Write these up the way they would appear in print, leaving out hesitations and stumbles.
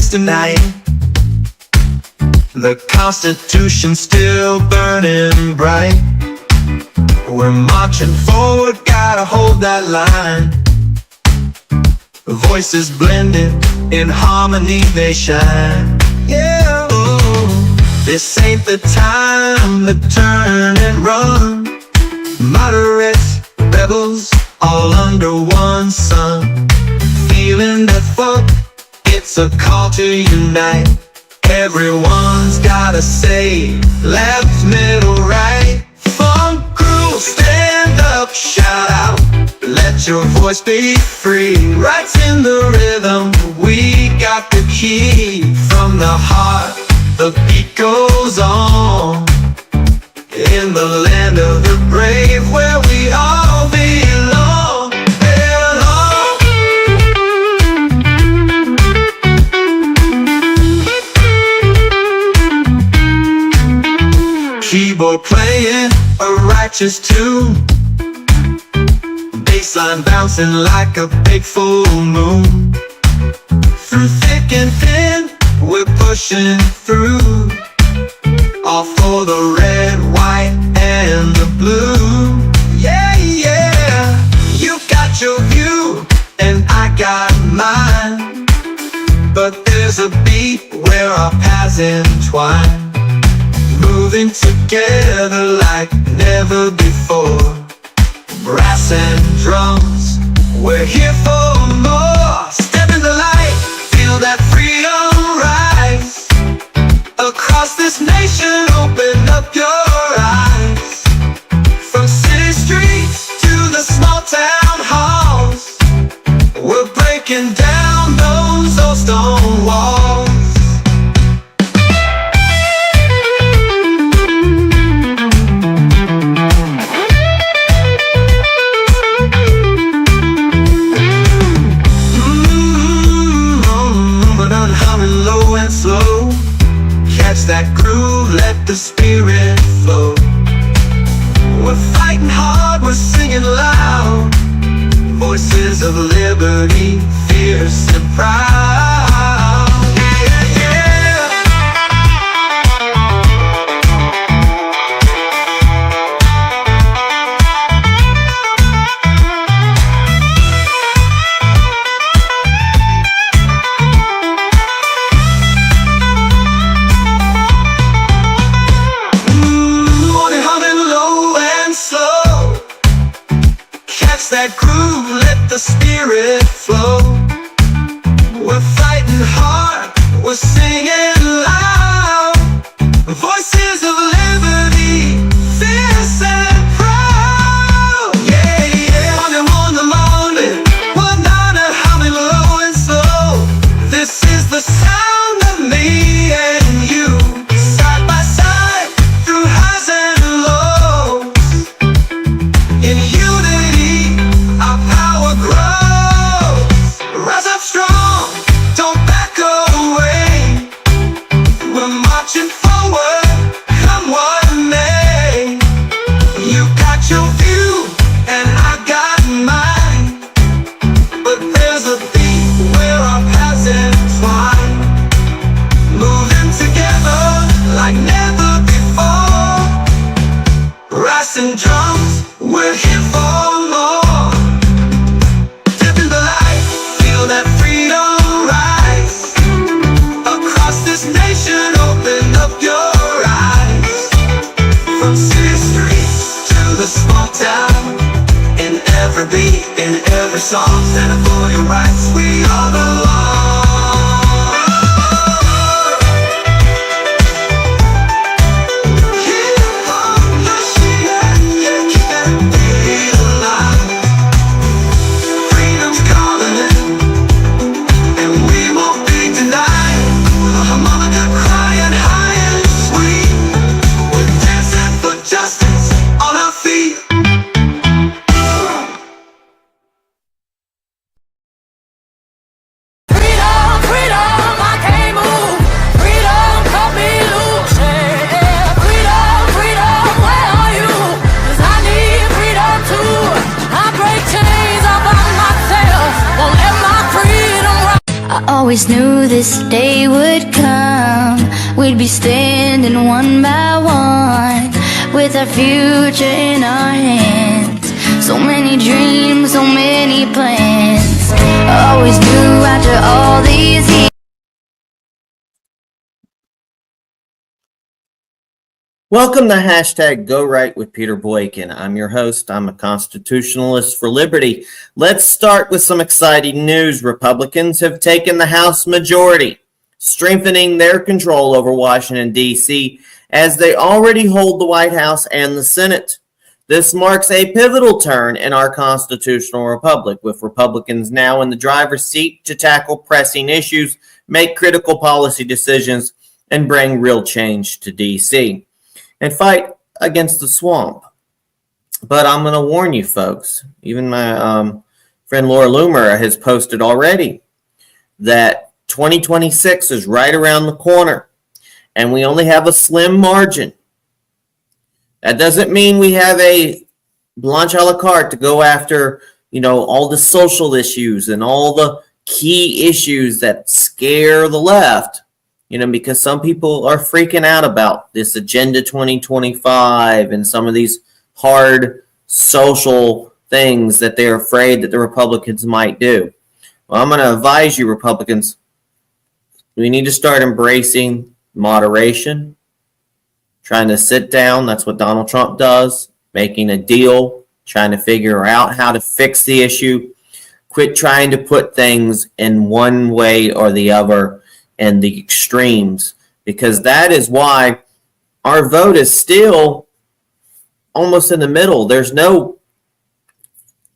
rise tonight. The Constitution's still burning bright. We're marching forward, gotta hold that line. Voices blended, in harmony they shine. Yeah, ooh. This ain't the time to turn and run. Moderates, rebels, all under one sun. Feeling that funk, it's a call to unite. Everyone's gotta say, left, middle, right. Funk crew, stand up, shout out. Let your voice be free. Right in the rhythm, we got the key. From the heart, the beat goes on. In the land of the brave, where we all belong. Keyboard playing a righteous tune. Bassline bouncing like a big full moon. Through thick and thin, we're pushing through. All for the red, white, and the blue. Yeah, yeah. You got your view, and I got mine. But there's a beat where our paths entwine. Moving together like never before. Brass and drums, we're here for more. Step in the light, feel that freedom rise. Across this nation, open up your eyes. From city streets to the small town halls, we're breaking down those old stone walls. Slow, catch that groove, let the spirit flow. We're fighting hard, we're singing loud. Voices of liberty, fierce and proud. Yeah, yeah. That groove, let the spirit flow. We're fighting hard, we're singing loud. Voices of liberty, fierce and proud. Yeah, yeah. On the morning, we're not humming low and slow. This is the sound of me and you, side by side, through highs and lows. In unity, our power grows. Rise up strong, don't back away. We're marching forward, come what may. You got your view, and I got mine. But there's a beat where our paths entwine. Moving together like never before. Brass and drums, we're here for more. Dip in the light, feel that freedom rise. Across this nation, open up your eyes. From city streets to the small town. In every beat, in every song, stand up for your rights, we all belong. Freedom! Always knew this day would come. We'd be standing one by one with our future in our hands. So many dreams, so many plans. Always knew after all these years. Welcome to hashtag Go Right with Peter Boykin. I'm your host. I'm a constitutionalist for liberty. Let's start with some exciting news. Republicans have taken the House majority, strengthening their control over Washington, D.C., as they already hold the White House and the Senate. This marks a pivotal turn in our constitutional republic, with Republicans now in the driver's seat to tackle pressing issues, make critical policy decisions, and bring real change to D.C. and fight against the swamp. But I'm going to warn you folks, even my friend Laura Loomer has posted already that 2026 is right around the corner and we only have a slim margin. That doesn't mean we have a blanche a la carte to go after, all the social issues and all the key issues that scare the left. Because some people are freaking out about this Agenda 2025 and some of these hard social things that they're afraid that the Republicans might do. Well, I'm going to advise you, Republicans, we need to start embracing moderation, trying to sit down. That's what Donald Trump does, making a deal, trying to figure out how to fix the issue. Quit trying to put things in one way or the other and the extremes, because that is why our vote is still almost in the middle. There's no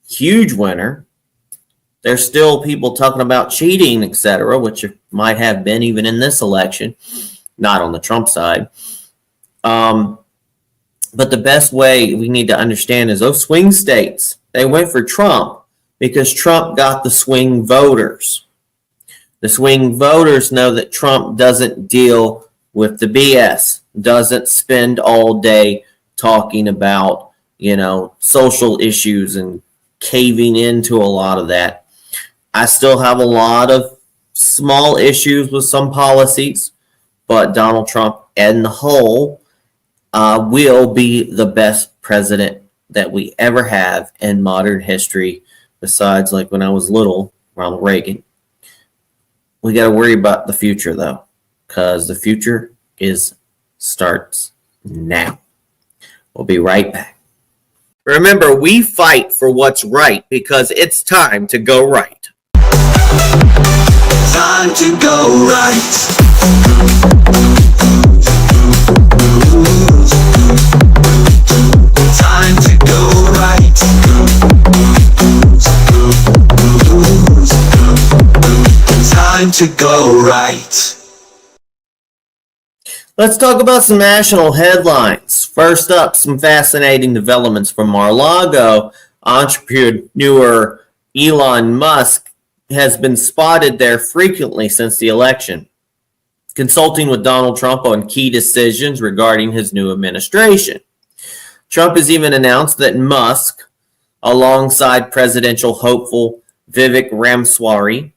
huge winner. There's still people talking about cheating, etc., which might have been even in this election, not on the Trump side. But the best way we need to understand is those swing states, they went for Trump because Trump got the swing voters. The swing voters know that Trump doesn't deal with the BS, doesn't spend all day talking about, social issues and caving into a lot of that. I still have a lot of small issues with some policies, but Donald Trump in the whole will be the best president that we ever have in modern history, besides like when I was little, Ronald Reagan. We got to worry about the future, though, because the future starts now. We'll be right back. Remember, we fight for what's right because it's time to go right. Time to go right. Time to go right. Time to go right. Let's talk about some national headlines. First up, some fascinating developments from Mar-a-Lago. Entrepreneur Elon Musk has been spotted there frequently since the election, consulting with Donald Trump on key decisions regarding his new administration. Trump has even announced that Musk, alongside presidential hopeful Vivek Ramaswamy,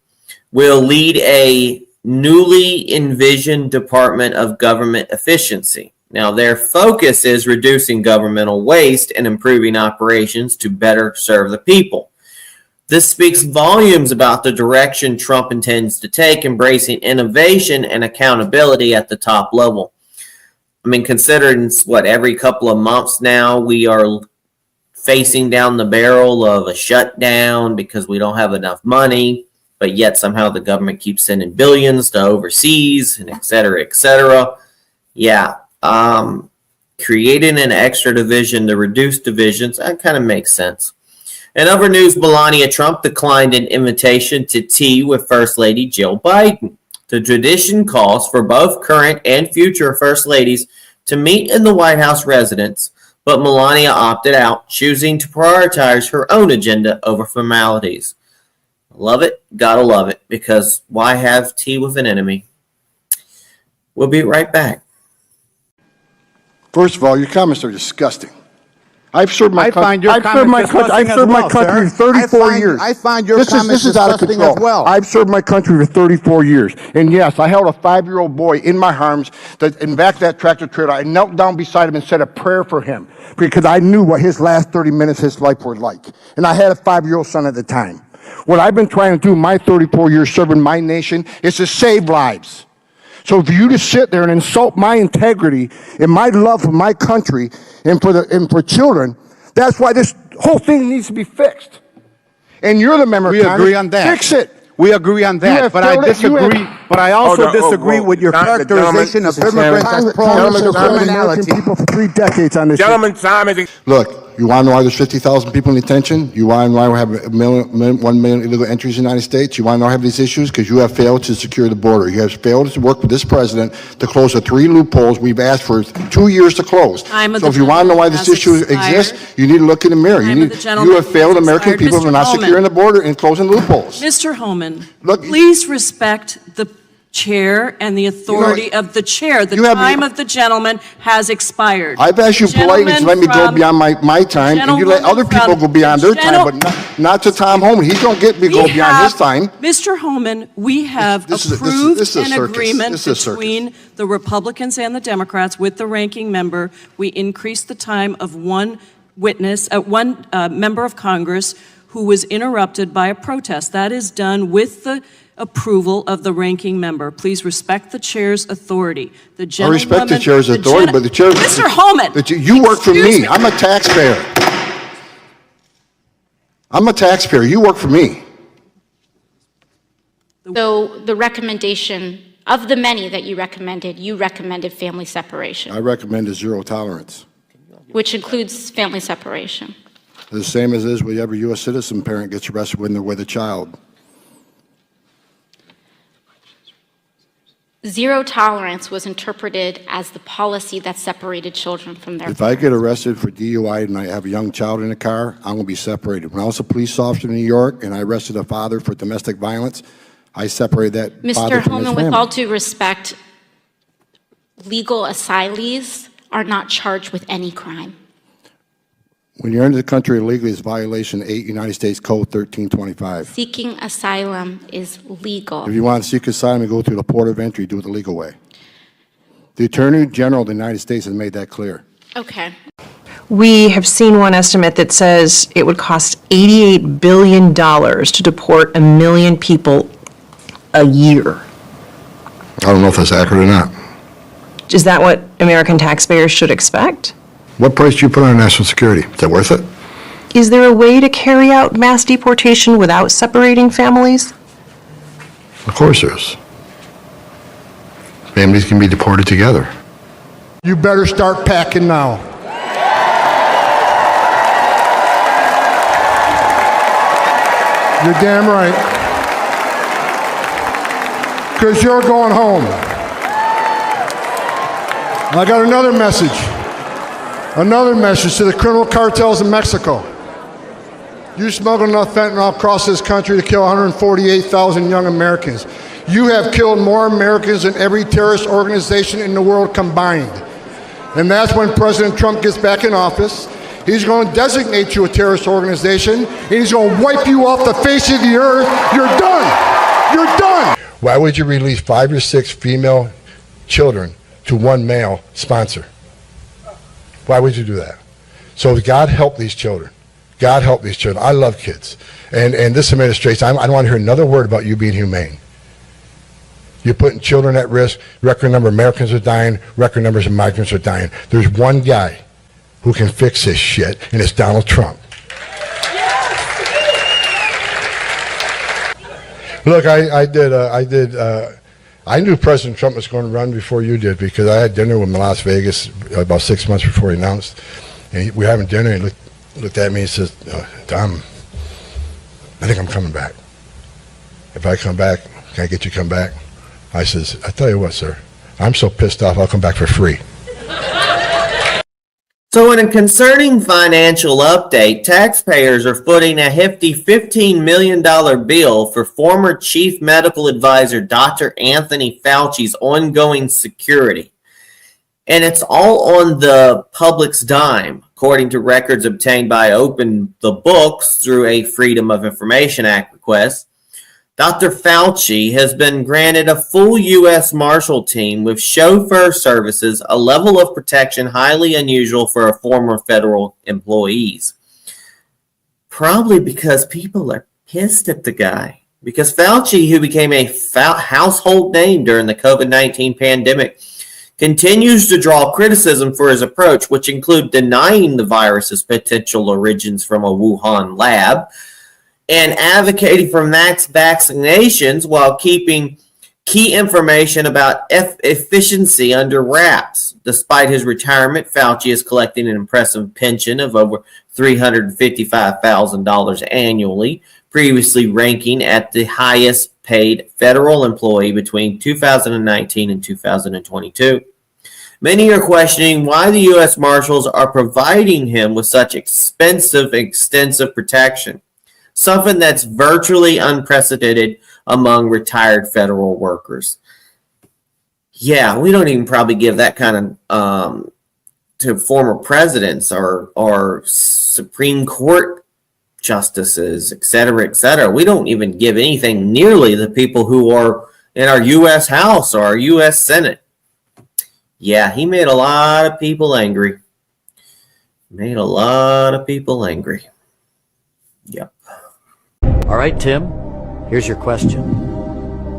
will lead a newly envisioned Department of Government Efficiency. Now, their focus is reducing governmental waste and improving operations to better serve the people. This speaks volumes about the direction Trump intends to take, embracing innovation and accountability at the top level. I mean, considering every couple of months now we are facing down the barrel of a shutdown because we don't have enough money, but yet somehow the government keeps sending billions to overseas and et cetera, et cetera. Yeah, creating an extra division to reduce divisions, that kind of makes sense. In other news, Melania Trump declined an invitation to tea with First Lady Jill Biden. The tradition calls for both current and future First Ladies to meet in the White House residence, but Melania opted out, choosing to prioritize her own agenda over formalities. Love it, gotta love it, because why have tea with an enemy? We'll be right back. First of all, your comments are disgusting. I've served my country. find your I've served my country. I've served my country for 34 years. I find your This comments is out of disgusting control. as well. I've served my country for 34 years, and yes, I held a 5-year-old boy in my arms. In back of that tractor trailer, I knelt down beside him and said a prayer for him because I knew what his last 30 minutes of his life were like, and I had a 5-year-old son at the time. What I've been trying to do my 34 years serving my nation is to save lives. So for you to sit there and insult my integrity and my love for my country and for children, that's why this whole thing needs to be fixed. And you're the member of Congress. We agree on that. Fix it. We agree on that, but I disagree. But I also disagree with your characterization of immigrants as prone to criminality. People for 3 decades on this. Gentlemen, time is... Look, you want to know why there's 50,000 people in detention? You want to know why we have 1 million illegal entries in the United States? You want to know why we have these issues? Because you have failed to secure the border. You have failed to work with this president to close the 3 loopholes we've asked for 2 years to close. So if you want to know why this issue exists, you need to look in the mirror. You have failed American people for not securing the border and closing loopholes. Mr. Homan, Look, please respect the chair and the authority of the chair. The time of the gentleman has expired. I've asked you politely to let me go beyond my time, and you let other people go beyond their time, but not to Tom Homan. He don't get me go beyond his time. Mr. Homan, we have approved an agreement between the Republicans and the Democrats with the ranking member. We increased the time of one member of Congress who was interrupted by a protest. That is done with the approval of the ranking member. Please respect the chair's authority. The I respect the chair's authority, but the chair... Mr. Homan! You work for me. I'm a taxpayer. I'm a taxpayer. You work for me. So the recommendation, of the many that you recommended family separation. I recommended zero tolerance. Which includes family separation. The same as is with every U.S. citizen parent gets arrested when they're with a child. Zero tolerance was interpreted as the policy that separated children from their If I get arrested for DUI and I have a young child in the car, I'm going to be separated. When I was a police officer in New York and I arrested a father for domestic violence, I separated that father Mr. from his Homan, family. with all due respect, legal asylees are not charged with any crime. When you're into the country illegally, it's violation 8 United States Code 1325. Seeking asylum is legal. If you want to seek asylum, you go through the port of entry, do it the legal way. The Attorney General of the United States has made that clear. Okay. We have seen one estimate that says it would cost $88 billion to deport 1 million people a year. I don't know if that's accurate or not. Is that what American taxpayers should expect? What price do you put on national security? Is that worth it? Is there a way to carry out mass deportation without separating families? Of course there is. Families can be deported together. You better start packing now. You're damn right. Because you're going home. I got another message. Another message to the criminal cartels in Mexico. You smuggled enough fentanyl across this country to kill 148,000 young Americans. You have killed more Americans than every terrorist organization in the world combined. And that's when President Trump gets back in office. He's going to designate you a terrorist organization, and he's going to wipe you off the face of the earth. You're done. You're done. Why would you release 5 or 6 female children to one male sponsor? Why would you do that? So God help these children. God help these children. I love kids. And this administration, I don't want to hear another word about you being humane. You're putting children at risk. Record number of Americans are dying. Record numbers of migrants are dying. There's one guy who can fix this shit, and it's Donald Trump. Look, I knew President Trump was going to run before you did because I had dinner with him in Las Vegas about 6 months before he announced. And we were having dinner, and he looked at me and says, Tom, I think I'm coming back. If I come back, can I get you to come back? I says, I tell you what, sir, I'm so pissed off, I'll come back for free. So in a concerning financial update, taxpayers are footing a hefty $15 million bill for former Chief Medical Advisor Dr. Anthony Fauci's ongoing security. And it's all on the public's dime, according to records obtained by Open the Books through a Freedom of Information Act request. Dr. Fauci has been granted a full U.S. Marshal team with chauffeur services, a level of protection highly unusual for a former federal employees. Probably because people are pissed at the guy. Because Fauci, who became a household name during the COVID-19 pandemic, continues to draw criticism for his approach, which include denying the virus's potential origins from a Wuhan lab and advocating for mass vaccinations while keeping key information about efficiency under wraps. Despite his retirement, Fauci is collecting an impressive pension of over $355,000 annually, previously ranking at the highest paid federal employee between 2019 and 2022. Many are questioning why the U.S. Marshals are providing him with such extensive protection, something that's virtually unprecedented among retired federal workers. Yeah, we don't even probably give that kind of to former presidents or Supreme Court justices, et cetera, et cetera. We don't even give anything nearly the people who are in our U.S. House or our U.S. Senate. Yeah, he made a lot of people angry. Yep. All right, Tim, here's your question.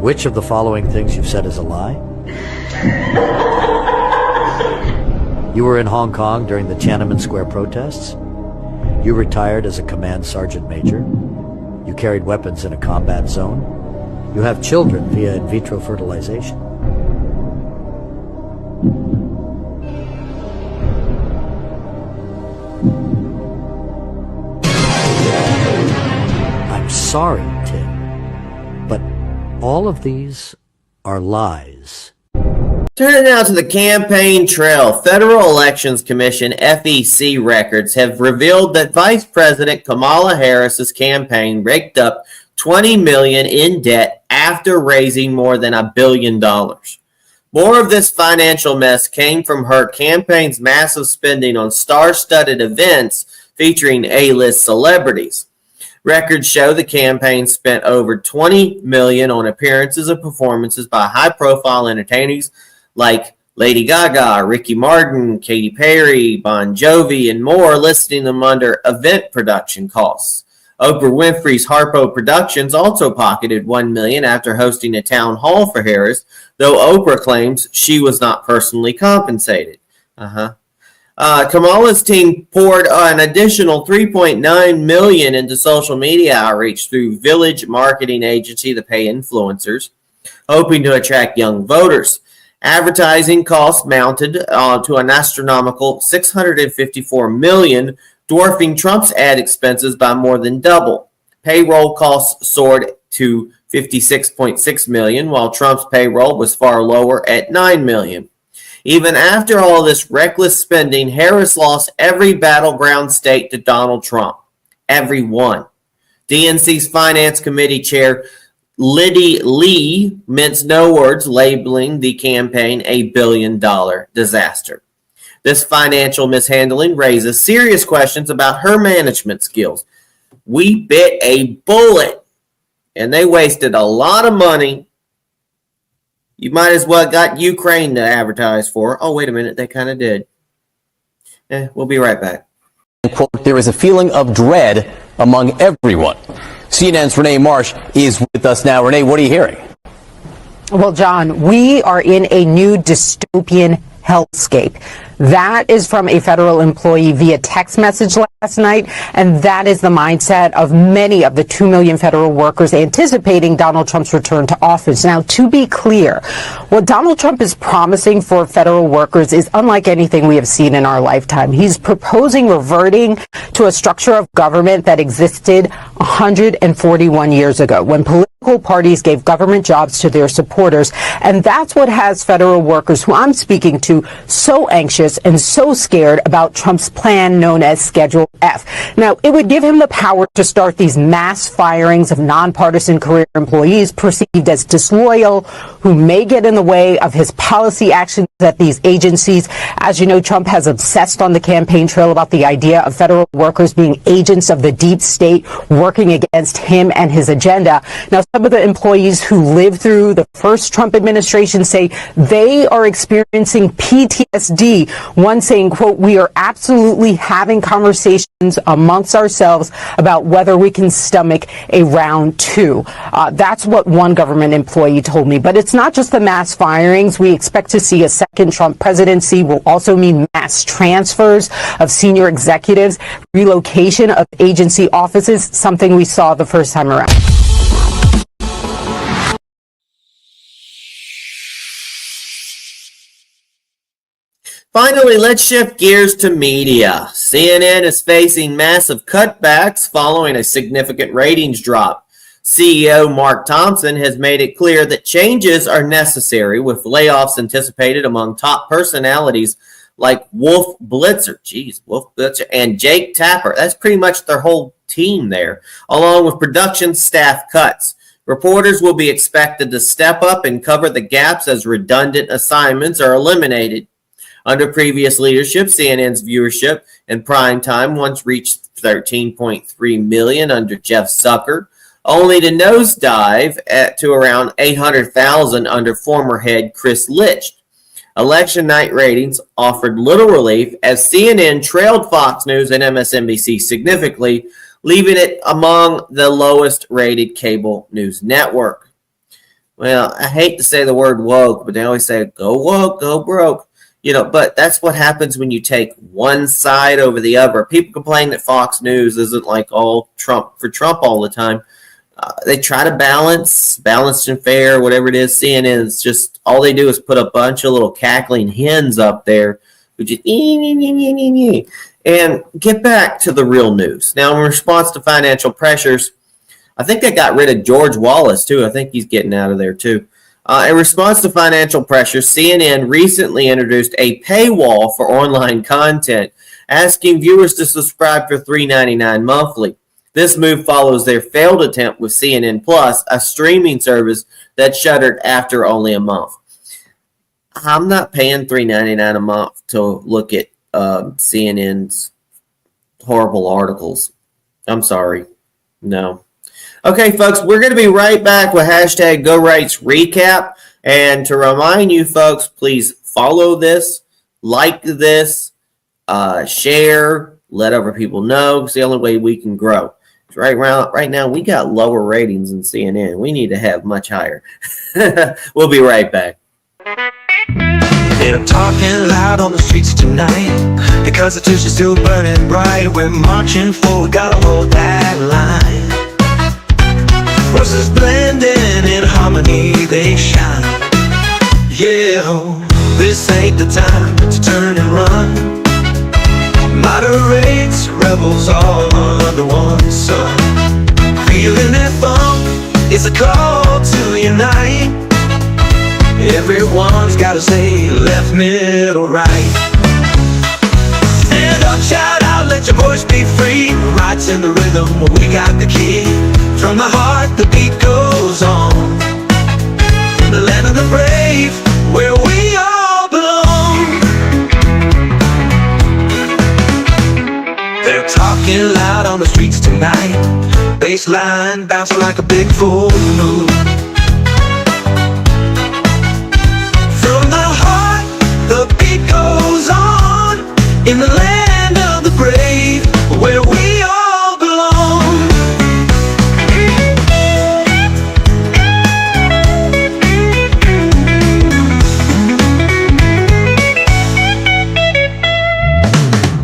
Which of the following things you've said is a lie? You were in Hong Kong during the Tiananmen Square protests. You retired as a command sergeant major. You carried weapons in a combat zone. You have children via in vitro fertilization. I'm sorry, Tim, but all of these are lies. Turning now to the campaign trail, Federal Elections Commission FEC records have revealed that Vice President Kamala Harris's campaign raked up $20 million in debt after raising more than $1 billion. More of this financial mess came from her campaign's massive spending on star-studded events featuring A-list celebrities. Records show the campaign spent over $20 million on appearances and performances by high-profile entertainers like Lady Gaga, Ricky Martin, Katy Perry, Bon Jovi, and more, listing them under event production costs. Oprah Winfrey's Harpo Productions also pocketed $1 million after hosting a town hall for Harris, though Oprah claims she was not personally compensated. Kamala's team poured an additional $3.9 million into social media outreach through Village marketing agency to pay influencers, hoping to attract young voters. Advertising costs mounted to an astronomical $654 million, dwarfing Trump's ad expenses by more than double. Payroll costs soared to $56.6 million, while Trump's payroll was far lower at $9 million. Even after all this reckless spending, Harris lost every battleground state to Donald Trump. Every one. DNC's Finance Committee Chair Liddy Lee minced no words, labeling the campaign a billion-dollar disaster. This financial mishandling raises serious questions about her management skills. We bit a bullet, and they wasted a lot of money. You might as well got Ukraine to advertise for. Oh, wait a minute, they kind of did. We'll be right back. Quote, there is a feeling of dread among everyone. CNN's Renee Marsh is with us now. Renee, what are you hearing? Well, John, we are in a new dystopian hellscape. That is from a federal employee via text message last night, and that is the mindset of many of the 2 million federal workers anticipating Donald Trump's return to office. Now, to be clear, what Donald Trump is promising for federal workers is unlike anything we have seen in our lifetime. He's proposing reverting to a structure of government that existed 141 years ago, when political parties gave government jobs to their supporters, and that's what has federal workers who I'm speaking to so anxious nervous and so scared about Trump's plan known as Schedule F. Now, it would give him the power to start these mass firings of nonpartisan career employees perceived as disloyal, who may get in the way of his policy actions at these agencies. As you know, Trump has obsessed on the campaign trail about the idea of federal workers being agents of the deep state working against him and his agenda. Now, some of the employees who lived through the first Trump administration say they are experiencing PTSD. One saying, quote, "We are absolutely having conversations amongst ourselves about whether we can stomach a round two." That's what one government employee told me. But it's not just the mass firings. We expect to see a second Trump presidency will also mean mass transfers of senior executives, relocation of agency offices, something we saw the first time around. Finally, let's shift gears to media. CNN is facing massive cutbacks following a significant ratings drop. CEO Mark Thompson has made it clear that changes are necessary, with layoffs anticipated among top personalities like Wolf Blitzer and Jake Tapper. That's pretty much their whole team there, along with production staff cuts. Reporters will be expected to step up and cover the gaps as redundant assignments are eliminated. Under previous leadership, CNN's viewership in prime time once reached 13.3 million under Jeff Zucker, only to nosedive to around 800,000 under former head Chris Licht. Election night ratings offered little relief as CNN trailed Fox News and MSNBC significantly, leaving it among the lowest rated cable news network. Well, I hate to say the word woke, but they always say, go woke, go broke. But that's what happens when you take one side over the other. People complain that Fox News isn't like all Trump all the time. They try to balanced and fair, whatever it is. CNN is just, all they do is put a bunch of little cackling hens up there who just and get back to the real news. Now, in response to financial pressures, I think they got rid of George Wallace too. I think he's getting out of there too. In response to financial pressures, CNN recently introduced a paywall for online content, asking viewers to subscribe for $3.99 monthly. This move follows their failed attempt with CNN Plus, a streaming service that shuttered after only a month. I'm not paying $3.99 a month to look at CNN's horrible articles. I'm sorry. No. Okay, folks, we're going to be right back with hashtag GoRights Recap. And to remind you, folks, please follow this, like this, share, let other people know. It's the only way we can grow. Right now, we got lower ratings than CNN. We need to have much higher. We'll be right back. They're talking loud on the streets tonight because the torch is still burning bright. We're marching forward, gotta hold that line. Roses blending in harmony, they shine. Yeah, this ain't the time to turn and run. Moderates, rebels all under one sun. Feeling that funk is a call to unite. Everyone's gotta say left, middle, right. Stand up, shout out, let your voice be free. Rights in the rhythm, we got the key. From the heart, the beat goes on. The land of the brave, where we all belong. They're talking loud on the streets tonight. Bassline bouncing like a big full moon. From the heart, the beat goes on. In the land of the brave, where we all belong.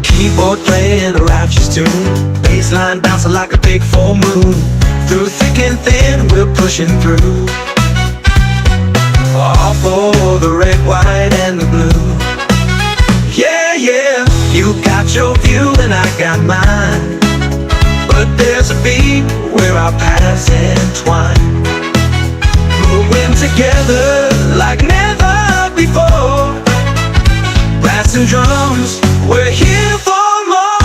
Keyboard playing a righteous tune. Bassline bouncing like a big full moon. Through thick and thin, we're pushing through. All for the red, white, and the blue. Yeah, yeah, you got your view and I got mine. But there's a beat where our paths entwine. Moving together like never before. Brass and drums, we're here for more.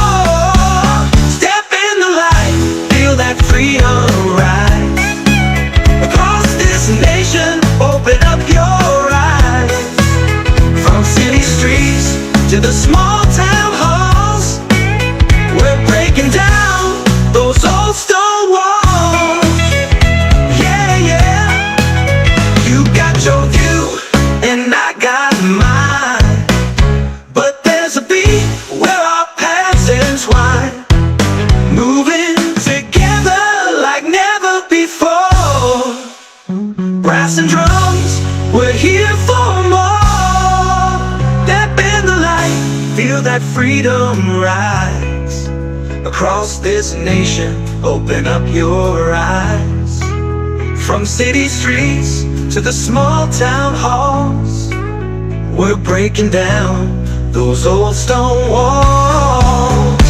Step in the light, feel that freedom rise. Across this nation, open up your eyes. From city streets to the small town halls, we're breaking down those old stone walls. Yeah, yeah. You got your view and I got mine, but there's a beat where our paths entwine, moving together like never before. Brass and drums, we're here for more. Step in the light, feel that freedom rise. Across this nation, open up your eyes. From city streets to the small town halls, we're breaking down those old stone walls.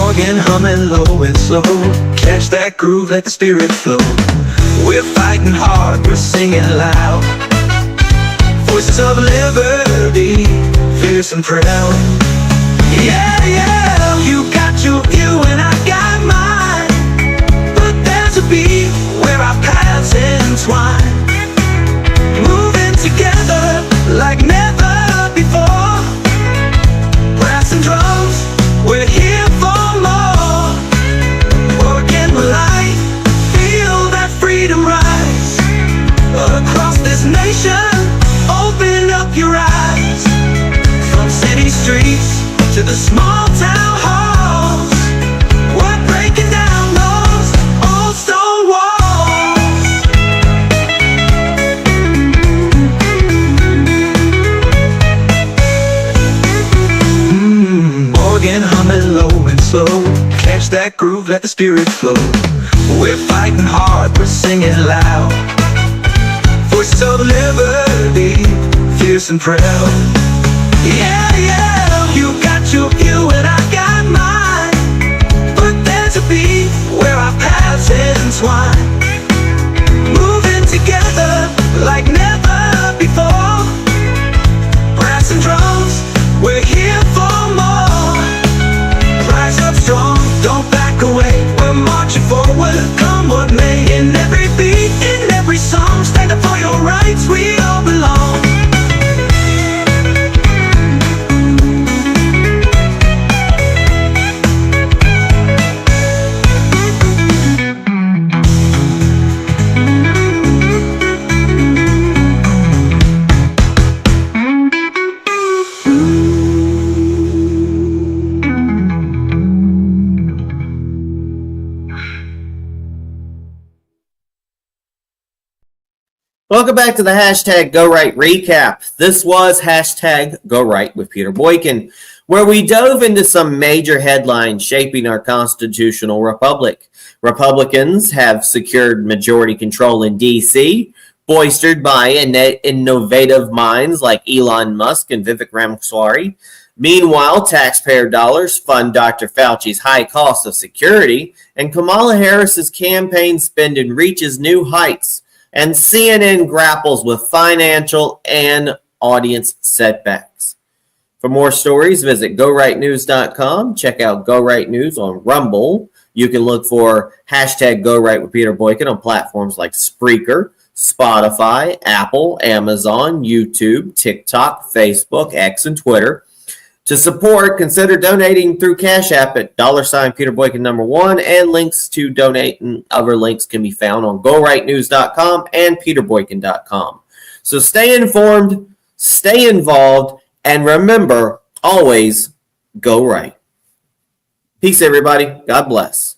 Organ humming low and slow, catch that groove, let the spirit flow. We're fighting hard, we're singing loud. Voices of liberty, fierce and proud. Yeah, yeah, you got your view and I got mine, but there's a beat where our paths entwine, moving together like never before. Brass and drums, we're here for more. Working light, feel that freedom rise. Across this nation, open up your eyes. From city streets to the small town halls, we're breaking down those old stone walls. Organ humming low and slow, catch that groove, let the spirit flow. We're fighting hard, we're singing loud. Voices of liberty, fierce and proud. Yeah, yeah, you got your view and I got mine, but there's a beat where our paths entwine, moving together like never before. Brass and drums, we're here for more. Rise up strong, don't back away. We're marching forward, come what may. In every beat, in every song, stand up for your rights, we all belong. Welcome back to the hashtag Go Right recap. This was hashtag Go Right with Peter Boykin, where we dove into some major headlines shaping our constitutional republic. Republicans have secured majority control in D.C., bolstered by innovative minds like Elon Musk and Vivek Ramaswamy. Meanwhile, taxpayer dollars fund Dr. Fauci's high cost of security, and Kamala Harris's campaign spending reaches new heights, and CNN grapples with financial and audience setbacks. For more stories, visit GoRightNews.com. Check out Go Right News on Rumble. You can look for hashtag Go Right with Peter Boykin on platforms like Spreaker, Spotify, Apple, Amazon, YouTube, TikTok, Facebook, X, and Twitter. To support, consider donating through Cash App at $sign Peter Boykin #1, and links to donate and other links can be found on GoRightNews.com and PeterBoykin.com. So stay informed, stay involved, and remember, always go right. Peace, everybody. God bless.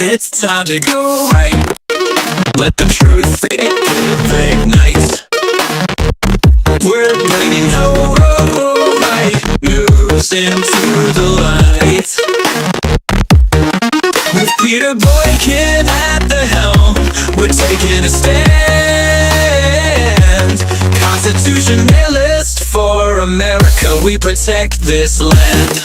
It's time to go right. Let the truth ignite. We're bringing the right news into the light. With Peter Boykin at the helm, we're taking a stand. Constitutionalist for America, we protect this land.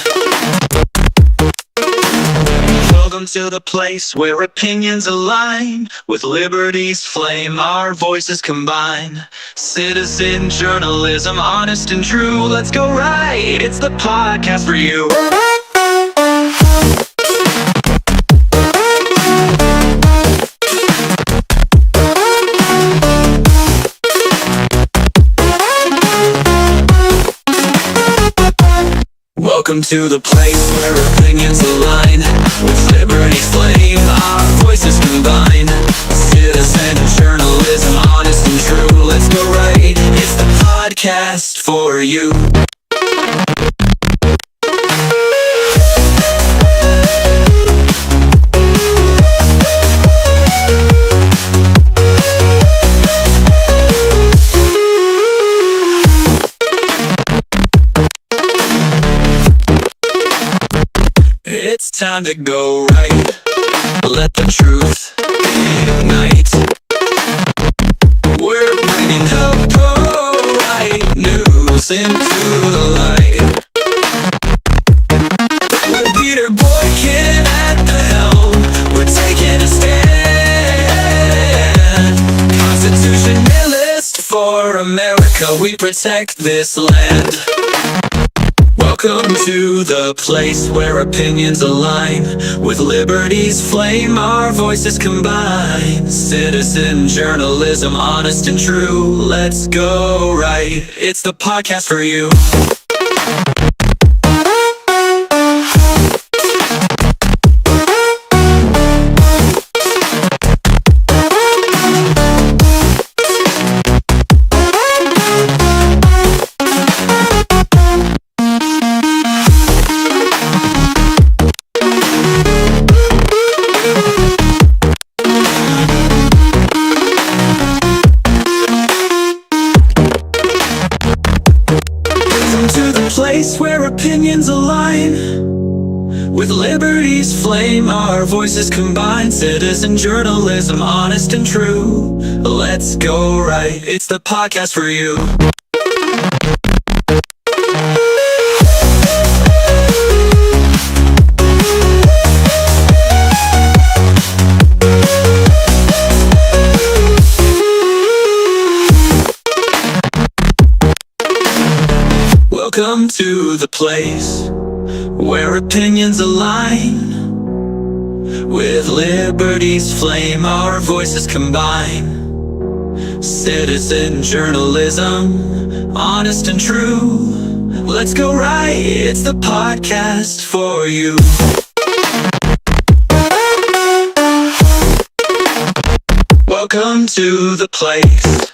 Welcome to the place where opinions align, with liberty's flame our voices combine. Citizen journalism, honest and true, let's go right, it's the podcast for you. Welcome to the place where opinions align, with liberty's flame our voices combine. Citizen journalism, honest and true, let's go right, it's the podcast for you. It's time to go right, let the truth ignite. We're bringing the right news into the light. With Peter Boykin at the helm, we're taking a stand. Constitutionalist for America, we protect this land. Welcome to the place where opinions align, with liberty's flame our voices combine. Citizen journalism, honest and true, let's go right, it's the podcast for you. Place where opinions align, with liberty's flame our voices combine. Citizen journalism, honest and true, let's go right, it's the podcast for you. Welcome to the place where opinions align, with liberty's flame our voices combine. Citizen journalism, honest and true, let's go right, it's the podcast for you. Welcome to the place.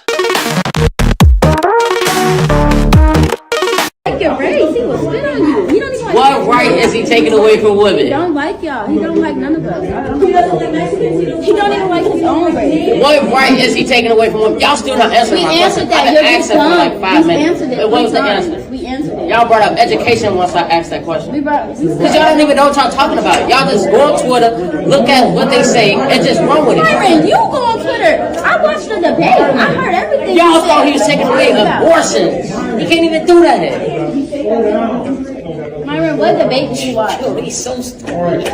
What right is he taking away from women? He don't like y'all. He don't like none of us. He doesn't like Mexicans. He don't even like his own race. What right is he taking away from women? Y'all still not answering my question. We answered that. I've been asking for like 5 minutes. What was the answer? We answered it. Y'all brought up education once I asked that question. Because y'all don't even know what y'all talking about. Y'all just go on Twitter, look at what they say, and just run with it. Myron, you go on Twitter. I watched the debate. I heard everything. Y'all thought he was taking away abortions. He can't even do that here. Myron, what debate did you watch? He's so stupid.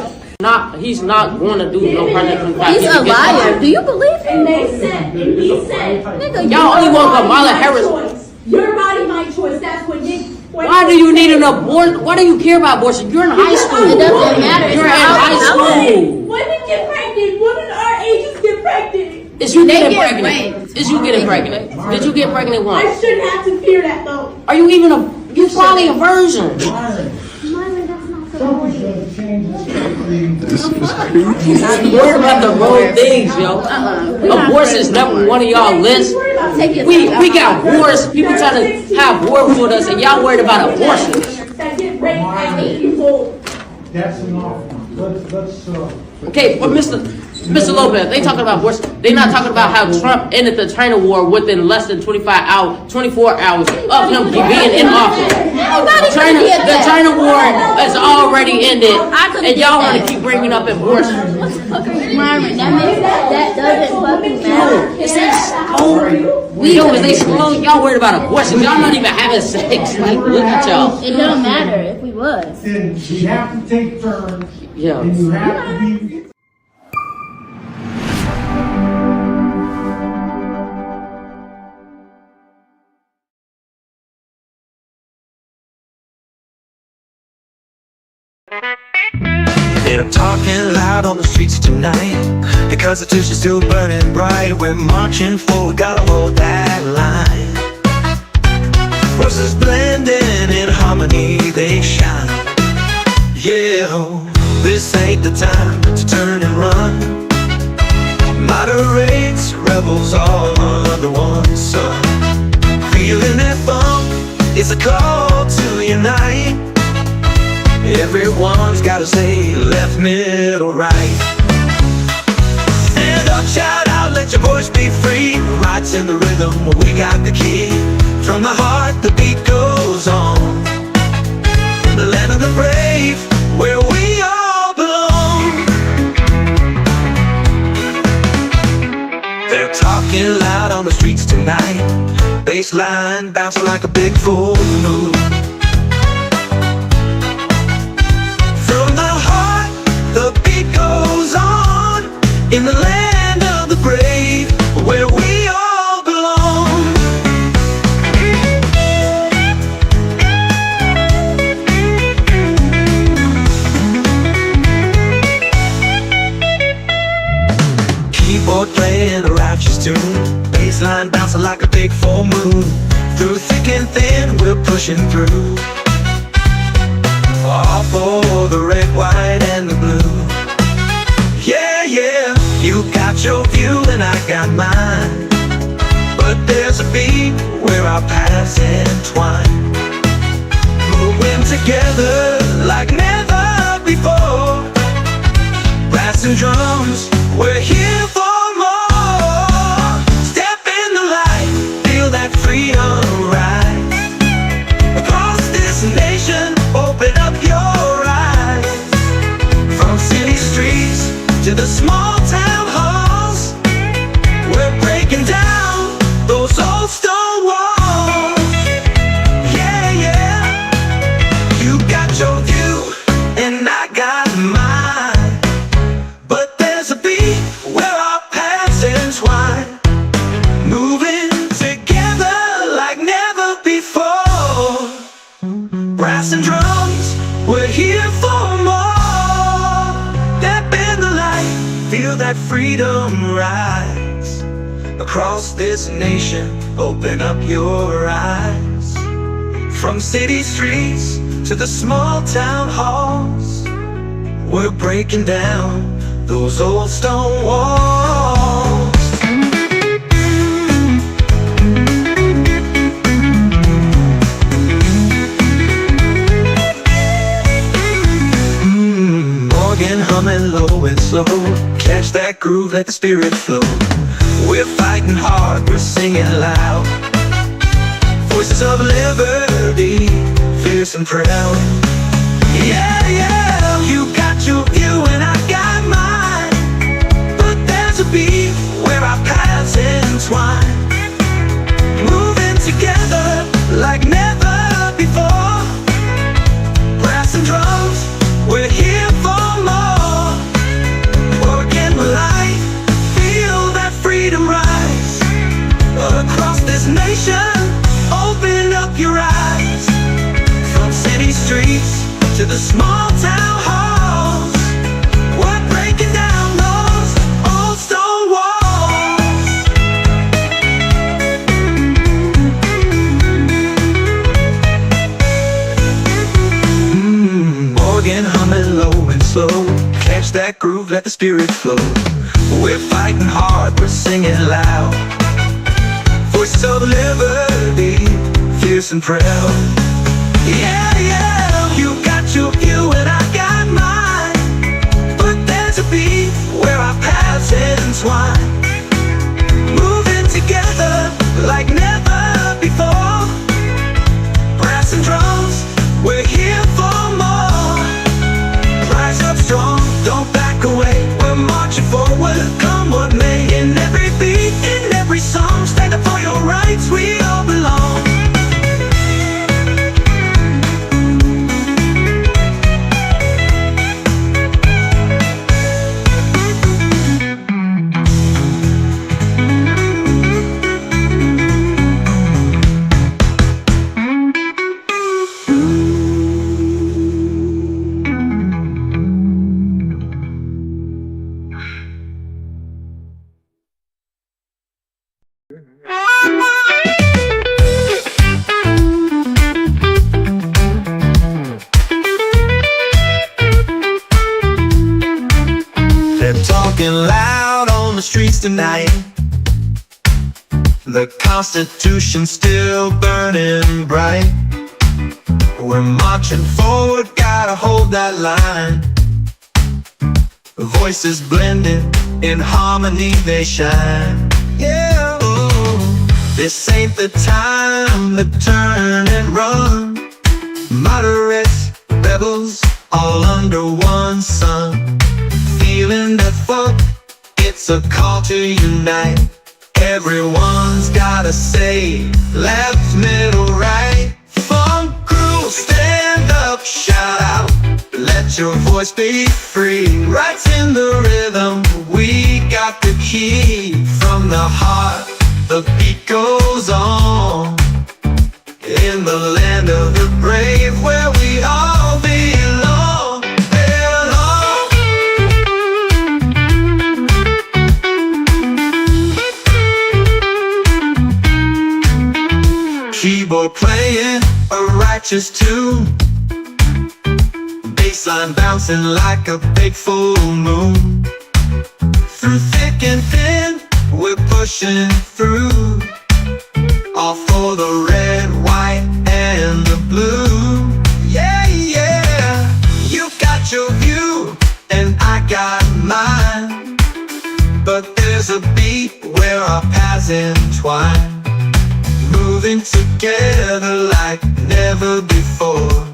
He's not going to do no president. He's a liar. Do you believe him? He said, nigga, y'all only want Kamala Harris. Your body, my choice. That's what Nick. Why do you need an abortion? Why do you care about abortion? You're in high school. It doesn't matter. You're in high school. Women get pregnant. Women our ages get pregnant. Is you getting pregnant? Is you getting pregnant? Did you get pregnant once? I shouldn't have to fear that though. Are you even you're probably a virgin. He's worried about the wrong things, yo. Abortion is never one of y'all lists. We got wars. People trying to have war with us, and y'all worried about abortion. That's enough. Let's Okay, but Mr. Lopez, they talking about abortion. They not talking about how Trump ended the China war within less than 24 hours of him being in office. The China war is already already ended, and y'all want to keep bringing up abortion. Myron, that doesn't fucking matter. Is that slow? Is they slow? Y'all worried about abortion. Y'all not even having sex. Like, look at y'all. It don't matter if we was. Then we have to take turns. Yeah. And you have to be. They're talking loud on the streets tonight. The Constitution's still burning bright. We're marching forward, gotta hold that line. Voices blending in harmony, they shine. Yeah, this ain't the time to turn and run. Moderates, rebels all under one sun. Feeling that funk, it's a call to unite. Everyone's gotta say left, middle, right. Stand up, shout out, let your voice be free. Rights in the rhythm, we got the key. From the heart, the beat goes on. The land of the brave, where we all belong. They're talking loud on the streets tonight. Bassline bouncing like a big full moon. In the land of the brave, where we all belong. Keyboard playing a righteous tune. Bassline bouncing like a big full moon. Through thick and thin, we're pushing through. All for the red, white, and the blue. Yeah, yeah, you got your view and I got mine. But there's a beat where our paths entwine. Moving together like never before. Brass and drums, we're here for more. Step in the light, feel that freedom rise. Across this nation, open up your eyes. From city streets to the small town halls, we're breaking down those old stone walls. Yeah, yeah, you got your view and I got mine. But there's a beat where our paths entwine. Moving together like never before. Brass and drums, we're here for more. Feel that freedom rise. Across this nation, open up your eyes. From city streets to the small town halls, we're breaking down those old stone walls. Organ humming low and slow. Catch that groove, let the spirit flow. We're fighting hard, we're singing loud. Voices of liberty, fierce and proud. Yeah, yeah, you got your view and I got mine. But there's a beat where our paths entwine. Moving together like never before. Brass and drums, we're here for more. Light, feel that freedom rise. Across this nation, open up your eyes. From city streets to the small town halls, we're breaking down those old stone walls. Organ humming low and slow. Catch that groove, let the spirit flow. We're fighting hard, we're singing loud. Voices of liberty, fierce and proud. Yeah, yeah, you got your view and I got mine. But there's a beat where our paths entwine. Moving together like never before. Brass and drums, we're here for more. talking loud on the streets tonight. The Constitution's still burning bright. We're marching forward, gotta hold that line. Voices blended, in harmony they shine. Yeah, ooh. This ain't the time to turn and run. Moderates, rebels, all under one sun. Feeling that funk, it's a call to unite. Everyone's gotta say, left, middle, right. Funk crew, stand up, shout out. Let your voice be free. Right in the rhythm, we got the key. From the heart, the beat goes on. In the land of the brave, where we all belong. Keyboard playing a righteous tune. Bassline bouncing like a big full moon. Through thick and thin, we're pushing through. All for the red, white, and the blue. Yeah, yeah. You got your view, and I got mine. But there's a beat where our paths entwine. Moving together like never before.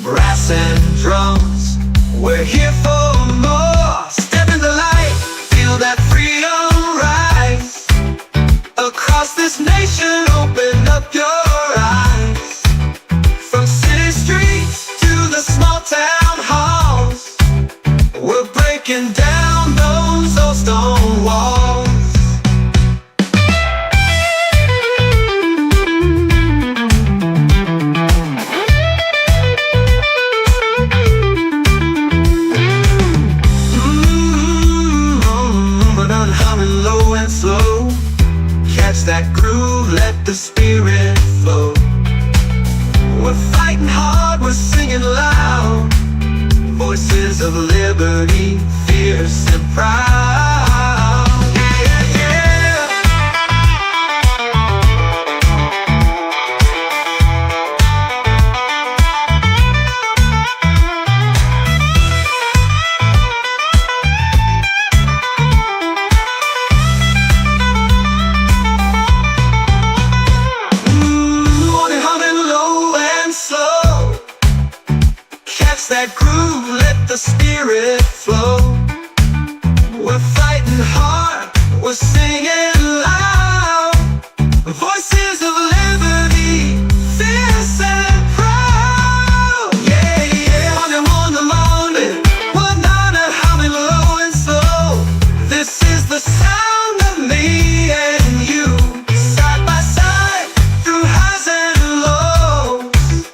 Brass and drums, we're here for more. Step in the light, feel that freedom rise. Across this nation, open up your eyes. From city streets to the small town halls, we're breaking down those old stone walls. That groove, let the spirit flow. We're fighting hard, we're singing loud. Voices of liberty, fierce and proud. Yeah, yeah. That groove, let the spirit flow. We're fighting hard, we're singing loud. Voices of liberty, fierce and proud. Yeah, yeah, on the morning, we're not humming low and slow. This is the sound of me and you, side by side, through highs and lows.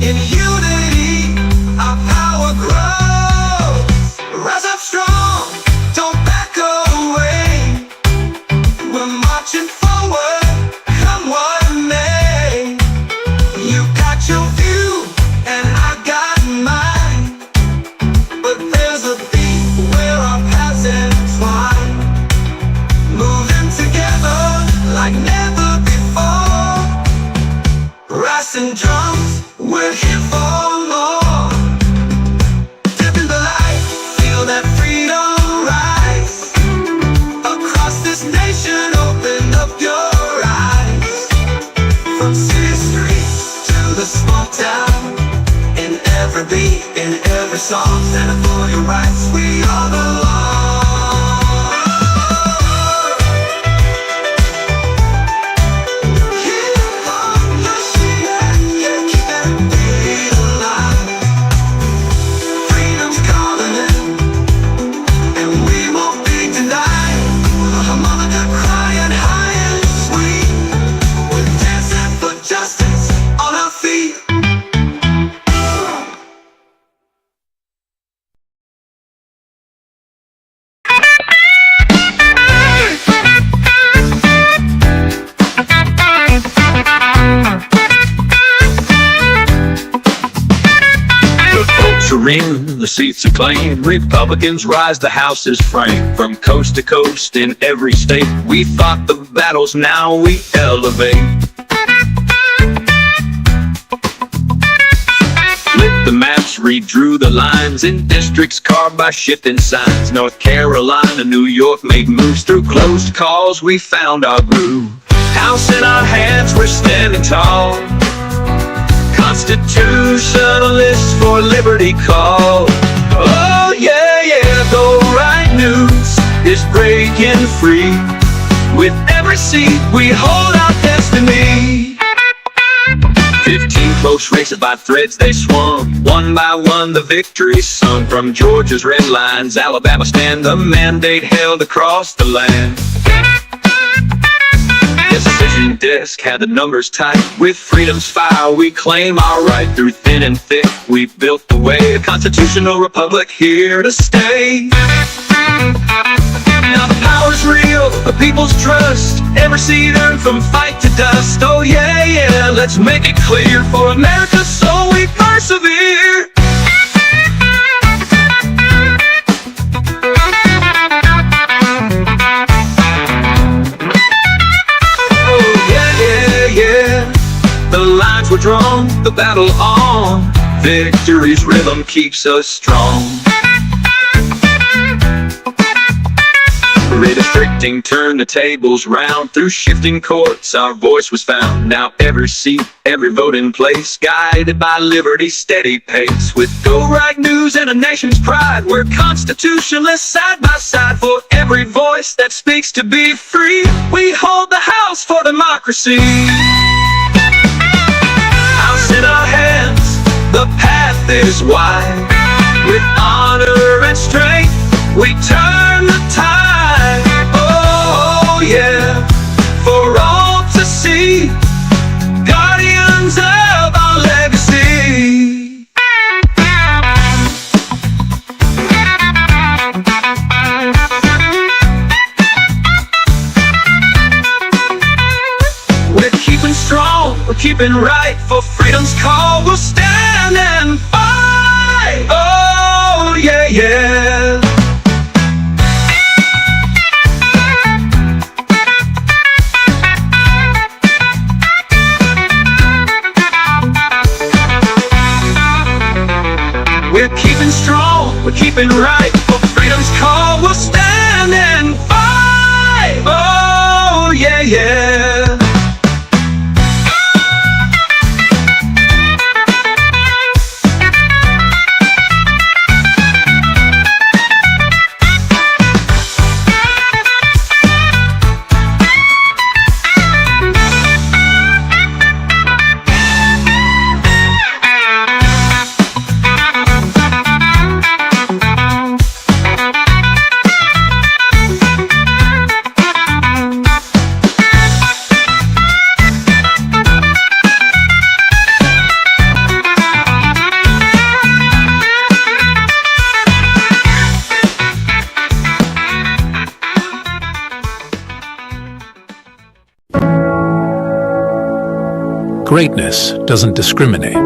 In unity, our power grows. Rise up strong, don't back away. We're marching forward, come what may. You got your view, and I got mine. But there's a beat where our paths entwine. Moving together like never before. Brass and drums, we're here for more. Dip in the light, feel that freedom rise. Across this nation, open up your eyes. From city streets to the small town. In every beat, in every song, standing for your rights, we all belong. ring, the seats are claimed. Republicans rise, the House is framed. From coast to coast in every state, we fought the battles, now we elevate. Lit the maps, redrew the lines in districts carved by shifting signs. North Carolina, New York made moves through closed calls, we found our groove. House in our hands, we're standing tall. Constitutionalists for liberty call. Oh yeah, yeah, the right news is breaking free. With every seat we hold our destiny. 15 close races by threads they swung. One by one the victory sung. From Georgia's red lines, Alabama stand, the mandate held across the land. Decision desk had the numbers tight. With freedom's fire we claim our right. Through thin and thick we built the way. A constitutional republic here to stay. Now the power's real, the people's trust. Every seat earned from fight to dust. Oh yeah, yeah, let's make it clear. For America so we persevere. The lines were drawn, the battle on. Victory's rhythm keeps us strong. Redistricting turned the tables round. Through shifting courts our voice was found. Now every seat, every vote in place, guided by liberty's steady pace. With Go Right News and a nation's pride, we're constitutionalists side by side. For every voice that speaks to be free, we hold the House for democracy. House in our hands, the path is wide. With honor and strength, we turn the tide. Oh yeah, for all to see, guardians of our legacy. We're keeping strong, we're keeping right. For freedom's call we'll stand and fight. Oh yeah, yeah. We're keeping strong, we're keeping right. For freedom's call we'll stand and fight. Oh yeah, yeah. Greatness doesn't discriminate.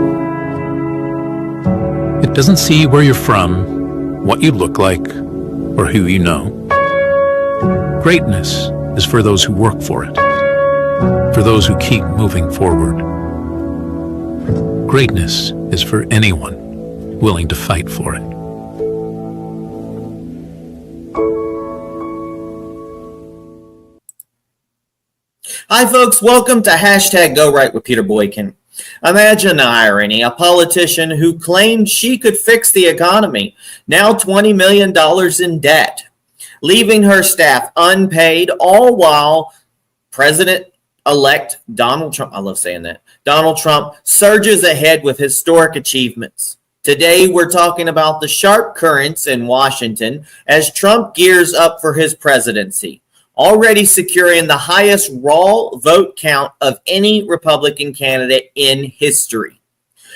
It doesn't see where you're from, what you look like, or who you know. Greatness is for those who work for it, for those who keep moving forward. Greatness is for anyone willing to fight for it. Hi folks, welcome to hashtag Go Right with Peter Boykin. Imagine the irony, a politician who claimed she could fix the economy, now $20 million in debt, leaving her staff unpaid, all while President-elect Donald Trump, I love saying that, Donald Trump surges ahead with historic achievements. Today, we're talking about the sharp currents in Washington as Trump gears up for his presidency, already securing the highest raw vote count of any Republican candidate in history.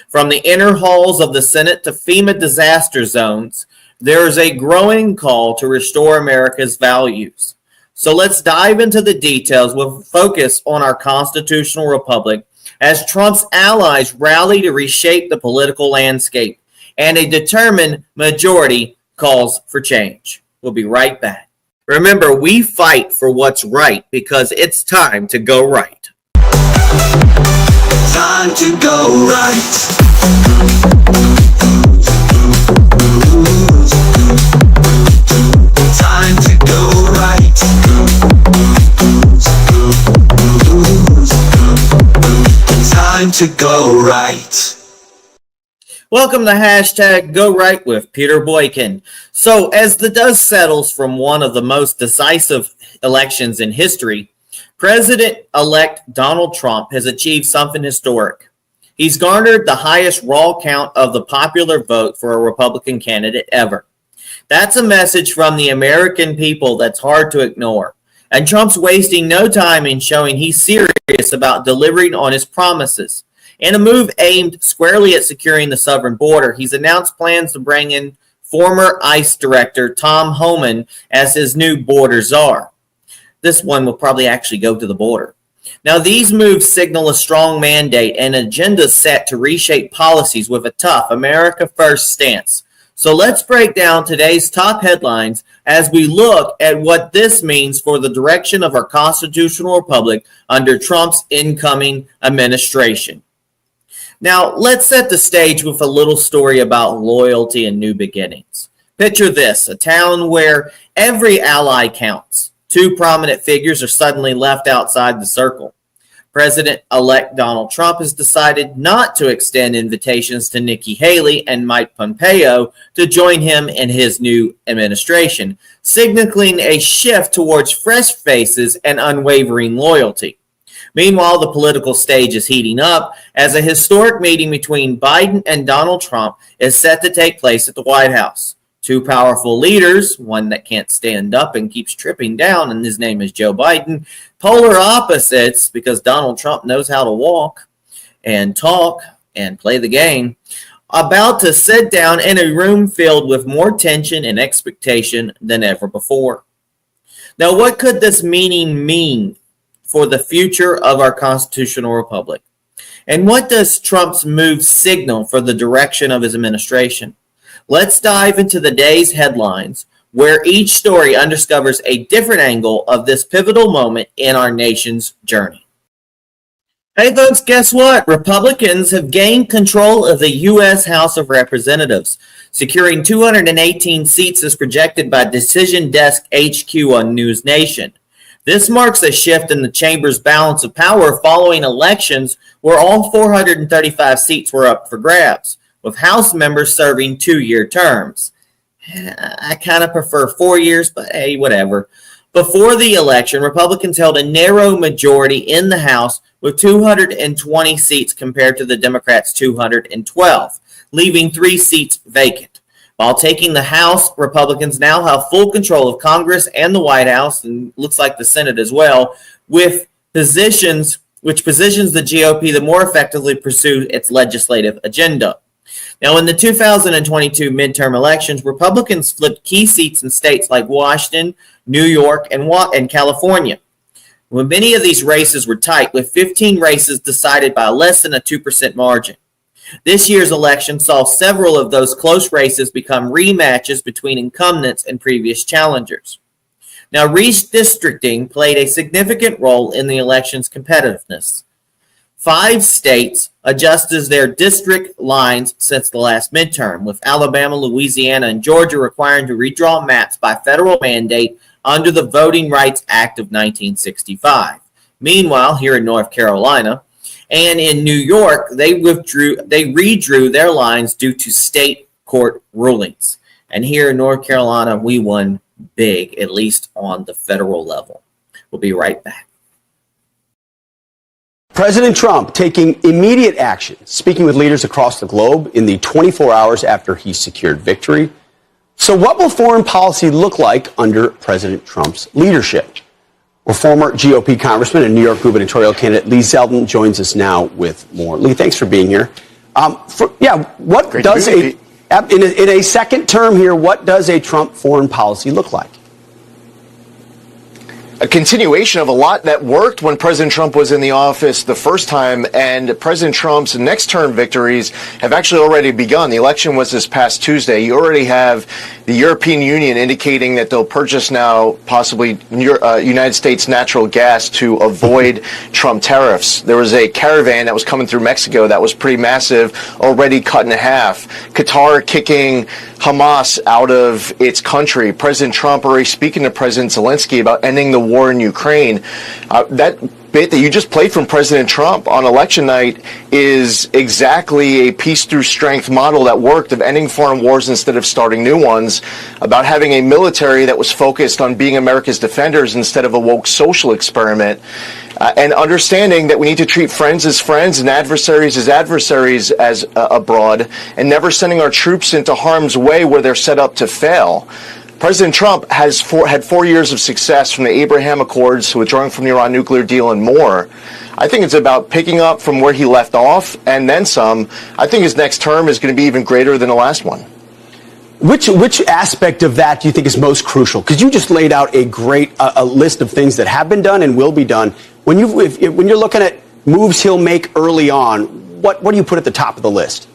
From the inner halls of the Senate to FEMA disaster zones, there is a growing call to restore America's values. So let's dive into the details with focus on our constitutional republic as Trump's allies rally to reshape the political landscape. and a determined majority calls for change. We'll be right back. Remember, we fight for what's right because it's time to go right. Time to go right. Time to go right. Time to go right. Welcome to hashtag Go Right with Peter Boykin. So as the dust settles from one of the most decisive elections in history, President-elect Donald Trump has achieved something historic. He's garnered the highest raw count of the popular vote for a Republican candidate ever. That's a message from the American people that's hard to ignore. And Trump's wasting no time in showing he's serious about delivering on his promises. In a move aimed squarely at securing the southern border, he's announced plans to bring in former ICE Director Tom Homan as his new border czar. This one will probably actually go to the border. Now, these moves signal a strong mandate and agenda set to reshape policies with a tough America First stance. So let's break down today's top headlines as we look at what this means for the direction of our constitutional republic under Trump's incoming administration. Now, let's set the stage with a little story about loyalty and new beginnings. Picture this, a town where every ally counts. Two prominent figures are suddenly left outside the circle. President-elect Donald Trump has decided not to extend invitations to Nikki Haley and Mike Pompeo to join him in his new administration, signaling a shift towards fresh faces and unwavering loyalty. Meanwhile, the political stage is heating up as a historic meeting between Biden and Donald Trump is set to take place at the White House. Two powerful leaders, one that can't stand up and keeps tripping down, and his name is Joe Biden, polar opposites because Donald Trump knows how to walk and talk and play the game, about to sit down in a room filled with more tension and expectation than ever before. Now, what could this meeting mean for the future of our constitutional republic? And what does Trump's move signal for the direction of his administration? Let's dive into the day's headlines, where each story undiscovers a different angle of this pivotal moment in our nation's journey. Hey folks, guess what? Republicans have gained control of the U.S. House of Representatives, securing 218 seats as projected by Decision Desk HQ on News Nation. This marks a shift in the chamber's balance of power following elections where all 435 seats were up for grabs, with House members serving 2-year terms. I kind of prefer 4 years, but hey, whatever. Before the election, Republicans held a narrow majority in the House with 220 seats compared to the Democrats' 212, leaving 3 seats vacant. While taking the House, Republicans now have full control of Congress and the White House, and looks like the Senate as well, which positions the GOP to more effectively pursue its legislative agenda. Now, in the 2022 midterm elections, Republicans flipped key seats in states like Washington, New York, and California. When many of these races were tight, with 15 races decided by less than a 2% margin. This year's election saw several of those close races become rematches between incumbents and previous challengers. Now, redistricting played a significant role in the election's competitiveness. 5 states adjusted their district lines since the last midterm, with Alabama, Louisiana, and Georgia requiring to redraw maps by federal mandate under the Voting Rights Act of 1965. Meanwhile, here in North Carolina and in New York, they redrew their lines due to state court rulings. And here in North Carolina, we won big, at least on the federal level. We'll be right back. President Trump taking immediate action, speaking with leaders across the globe in the 24 hours after he secured victory. So what will foreign policy look like under President Trump's leadership? Well, former GOP congressman and New York gubernatorial candidate Lee Zeldin joins us now with more. Lee, thanks for being here. In a second term here, what does a Trump foreign policy look like? a continuation of a lot that worked when President Trump was in the office the first time, and President Trump's next term victories have actually already begun. The election was this past Tuesday. You already have the European Union indicating that they'll purchase now possibly United States natural gas to avoid Trump tariffs. There was a caravan that was coming through Mexico that was pretty massive, already cut in half. Qatar kicking Hamas out of its country. President Trump already speaking to President Zelensky about ending the war in Ukraine. That bit that you just played from President Trump on election night is exactly a peace through strength model that worked, of ending foreign wars instead of starting new ones, about having a military that was focused on being America's defenders instead of a woke social experiment, and understanding that we need to treat friends as friends and adversaries as adversaries as abroad, and never sending our troops into harm's way where they're set up to fail. President Trump has had 4 years of success from the Abraham Accords to withdrawing from the Iran nuclear deal and more. I think it's about picking up from where he left off and then some. I think his next term is going to be even greater than the last one. Which aspect of that do you think is most crucial? Because you just laid out a great a list of things that have been done and will be done. When you're looking at moves he'll make early on, what do you put at the top of the list?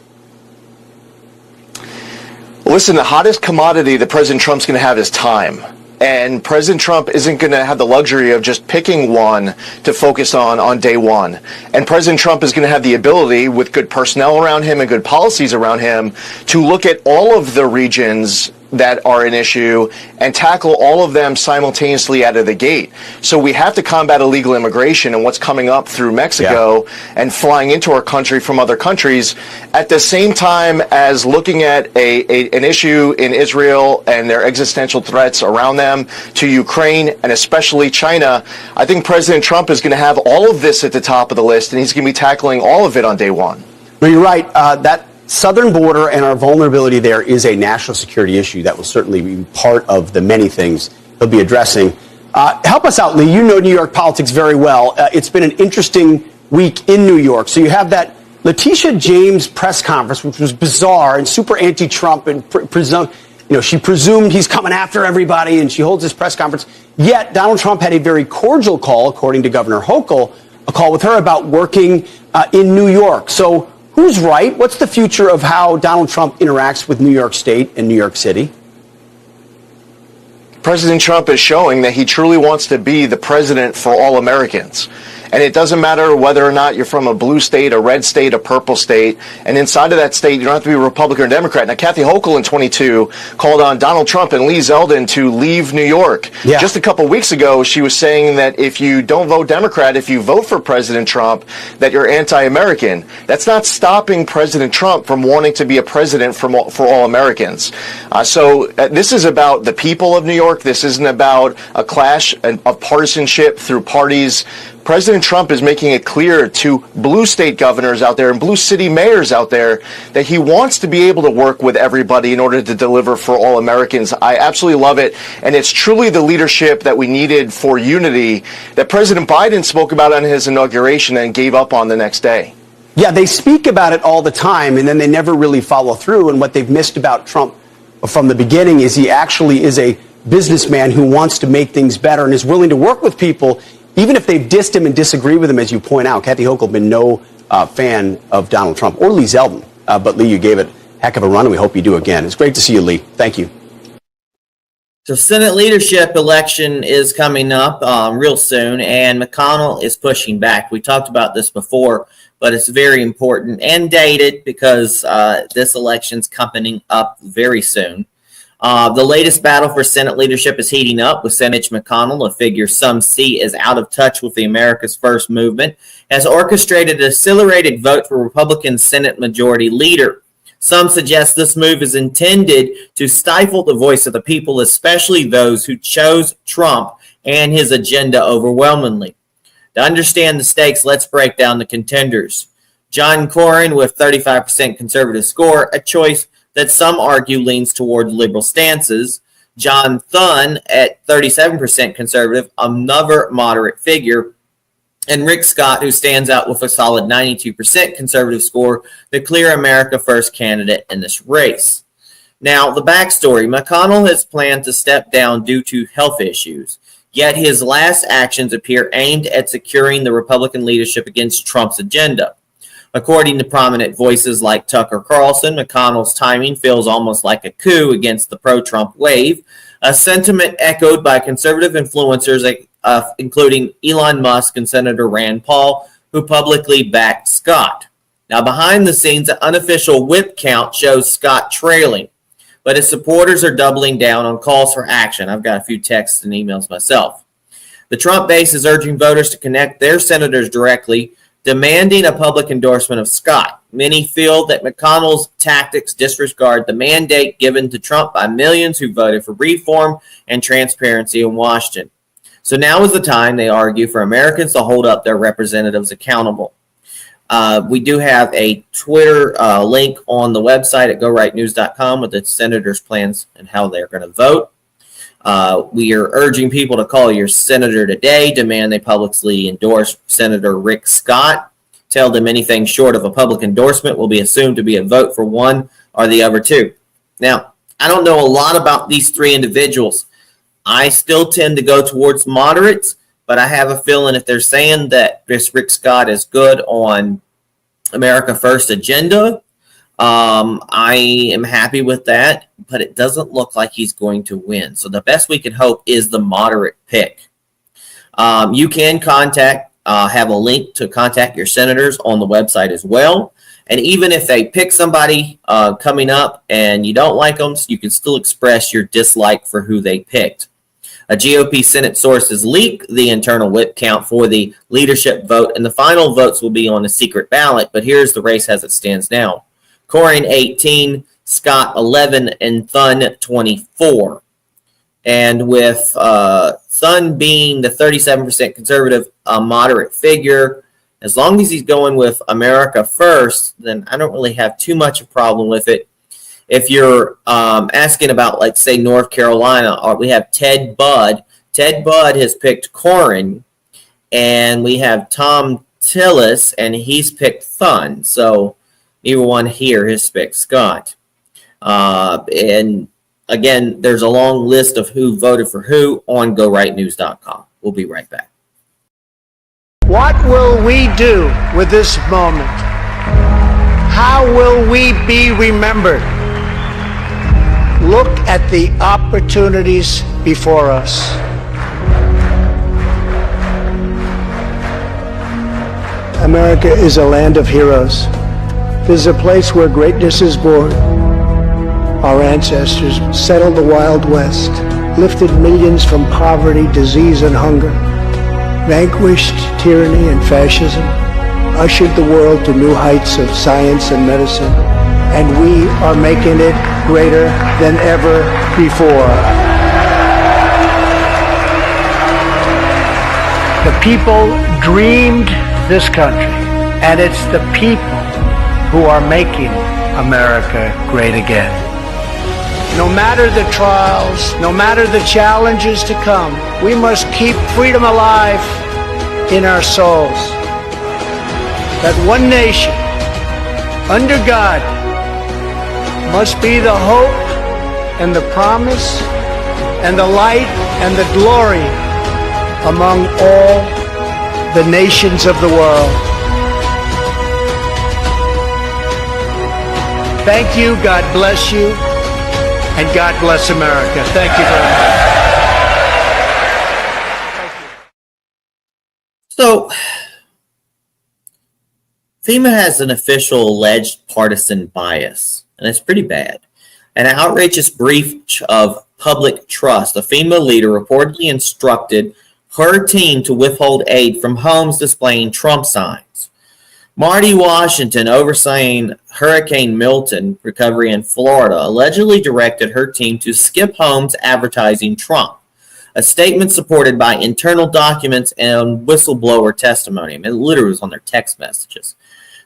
Listen, the hottest commodity that President Trump's going to have is time. And President Trump isn't going to have the luxury of just picking one to focus on day one. And President Trump is going to have the ability, with good personnel around him and good policies around him, to look at all of the regions that are an issue and tackle all of them simultaneously out of the gate. So we have to combat illegal immigration and what's coming up through Mexico and flying into our country from other countries, at the same time as looking at an issue in Israel and their existential threats around them, to Ukraine and especially China. I think President Trump is going to have all of this at the top of the list, and he's going to be tackling all of it on day one. Well, you're right. That southern border and our vulnerability there is a national security issue that will certainly be part of the many things he'll be addressing. Help us out, Lee. You know New York politics very well. It's been an interesting week in New York. So you have that Letitia James press conference, which was bizarre and super anti-Trump, and she presumed he's coming after everybody, and she holds this press conference. Yet Donald Trump had a very cordial call, according to Governor Hochul, a call with her about working in New York. So who's right? What's the future of how Donald Trump interacts with New York State and New York City? President Trump is showing that he truly wants to be the president for all Americans. And it doesn't matter whether or not you're from a blue state, a red state, a purple state. And inside of that state, you don't have to be a Republican or Democrat. Now, Kathy Hochul in 22 called on Donald Trump and Lee Zeldin to leave New York. Yeah. Just a couple weeks ago, she was saying that if you don't vote Democrat, if you vote for President Trump, that you're anti-American. That's not stopping President Trump from wanting to be a president for all Americans. So this is about the people of New York. This isn't about a clash of partisanship through parties. President Trump is making it clear to blue state governors out there and blue city mayors out there that he wants to be able to work with everybody in order to deliver for all Americans. I absolutely love it. And it's truly the leadership that we needed for unity that President Biden spoke about on his inauguration and gave up on the next day. Yeah, they speak about it all the time, and then they never really follow through. And what they've missed about Trump from the beginning is he actually is a businessman who wants to make things better and is willing to work with people, even if they've dissed him and disagree with him, as you point out. Kathy Hochul has been no fan of Donald Trump or Lee Zeldin. But, Lee, you gave it a heck of a run, and we hope you do again. It's great to see you, Lee. Thank you. So Senate leadership election is coming up real soon, and McConnell is pushing back. We talked about this before, but it's very important and dated because this election's coming up very soon. The latest battle for Senate leadership is heating up, with Senator Mitch McConnell, a figure some see as out of touch with the America's First movement, has orchestrated an accelerated vote for Republican Senate Majority Leader. Some suggest this move is intended to stifle the voice of the people, especially those who chose Trump and his agenda overwhelmingly. To understand the stakes, let's break down the contenders. John Cornyn with 35% conservative score, a choice that some argue leans toward liberal stances. John Thune at 37% conservative, another moderate figure. And Rick Scott, who stands out with a solid 92% conservative score, the clear America First candidate in this race. Now, the backstory. McConnell has planned to step down due to health issues. Yet his last actions appear aimed at securing the Republican leadership against Trump's agenda. According to prominent voices like Tucker Carlson, McConnell's timing feels almost like a coup against the pro-Trump wave, a sentiment echoed by conservative influencers, including Elon Musk and Senator Rand Paul, who publicly backed Scott. Now, behind the scenes, an unofficial whip count shows Scott trailing, but his supporters are doubling down on calls for action. I've got a few texts and emails myself. The Trump base is urging voters to connect their senators directly, demanding a public endorsement of Scott. Many feel that McConnell's tactics disregard the mandate given to Trump by millions who voted for reform and transparency in Washington. So now is the time, they argue, for Americans to hold up their representatives accountable. We do have a Twitter link on the website at gorightnews.com with the senators' plans and how they're going to vote. We are urging people to call your senator today, demand they publicly endorse Senator Rick Scott. Tell them anything short of a public endorsement will be assumed to be a vote for one or the other two. Now, I don't know a lot about these three individuals. I still tend to go towards moderates, but I have a feeling if they're saying that this Rick Scott is good on America First agenda, I am happy with that, but it doesn't look like he's going to win. So the best we can hope is the moderate pick. You can have a link to contact your senators on the website as well. And even if they pick somebody coming up and you don't like them, you can still express your dislike for who they picked. A GOP Senate source has leaked the internal whip count for the leadership vote, and the final votes will be on a secret ballot. But here's the race as it stands now. Cornyn 18, Scott 11, and Thun 24. And with Thun being the 37% conservative moderate figure, as long as he's going with America First, then I don't really have too much of a problem with it. If you're asking about, like, say, North Carolina, we have Ted Budd. Ted Budd has picked Cornyn, and we have Tom Tillis, and he's picked Thun. So neither one here has picked Scott. And again, there's a long list of who voted for who on gorightnews.com. We'll be right back. What will we do with this moment? How will we be remembered? Look at the opportunities before us. America is a land of heroes. This is a place where greatness is born. Our ancestors settled the Wild West, lifted millions from poverty, disease, and hunger, vanquished tyranny and fascism, ushered the world to new heights of science and medicine, and we are making it greater than ever before. The people dreamed this country, and it's the people who are making America great again. No matter the trials, no matter the challenges to come, we must keep freedom alive in our souls. That one nation, under God, must be the hope and the promise and the light and the glory among all the nations of the world. Thank you, God bless you, and God bless America. Thank you very much. So, FEMA has an official alleged partisan bias, and it's pretty bad. An outrageous breach of public trust. A FEMA leader reportedly instructed her team to withhold aid from homes displaying Trump signs. Marty Washington, overseeing Hurricane Milton recovery in Florida, allegedly directed her team to skip homes advertising Trump. A statement supported by internal documents and whistleblower testimony. It literally was on their text messages.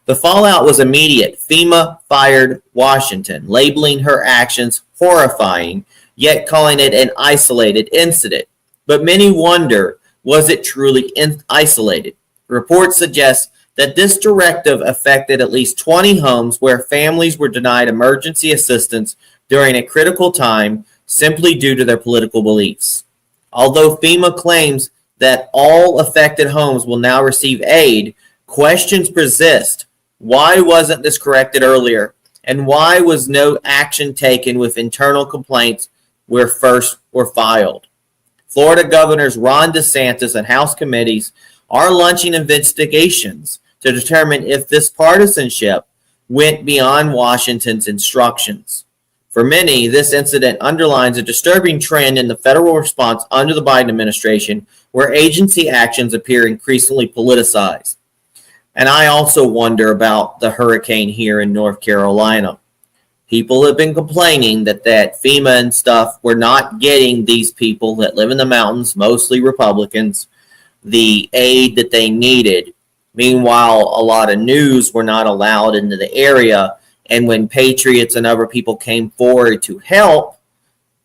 The fallout was immediate. FEMA fired Washington, labeling her actions horrifying, yet calling it an isolated incident. But many wonder, was it truly isolated? Reports suggest that this directive affected at least 20 homes where families were denied emergency assistance during a critical time simply due to their political beliefs. Although FEMA claims that all affected homes will now receive aid, questions persist. Why wasn't this corrected earlier? And why was no action taken with internal complaints where first were filed? Florida governors Ron DeSantis and House committees are launching investigations to determine if this partisanship went beyond Washington's instructions. For many, this incident underlines a disturbing trend in the federal response under the Biden administration, where agency actions appear increasingly politicized. And I also wonder about the hurricane here in North Carolina. People have been complaining that FEMA and stuff were not getting these people that live in the mountains, mostly Republicans, the aid that they needed. Meanwhile, a lot of news were not allowed into the area. And when patriots and other people came forward to help,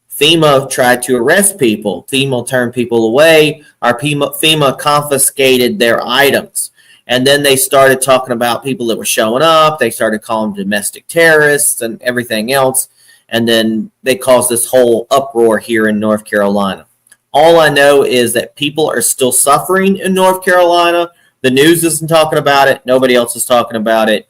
FEMA tried to arrest people. FEMA turned people away. FEMA confiscated their items. And then they started talking about people that were showing up. They started calling them domestic terrorists and everything else. And then they caused this whole uproar here in North Carolina. All I know is that people are still suffering in North Carolina. The news isn't talking about it. Nobody else is talking about it.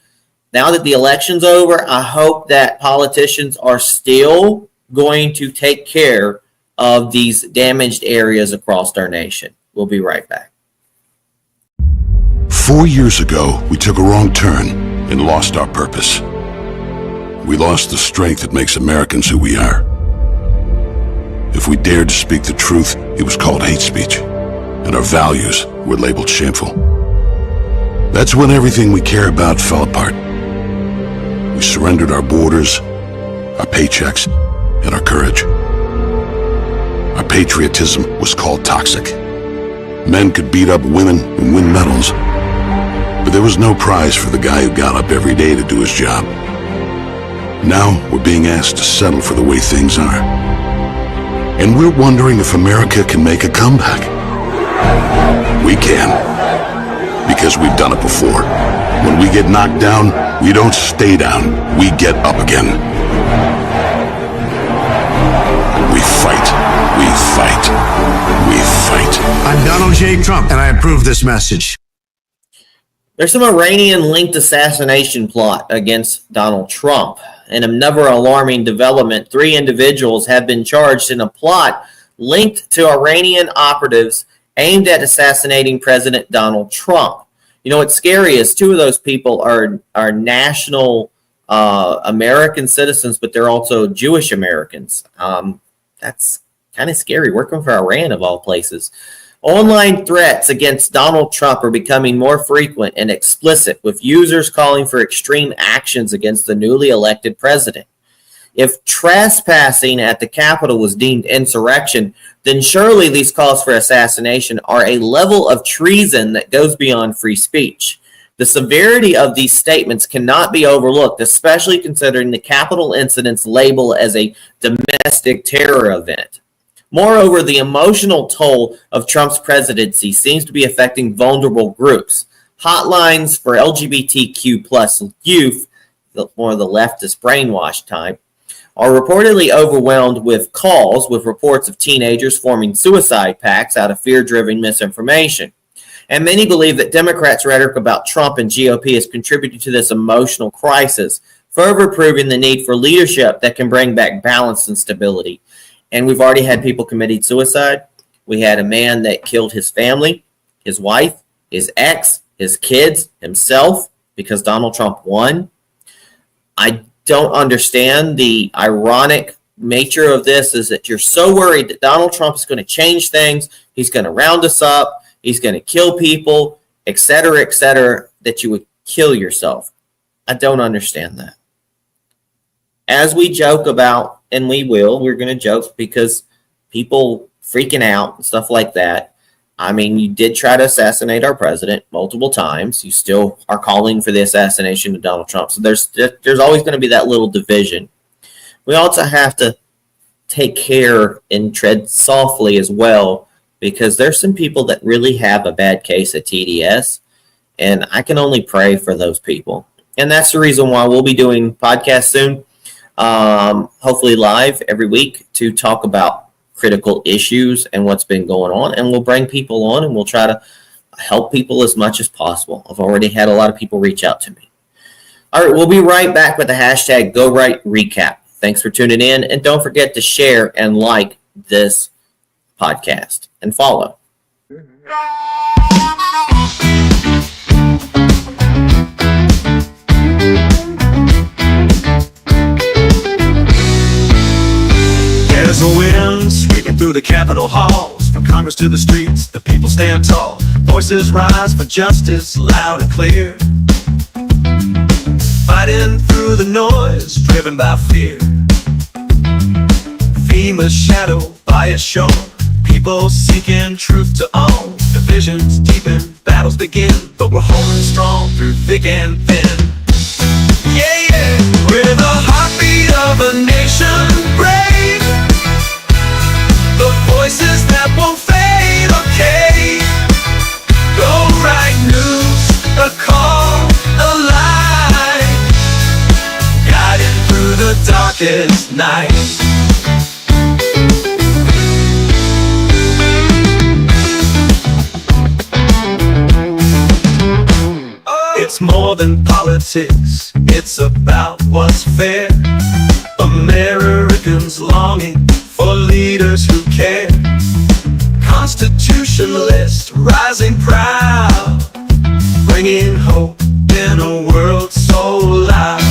Now that the election's over, I hope that politicians are still going to take care of these damaged areas across our nation. We'll be right back. 4 years ago, we took a wrong turn and lost our purpose. We lost the strength that makes Americans who we are. If we dared to speak the truth, it was called hate speech, and our values were labeled shameful. That's when everything we care about fell apart. We surrendered our borders, our paychecks, and our courage. Our patriotism was called toxic. Men could beat up women and win medals, but there was no prize for the guy who got up every day to do his job. Now we're being asked to settle for the way things are. And we're wondering if America can make a comeback. We can, because we've done it before. When we get knocked down, we don't stay down. We get up again. We fight. We fight. We fight. I'm Donald J. Trump, and I approve this message. There's some Iranian-linked assassination plot against Donald Trump. In another alarming development, 3 individuals have been charged in a plot linked to Iranian operatives aimed at assassinating President Donald Trump. You know, what's scary is 2 of those people are national American citizens, but they're also Jewish Americans. That's kind of scary, working for Iran of all places. Online threats against Donald Trump are becoming more frequent and explicit, with users calling for extreme actions against the newly elected president. If trespassing at the Capitol was deemed insurrection, then surely these calls for assassination are a level of treason that goes beyond free speech. The severity of these statements cannot be overlooked, especially considering the Capitol incident's label as a domestic terror event. Moreover, the emotional toll of Trump's presidency seems to be affecting vulnerable groups. Hotlines for LGBTQ plus youth, more of the leftist brainwash type, are reportedly overwhelmed with calls, with reports of teenagers forming suicide pacts out of fear-driven misinformation. And many believe that Democrats' rhetoric about Trump and GOP has contributed to this emotional crisis, further proving the need for leadership that can bring back balance and stability. And we've already had people committing suicide. We had a man that killed his family, his wife, his ex, his kids, himself, because Donald Trump won. I don't understand the ironic nature of this, is that you're so worried that Donald Trump is going to change things. He's going to round us up. He's going to kill people, et cetera, that you would kill yourself. I don't understand that. As we joke about, and we're going to joke because people freaking out and stuff like that. I mean, you did try to assassinate our president multiple times. You still are calling for the assassination of Donald Trump. So there's always going to be that little division. We also have to take care and tread softly as well, because there's some people that really have a bad case of TDS, and I can only pray for those people. And that's the reason why we'll be doing podcasts soon. Hopefully live every week to talk about critical issues and what's been going on, and we'll bring people on and we'll try to help people as much as possible. I've already had a lot of people reach out to me. All right, we'll be right back with the hashtag Go Right Recap. Thanks for tuning in, and don't forget to share and like this podcast and follow. There's a wind sweeping through the Capitol halls. From Congress to the streets, the people stand tall. Voices rise for justice, loud and clear. Fighting through the noise, driven by fear. FEMA's shadow by its shore. People seeking truth to own. Divisions deepen, battles begin. But we're holding strong through thick and thin. Yeah, yeah. We're the heartbeat of a nation brave. The voices that won't fade, okay. Go right news, a call, a line, guiding through the darkest night. It's more than politics, it's about what's fair. Americans longing for leaders who care. Constitutionalists rising proud, bringing hope in a world so loud.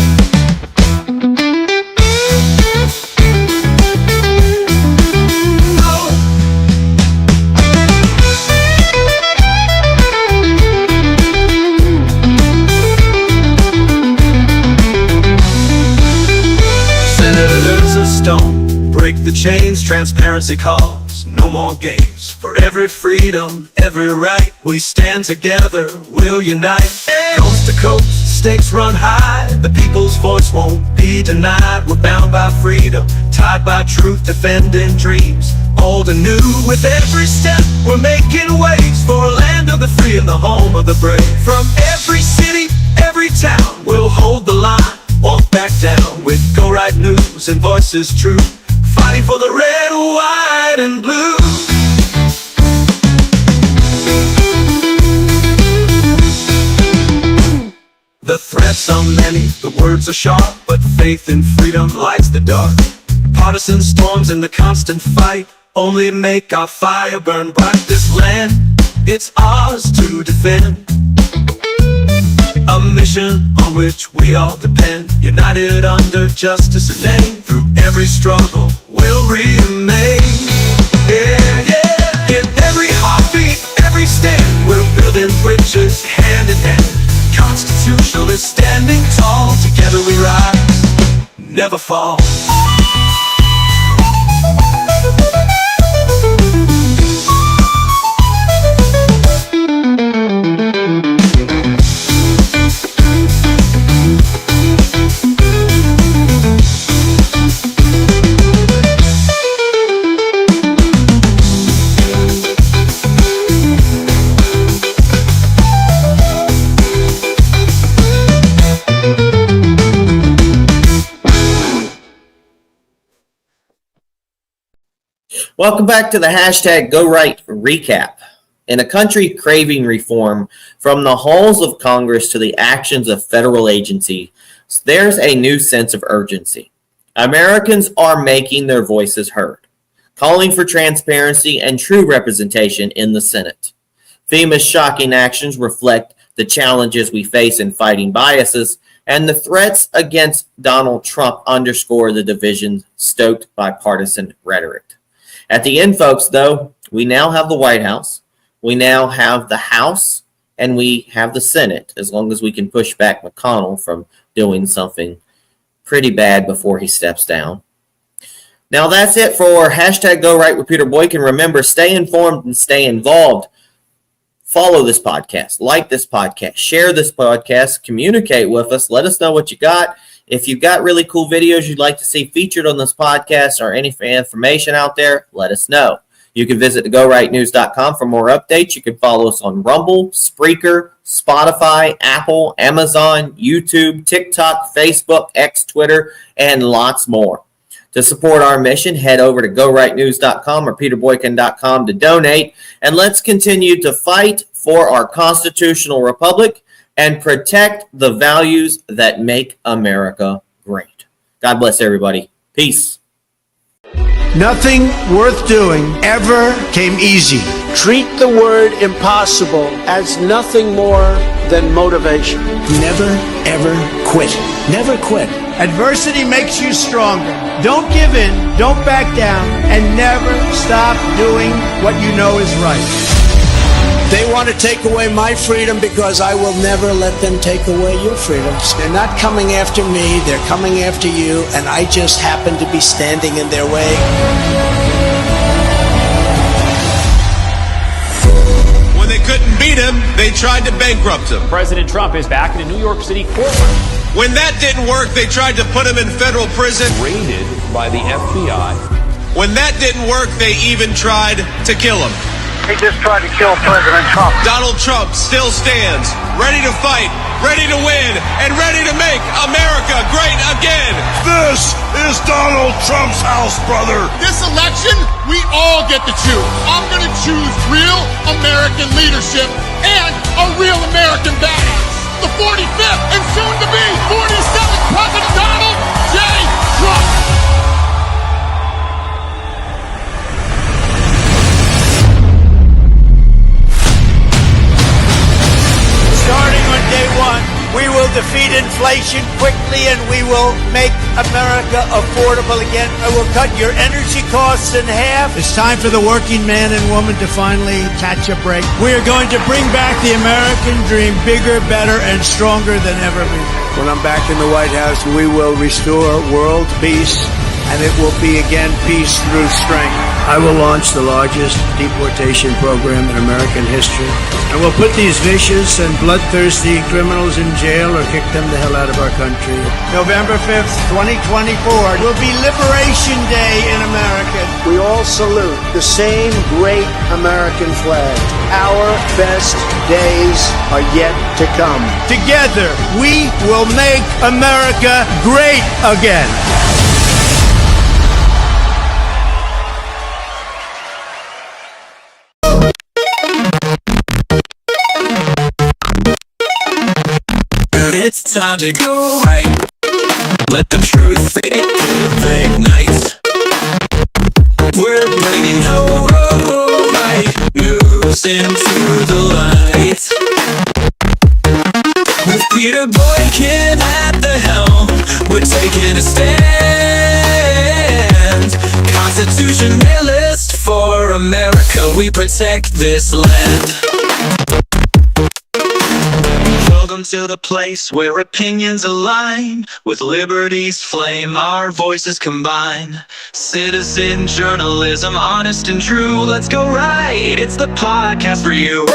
Don't break the chains, transparency calls. No more games. For every freedom, every right, we stand together, we'll unite. Coast to coast, stakes run high. The people's voice won't be denied. We're bound by freedom, tied by truth, defending dreams, old and new. With every step, we're making waves for a land of the free and the home of the brave. From every city, every town, we'll hold the line. Won't back down with Go Right News and voices true, fighting for the red, white, and blue. The threats are many, the words are sharp, but faith in freedom lights the dark. Partisan storms in the constant fight only make our fire burn bright. This land, it's ours to defend. A mission on which we all depend, united under justice and name. Through every struggle, we'll remain. Yeah, yeah. In every heartbeat, every stand, we're building bridges hand in hand. Constitutionalists standing tall, together we rise, never fall. Welcome back to the hashtag Go Right Recap. In a country craving reform, from the halls of Congress to the actions of federal agencies, there's a new sense of urgency. Americans are making their voices heard, calling for transparency and true representation in the Senate. FEMA's shocking actions reflect the challenges we face in fighting biases, and the threats against Donald Trump underscore the division stoked by partisan rhetoric. At the end, folks, though, we now have the White House, we now have the House, and we have the Senate, as long as we can push back McConnell from doing something pretty bad before he steps down. Now, that's it for hashtag Go Right with Peter Boykin. Remember, stay informed and stay involved. Follow this podcast, like this podcast, share this podcast, communicate with us. Let us know what you got. If you've got really cool videos you'd like to see featured on this podcast or any information out there, let us know. You can visit thegorightnews.com for more updates. You can follow us on Rumble, Spreaker, Spotify, Apple, Amazon, YouTube, TikTok, Facebook, X, Twitter, and lots more. To support our mission, head over to gorightnews.com or peterboykin.com to donate, and let's continue to fight for our constitutional republic and protect the values that make America great. God bless everybody. Peace. Nothing worth doing ever came easy. Treat the word impossible as nothing more than motivation. Never, ever quit. Never quit. Adversity makes you stronger. Don't give in, don't back down, and never stop doing what you know is right. They want to take away my freedom because I will never let them take away your freedoms. They're not coming after me, they're coming after you, and I just happen to be standing in their way. When they couldn't beat him, they tried to bankrupt him. President Trump is back in a New York City courtroom. When that didn't work, they tried to put him in federal prison. Raided by the FBI. When that didn't work, they even tried to kill him. They just tried to kill President Trump. Donald Trump still stands, ready to fight, ready to win, and ready to make America great again. This is Donald Trump's house, brother. This election, we all get to choose. I'm going to choose real American leadership and a real American badass. The 45th and soon to be 47th President Donald J. Trump. Starting on day one, we will defeat inflation quickly and we will make America affordable again. I will cut your energy costs in half. It's time for the working man and woman to finally catch a break. We are going to bring back the American dream bigger, better, and stronger than ever before. When I'm back in the White House, we will restore world peace, and it will be again peace through strength. I will launch the largest deportation program in American history. And we'll put these vicious and bloodthirsty criminals in jail or kick them the hell out of our country. November 5th, 2024 will be Liberation Day in America. We all salute the same great American flag. Our best days are yet to come. Together, we will make America great again. It's time to go right. Let the truth ignite. We're bringing right news into the light. With Peter Boykin at the helm, we're taking a stand. Constitutionalist for America, we protect this land. Welcome to the place where opinions align. With liberty's flame, our voices combine. Citizen journalism, honest and true. Let's go right, it's the podcast for you.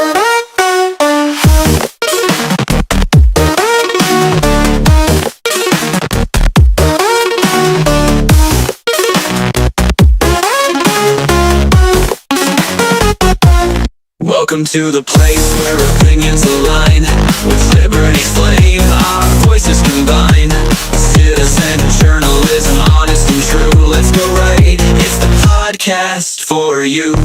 Welcome to the place where opinions align. With liberty's flame, our voices combine. Citizen journalism, honest and true. Let's go right, it's the podcast for you.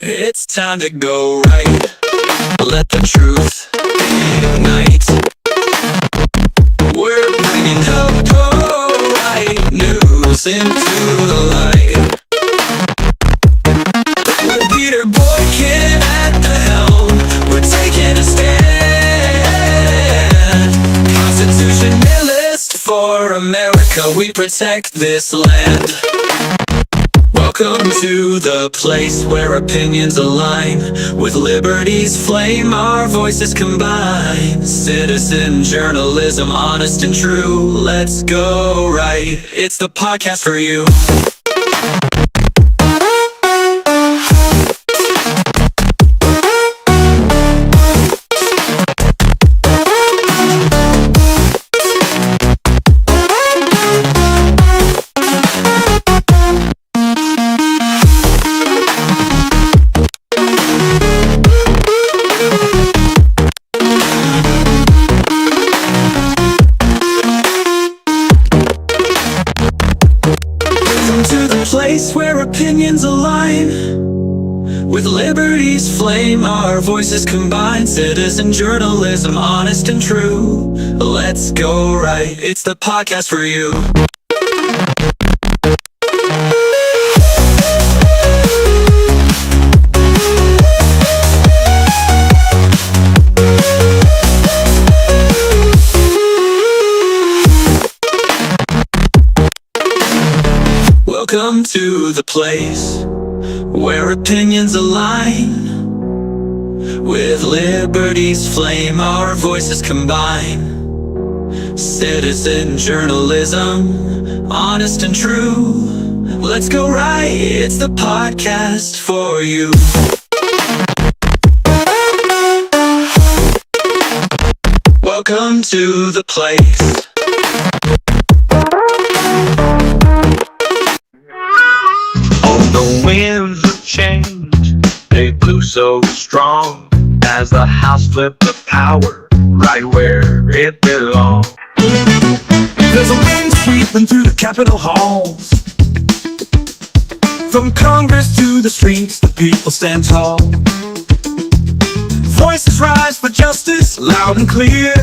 It's time to go right. Let the truth ignite. We're bringing right news into the light. With Peter Boykin at the helm, we're taking a stand. Constitutionalist for America, we protect this land. Welcome to the place where opinions align. With liberty's flame, our voices combine. Citizen journalism, honest and true. Let's go right, it's the podcast for you. place where opinions align. With liberty's flame, our voices combine. Citizen journalism, honest and true. Let's go right, it's the podcast for you. Welcome to the place where opinions align. With liberty's flame, our voices combine. Citizen journalism, honest and true. Let's go right, it's the podcast for you. Welcome to the place. The winds of change, they blew so strong as the House flipped the power right where it belongs. There's a wind sweeping through the Capitol halls. From Congress to the streets, the people stand tall. Voices rise for justice, loud and clear,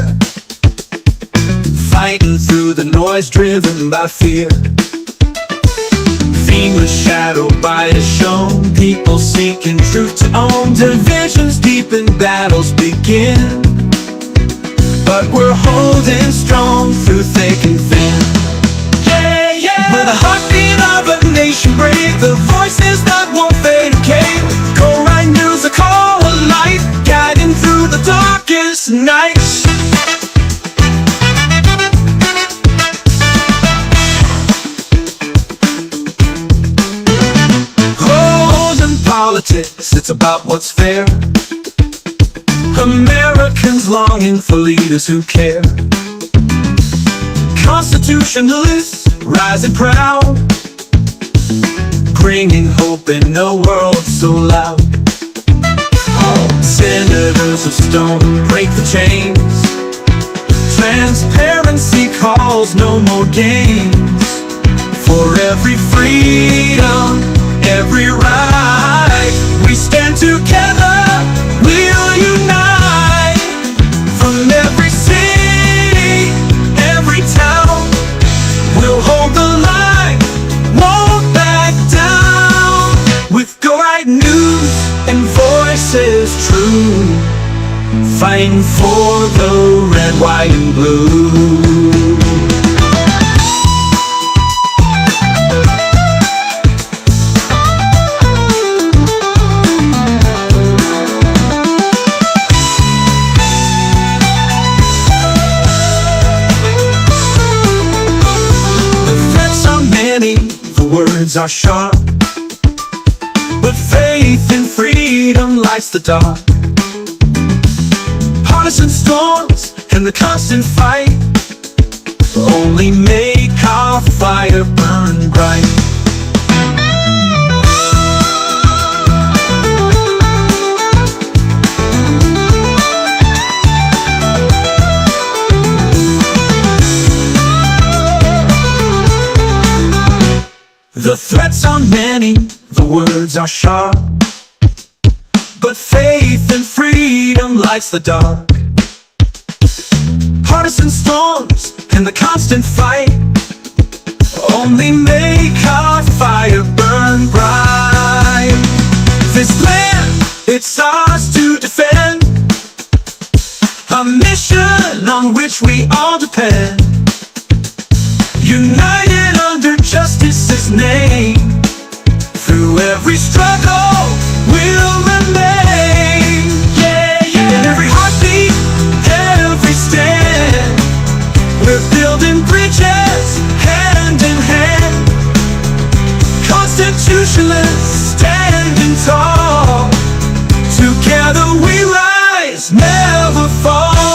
fighting through the noise driven by fear. Seamless shadow by a shown, people seeking truth to own. Divisions deepen, battles begin, but we're holding strong through thick and thin. Yeah, yeah. We're the heartbeat of a nation brave, the voices that won't fade decay. Go right news, a call of light, guiding through the darkest nights. Politics, it's about what's fair. Americans longing for leaders who care. Constitutionalists rising proud, bringing hope in a world so loud. Senators of stone break the chains. Transparency calls, no more games. For every freedom, every right, we stand together, we'll unite. From every city, every town, we'll hold the line, won't back down. With Go Right News and voices true, fighting for the red, white, and blue. Words are sharp, but faith and freedom lights the dark. Partisan storms and the constant fight only make our fire burn bright. The threats are many, the words are sharp, but faith and freedom lights the dark. Partisan storms and the constant fight only make our fire burn bright. This land, it's ours to defend, a mission on which we all depend. United under justice's name, through every struggle we'll remain. Yeah, yeah. In every heartbeat, every stand, we're building bridges hand in hand. Constitutionalists standing tall, together we rise, never fall.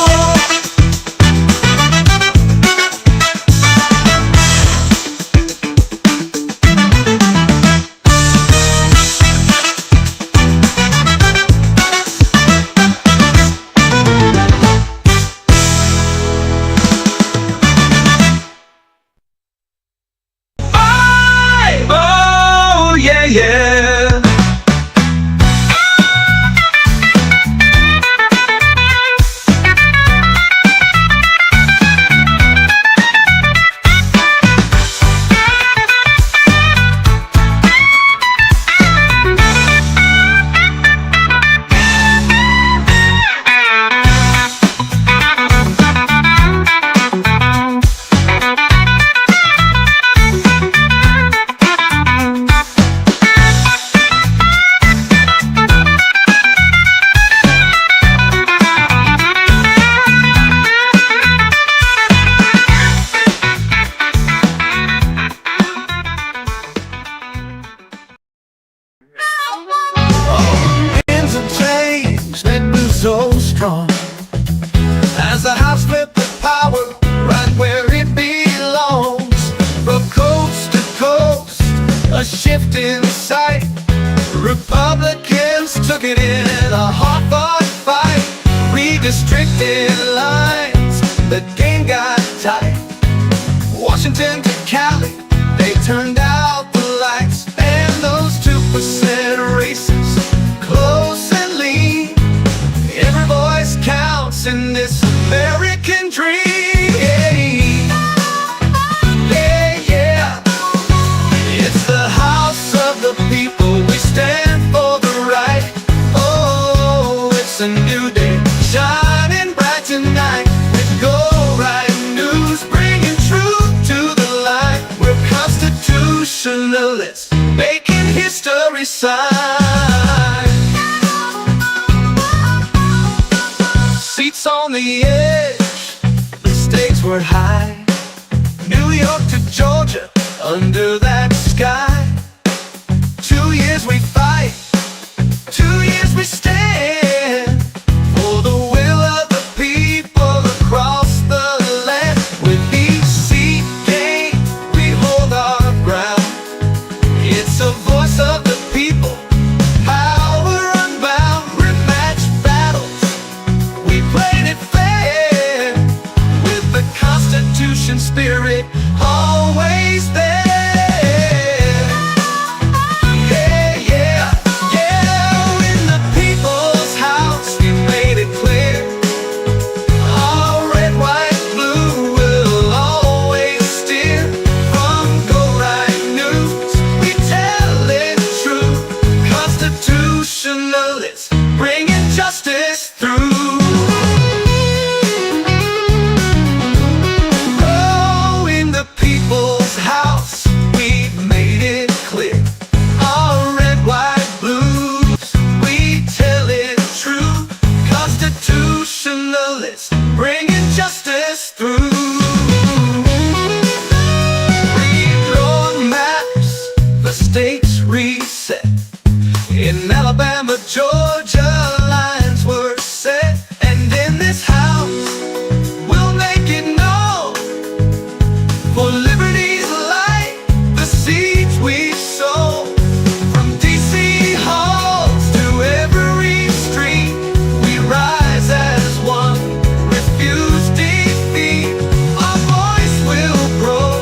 lines, the game got tight. Washington to Cali, they turned out the lights. And those 2% races, close and lean. Every voice counts in this American dream. Yeah, yeah. It's the house of the people. We stand for the right. Oh, it's a new day, shining bright tonight. With Go Right News, bringing truth to the light. We're constitutionalists, making history sign. Seats on the edge, the stakes were high. New York to Georgia, under that sky. 2 years we fight, 2 years we stand. For the will of the people across the land. With each seat gained, we hold our ground. It's a voice of the people, power unbound. Rematch battles, we played it fair. With the Constitution spirit always there. Yeah, yeah, yeah. In the people's house, we made it clear. All red, white, blue will always steer. From Go Right News, we tell it true. Constitutionalists, bringing justice through. Oh, in the people's house, we made it clear. All red, white, blues, we tell it true. Constitutionalists, bringing justice through. Redrawn maps, the states reset. In Alabama, Georgia, lines were set. And in this house, we'll make it known. For liberty's light, the seeds we sow. From DC halls to every street, we rise as one, refuse defeat. Our voice will grow,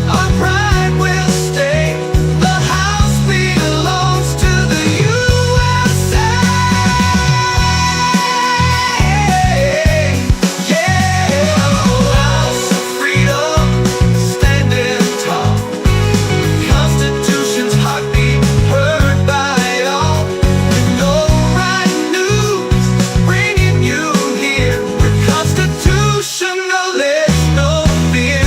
our pride will stay. The house belongs to the USA. Yeah, house of freedom, standing tall. Constitution's heartbeat, heard by all. With No Right News, bringing you here. We're constitutionalists, no fear.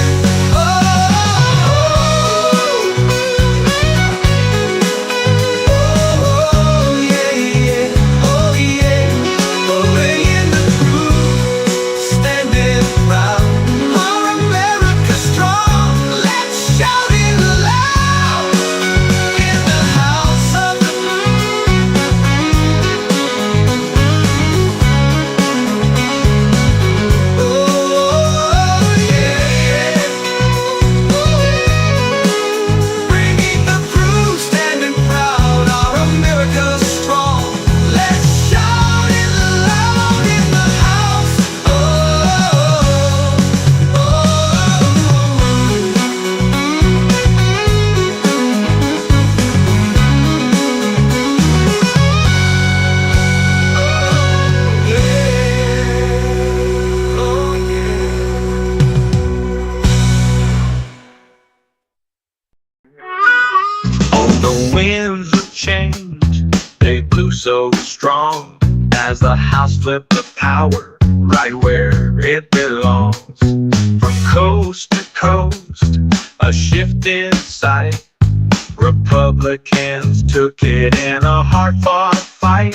Oh, yeah, yeah. Oh, yeah. Obeying the crew, standing proud. Our America strong, let's shout it loud. In the house of the oh, yeah. Bringing the crew, standing proud. Our America strong, let's shout it loud. In the house, the winds of change, they blew so strong as the house flipped the power right where it belongs. From coast to coast, a shift in sight. Republicans took it in a hard-fought fight.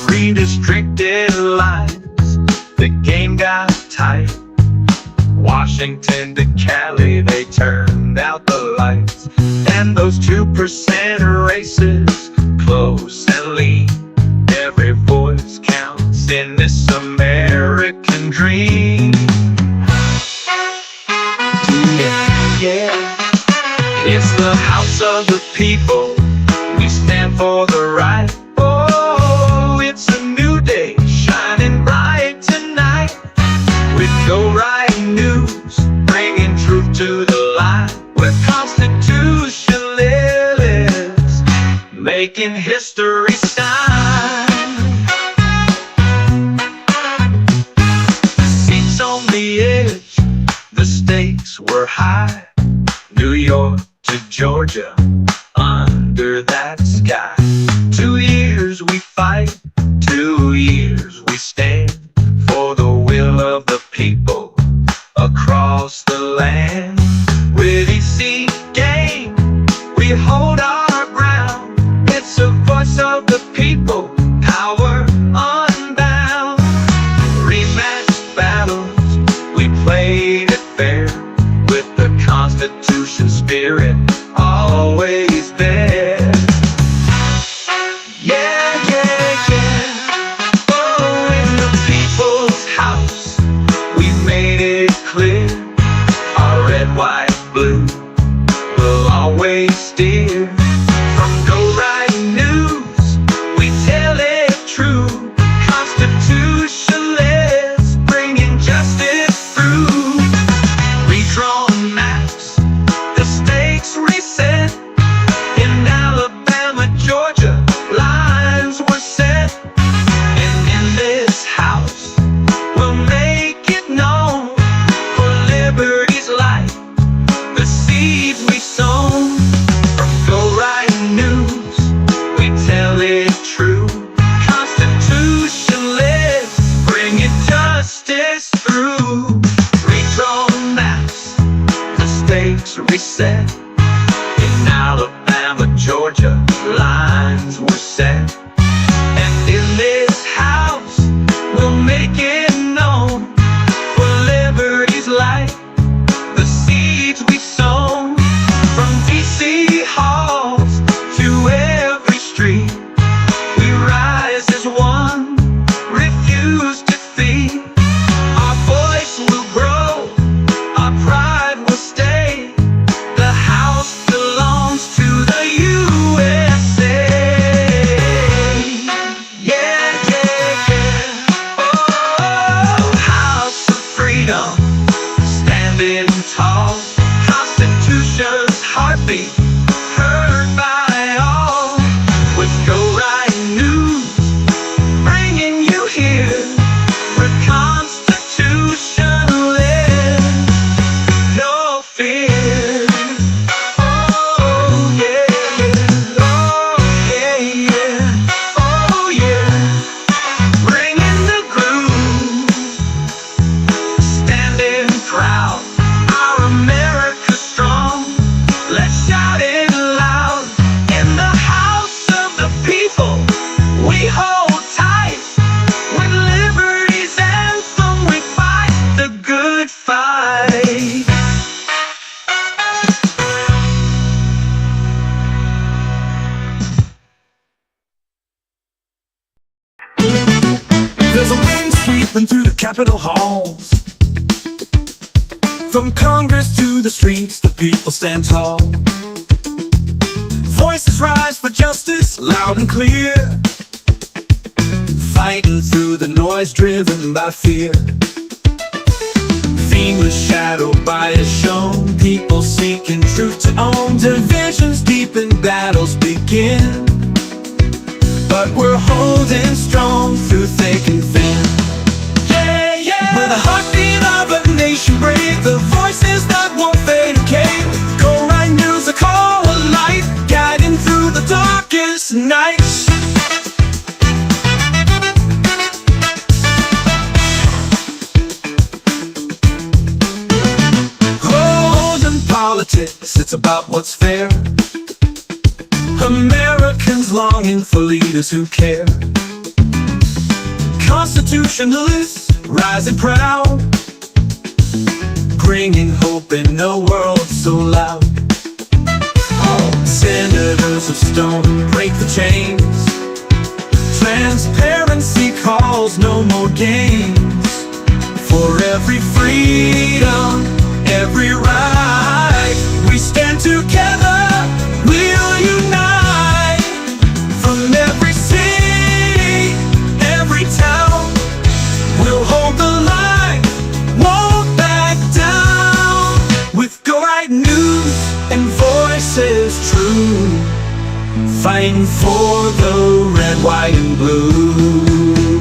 Redistricted lines, the game got tight. Washington to Cali, they turned out the lights. And those 2% races, close and lean. Every voice counts in this American dream. Yeah, it's the house of the people. We stand for the right. Oh, it's a new day, shining bright tonight. making history shine. Seats on the edge, the stakes were high. New York to Georgia, under that sky. 2 years we fight, 2 years we stand for the will of the people across the land. With each seat gained, we hold our ground. It's the voice of the people, power unbound. Rematch battles, we played it fair, with the Constitution spirit always there. Yeah, yeah, yeah. Oh, in the people's house, we made it clear. Our red, white, blue will always steer. From Go Right News, we tell it true. Constitutionalists bringing justice through. Redrawn maps, the stakes reset. In Alabama, Georgia, lines were set. And in this house, we'll make it known, for liberty's light, the seeds we sown. From Go Right News, we tell it true. Constitutionalists bringing justice through. Redrawn maps, the stakes reset. In Alabama, Georgia, lines were set. And in this house, we'll make it known, for liberty's light, the seeds we've sown. From D.C. halls to every street, we rise as one, refuse defeat. Our voice will grow, our pride will stay. The house belongs to the USA. Yeah, yeah, yeah. Oh, house of freedom, standing tall. Constitution's heartbeat, heard by all. With Go Right News, bringing you here, where constitutionalists, no fear. Oh yeah, yeah. Oh yeah, yeah. Oh yeah. Bringing the groove, standing proud. Our America strong. Let's shout it loud. In the house of the people, we hold tight. When liberty's anthem, we fight the good fight. There's a wind sweeping through the Capitol halls. From Congress to the streets, the people stand tall. Voices rise for justice, loud and clear, fighting through the noise driven by fear. Themeless shadow bias shown, people seeking truth to own. Divisions deepen, battles begin, but we're holding strong through thick and thin. Yeah, yeah. We're the heartbeat of a nation brave, the voices that won't fade decay. Go Right News, a call of light, guiding through the darkest nights. Golden politics, it's about what's fair. Americans longing for leaders who care. Constitutionalists rising proud, bringing hope in a world so loud. Senators of stone break the chains. Transparency calls, no more games. For every freedom, every right, we stand together, we'll unite. From every city, every town, we'll hold the line, won't back down. With Go Right News and voices true, fighting for the red, white, and blue.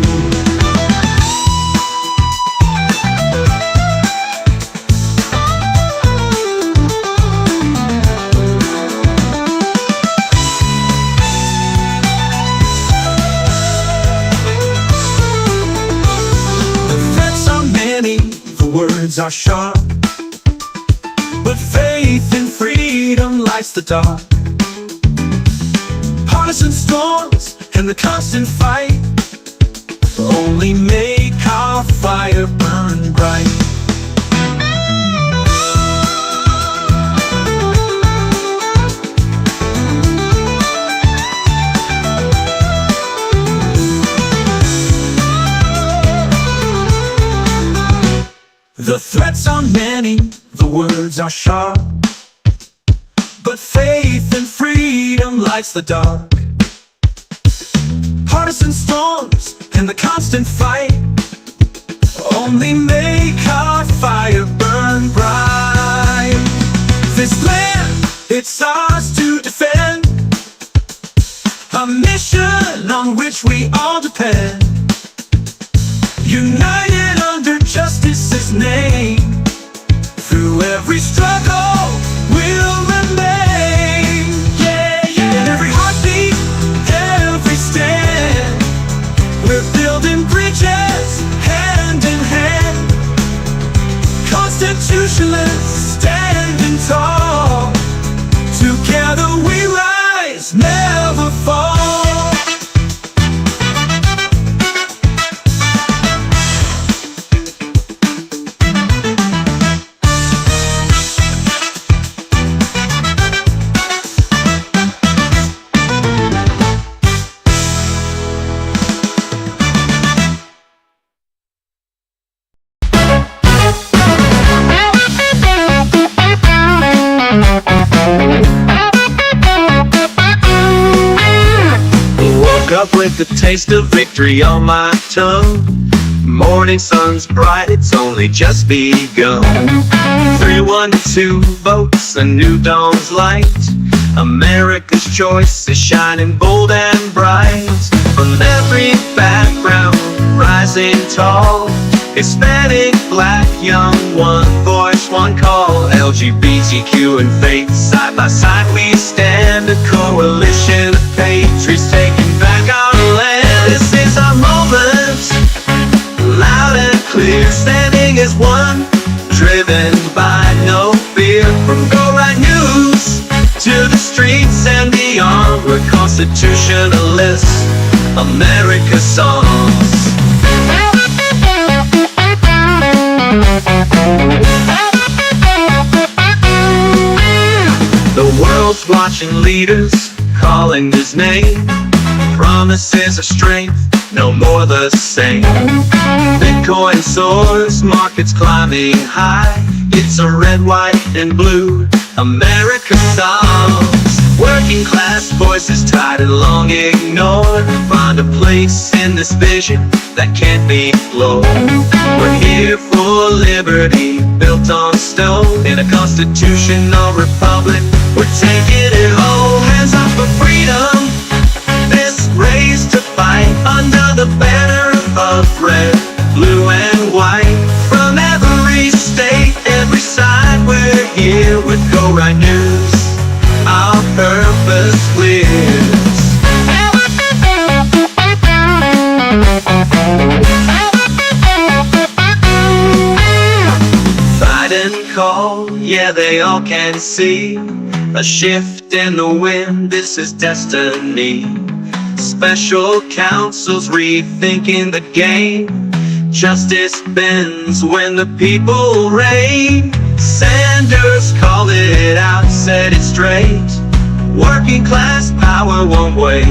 The threats are many, the words are sharp, but faith in freedom lights the dark. Partisan storms and the constant fight only make our fire burn bright. The threats are many, the words are sharp, but faith and freedom lights the dark. Partisan storms and the constant fight only make our fire burn bright. This land, it's ours to defend, a mission on which we all depend. United under justice's name, through every struggle we'll remain. Yeah, yeah. In every heartbeat, every stand, we're building bridges hand in hand. Constitutionalists standing tall, together we rise, never fall. Up with the taste of victory on my tongue. Morning sun's bright, it's only just begun. 3-1-2 votes, a new dawn's light. America's choice is shining bold and bright. From every background, rising tall. Hispanic, black, young, one voice, one call. LGBTQ and faith, side by side we stand. A coalition of patriots taking back our land. This is our moment, loud and clear. Standing as one, driven by no fear. From Go Right News to the streets and beyond, we're constitutionalists, America's songs. The world's watching, leaders calling his name. Promises of strength, no more the same. Bitcoin soars, markets climbing high. It's a red, white, and blue America songs. Working class voices tired and long ignored, find a place in this vision that can't be floored. We're here for liberty, built on stone. In a constitutional republic, we're taking it home. Hands up for freedom, this race to fight. Under the banner of red, blue, and white. From every state, every side, we're here with Go Right News. Our purpose lives. Fight and call, yeah, they all can see a shift in the wind, this is destiny. Special counsels rethinking the game. Justice bends when the people reign. Sanders called it out, said it straight. Working class power won't wait.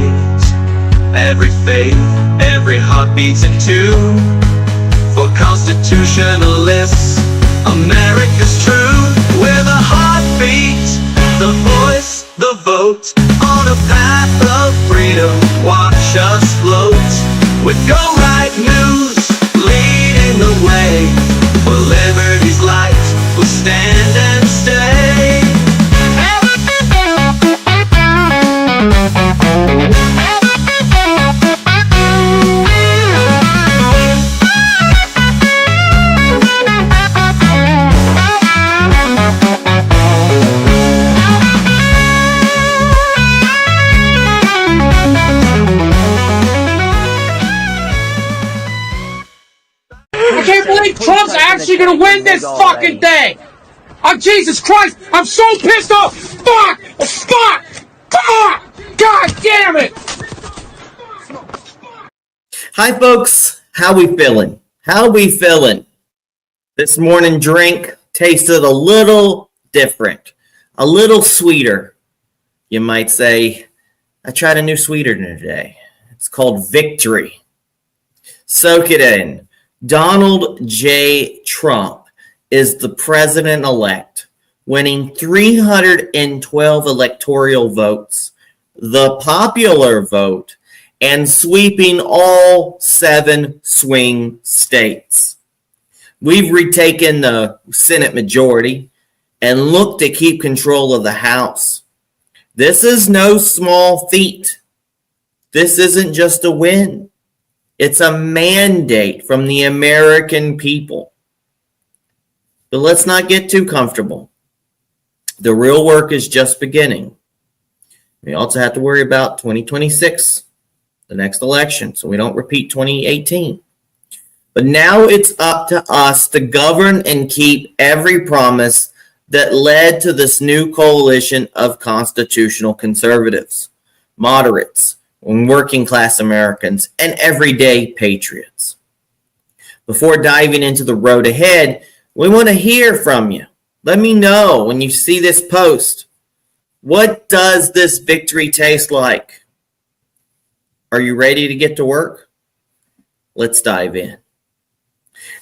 Every faith, every heart beats in tune. For constitutionalists, America's true. We're the heartbeat, the voice, the vote. On a path of freedom, watch us float. With Go Right News, leading the way. For liberty's light, we'll stand and stay. you're gonna win this fucking thing. Oh, Jesus Christ, I'm so pissed off. Fuck! Fuck! Fuck! God damn it! Hi, folks. How we feeling? How we feeling? This morning drink tasted a little different, a little sweeter. You might say, I tried a new sweetener today. It's called Victory. Soak it in. Donald J. Trump is the president-elect, winning 312 electoral votes, the popular vote, and sweeping all 7 swing states. We've retaken the Senate majority and look to keep control of the House. This is no small feat. This isn't just a win. It's a mandate from the American people. But let's not get too comfortable. The real work is just beginning. We also have to worry about 2026, the next election, so we don't repeat 2018. But now it's up to us to govern and keep every promise that led to this new coalition of constitutional conservatives, moderates, working class Americans, and everyday patriots. Before diving into the road ahead, we want to hear from you. Let me know when you see this post. What does this victory taste like? Are you ready to get to work? Let's dive in.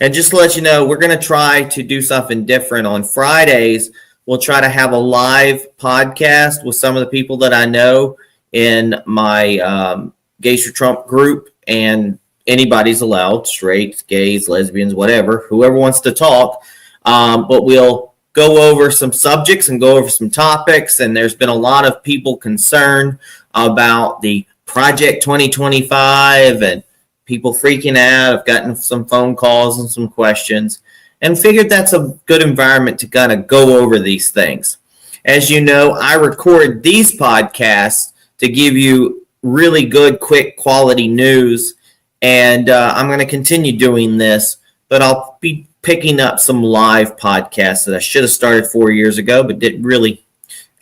And just to let you know, we're going to try to do something different. On Fridays, we'll try to have a live podcast with some of the people that I know in my Gays for Trump group, and anybody's allowed, straight, gays, lesbians, whatever, whoever wants to talk. But we'll go over some subjects and go over some topics, and there's been a lot of people concerned about the Project 2025 and people freaking out. I've gotten some phone calls and some questions and figured that's a good environment to kind of go over these things. As you know, I record these podcasts to give you really good, quick, quality news, and I'm going to continue doing this, but I'll be picking up some live podcasts that I should have started 4 years ago, but didn't really.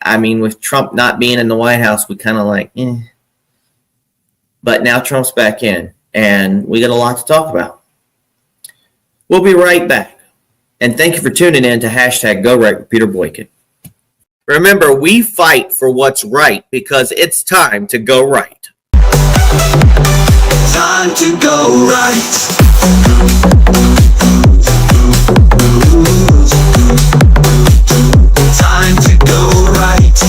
I mean, with Trump not being in the White House, we kind of like, But now Trump's back in, and we got a lot to talk about. We'll be right back. And thank you for tuning in to #GoRight with Peter Boykin. Remember, we fight for what's right because it's time to go right. Time to go right. Time to go right.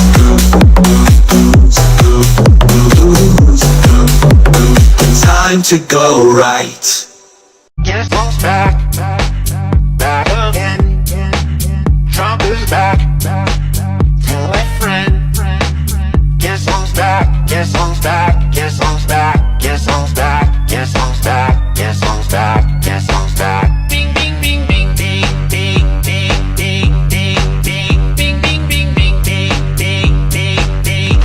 Time to go right. Guess who's back? Back again. Trump is back. Tell a friend. Guess who's back? Guess who's back? Guess who's back? Guess who's back? Guess who's back? Guess who's back? Guess who's back? Bing bing bing bing bing bing bing bing bing bing bing bing bing bing bing bing bing.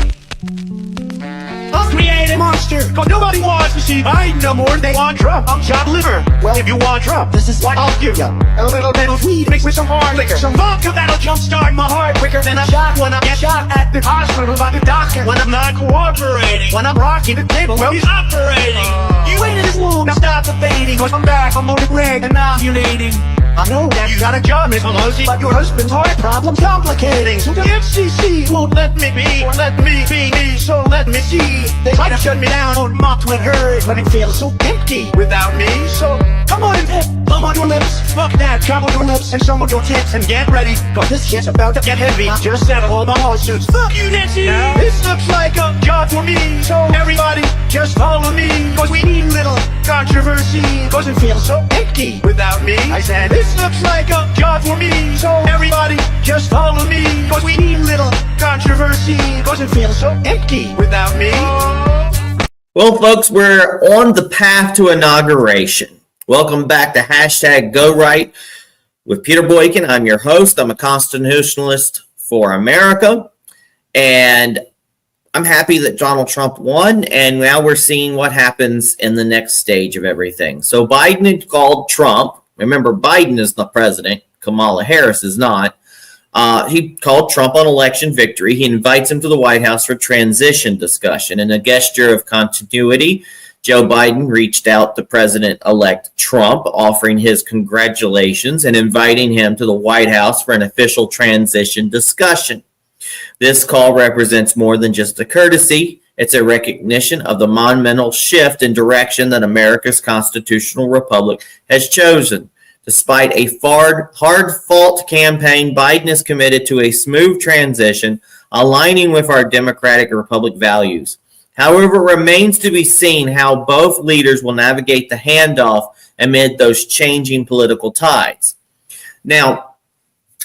I'll create a monster, cause nobody wants to see Biden no more. They want Trump. I'm chopped liver. Well, if you want Trump, this is what I'll give you. A little bit of weed mixed with some hard liquor. Some vodka that'll jumpstart my heart quicker than a shot when I get shot at the hospital by the doctor. When I'm not cooperating. When I'm rocking the table, well, he's operating. You waited this long, now stop debating. Cause I'm back, I'm on the reg and ovulating. I know that you got a job, Miss Pelosi, but your husband's heart problem's complicating. So the FCC won't let me be, or let me be me, so let me see. They try to shut me down on my Twitter, but it feels so empty without me. So come on and thumb on your lips, fuck that, cover your lips and some of your tits, and get ready, cause this shit's about to get heavy. Just settle all my lawsuits. Fuck you, Nancy. Now, this looks like a job for me, so everybody just follow me, cause we need a little controversy, cause it feels so empty without me. I said this looks like a job for me, so everybody just follow me, cause we need a little controversy, cause it feels so empty without me. Well, folks, we're on the path to inauguration. Welcome back to #GoRight with Peter Boykin. I'm your host. I'm a constitutionalist for America, and I'm happy that Donald Trump won, and now we're seeing what happens in the next stage of everything. So Biden had called Trump, Remember, Biden is the president. Kamala Harris is not. He called Trump on election victory. He invites him to the White House for transition discussion. In a gesture of continuity, Joe Biden reached out to President-elect Trump, offering his congratulations and inviting him to the White House for an official transition discussion. This call represents more than just a courtesy. It's a recognition of the monumental shift in direction that America's constitutional republic has chosen. Despite a hard-fought campaign, Biden is committed to a smooth transition, aligning with our democratic republic values. However, it remains to be seen how both leaders will navigate the handoff amid those changing political tides. Now,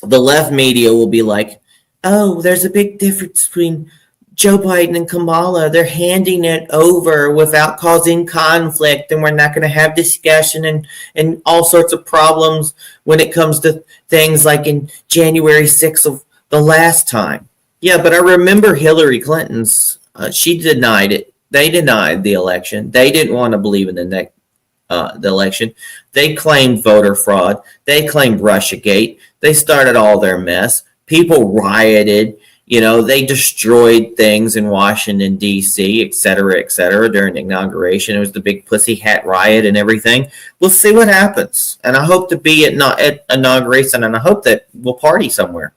the left media will be like, oh, there's a big difference between Joe Biden and Kamala. They're handing it over without causing conflict, and we're not going to have discussion and all sorts of problems when it comes to things like in January 6th of the last time. Yeah, but I remember Hillary Clinton's, she denied it. They denied the election. They didn't want to believe in the election. They claimed voter fraud. They claimed Russiagate. They started all their mess. People rioted. You know, they destroyed things in Washington, D.C., et cetera, during the inauguration. It was the big pussy hat riot and everything. We'll see what happens. And I hope to be at inauguration, and I hope that we'll party somewhere.